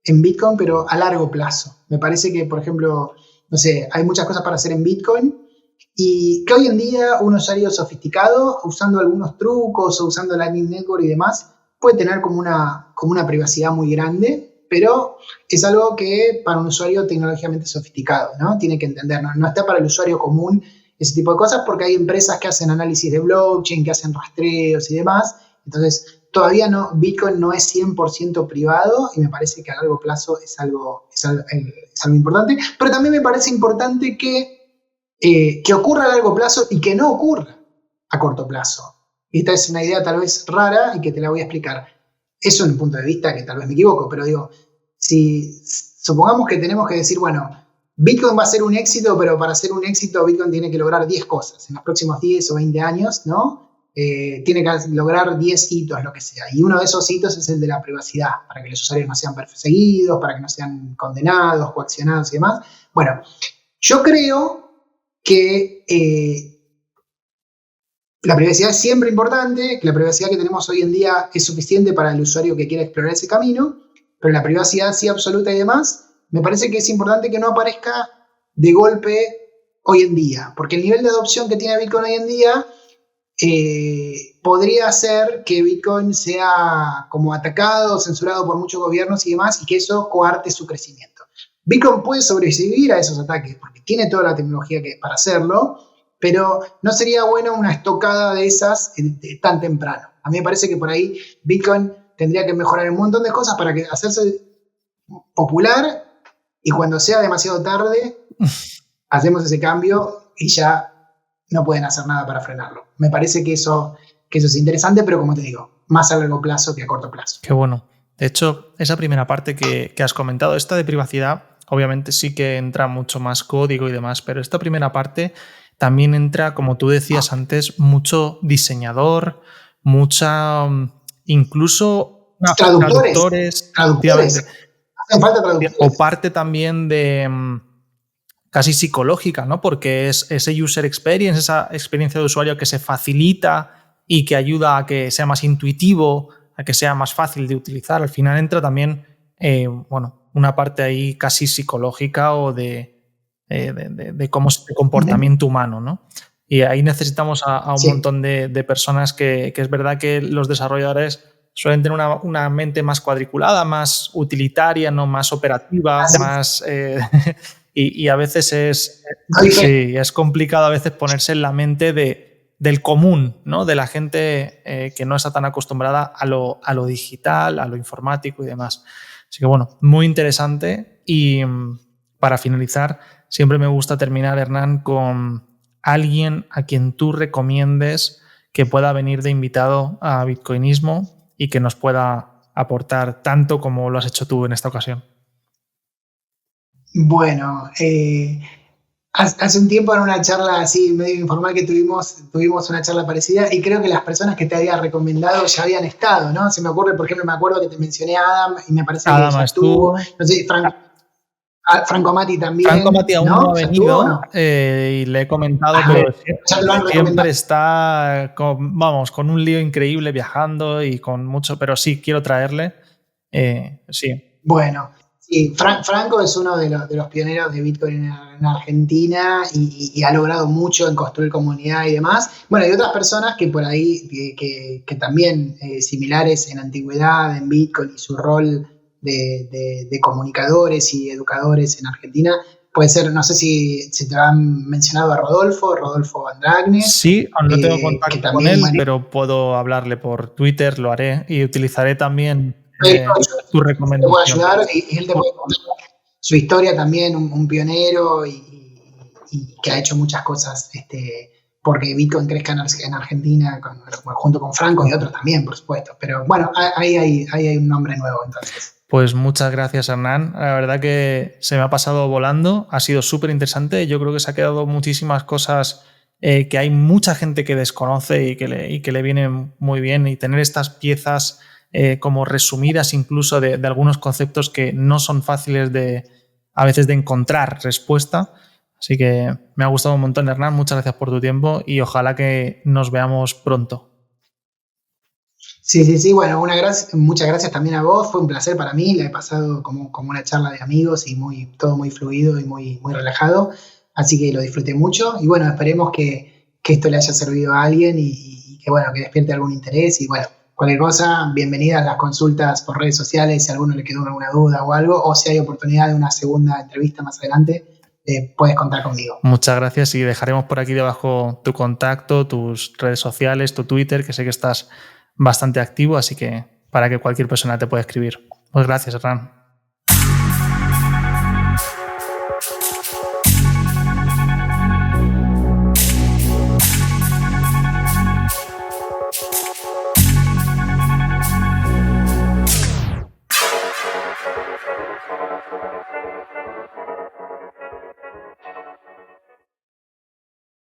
en Bitcoin, pero a largo plazo. Me parece que, por ejemplo, no sé, hay muchas cosas para hacer en Bitcoin y que hoy en día un usuario sofisticado, usando algunos trucos o usando Lightning Network y demás, puede tener como una privacidad muy grande, pero es algo que para un usuario tecnológicamente sofisticado, ¿no? Tiene que entender, no está para el usuario común ese tipo de cosas porque hay empresas que hacen análisis de blockchain, que hacen rastreos y demás. Entonces, todavía Bitcoin no es 100% privado y me parece que a largo plazo es algo importante. Pero también me parece importante que ocurra a largo plazo y que no ocurra a corto plazo. Esta es una idea tal vez rara y que te la voy a explicar. Eso es un punto de vista que tal vez me equivoco, pero digo, si supongamos que tenemos que decir, bueno, Bitcoin va a ser un éxito, pero para ser un éxito Bitcoin tiene que lograr 10 cosas en los próximos 10 o 20 años, ¿no? Tiene que lograr 10 hitos, lo que sea. Y uno de esos hitos es el de la privacidad, para que los usuarios no sean perseguidos, para que no sean condenados, coaccionados y demás. Bueno, yo creo que la privacidad es siempre importante, que la privacidad que tenemos hoy en día es suficiente para el usuario que quiera explorar ese camino, pero la privacidad sí absoluta y demás, me parece que es importante que no aparezca de golpe hoy en día, porque el nivel de adopción que tiene Bitcoin hoy en día podría hacer que Bitcoin sea como atacado, censurado por muchos gobiernos y demás, y que eso coarte su crecimiento. Bitcoin puede sobrevivir a esos ataques, porque tiene toda la tecnología para hacerlo, pero no sería bueno una estocada de esas tan temprano. A mí me parece que por ahí Bitcoin tendría que mejorar un montón de cosas para hacerse popular y cuando sea demasiado tarde hacemos ese cambio y ya no pueden hacer nada para frenarlo. Me parece que eso es interesante, pero como te digo, más a largo plazo que a corto plazo. Qué bueno. De hecho, esa primera parte que has comentado, esta de privacidad, obviamente sí que entra mucho más código y demás, pero esta primera parte también entra, como tú decías antes, mucho diseñador, mucha incluso No, traductores, efectivamente. hacen falta traductores. O parte también de casi psicológica, ¿no? Porque es ese user experience, esa experiencia de usuario que se facilita y que ayuda a que sea más intuitivo, a que sea más fácil de utilizar. Al final entra también, una parte ahí casi psicológica o de cómo es el comportamiento humano, ¿no? Y ahí necesitamos a un montón de personas que es verdad que los desarrolladores suelen tener una mente más cuadriculada, más utilitaria, ¿no? Más operativa, más... y a veces es complicado a veces ponerse en la mente del común, ¿no? De la gente que no está tan acostumbrada a lo digital, a lo informático y demás. Así que bueno, muy interesante. Y para finalizar, siempre me gusta terminar, Hernán, con alguien a quien tú recomiendes que pueda venir de invitado a Bitcoinismo y que nos pueda aportar tanto como lo has hecho tú en esta ocasión. Bueno, hace un tiempo en una charla así medio informal que tuvimos una charla parecida y creo que las personas que te había recomendado ya habían estado, ¿no? Se me ocurre, por ejemplo, me acuerdo que te mencioné a Adam y me parece que ya estuvo. No sé, Franco Mati también. Franco Mati aún no ha venido, ¿no? Y le he comentado, pero siempre está con un lío increíble viajando y con mucho, pero sí, quiero traerle. Sí. Bueno, sí, Franco es uno de los pioneros de Bitcoin en Argentina y ha logrado mucho en construir comunidad y demás. Bueno, hay otras personas que por ahí, que también similares en antigüedad, en Bitcoin y su rol de comunicadores y educadores en Argentina. Puede ser, no sé si te han mencionado a Rodolfo Andragnes. Sí, aún no tengo contacto con él, pero puedo hablarle por Twitter, lo haré y utilizaré también tu recomendación. Te puedo ayudar y él te puede contar su historia también, un pionero y que ha hecho muchas cosas porque Bitcoin crezca en Argentina junto con Franco y otros también, por supuesto. Pero bueno, ahí hay un nombre nuevo entonces. Pues muchas gracias, Hernán. La verdad que se me ha pasado volando, ha sido súper interesante. Yo creo que se ha quedado muchísimas cosas que hay mucha gente que desconoce y que le vienen muy bien, y tener estas piezas como resumidas incluso de algunos conceptos que no son fáciles a veces de encontrar respuesta. Así que me ha gustado un montón, Hernán. Muchas gracias por tu tiempo y ojalá que nos veamos pronto. Sí. Bueno, muchas gracias también a vos. Fue un placer para mí. La he pasado como una charla de amigos y todo muy fluido y muy relajado. Así que lo disfruté mucho. Y bueno, esperemos que esto le haya servido a alguien y que despierte algún interés. Y bueno, cualquier cosa, bienvenidas las consultas por redes sociales si a alguno le quedó alguna duda o algo. O si hay oportunidad de una segunda entrevista más adelante, puedes contar conmigo. Muchas gracias y dejaremos por aquí debajo tu contacto, tus redes sociales, tu Twitter, que sé que estás bastante activo, así que para que cualquier persona te pueda escribir. Pues gracias, Hernán.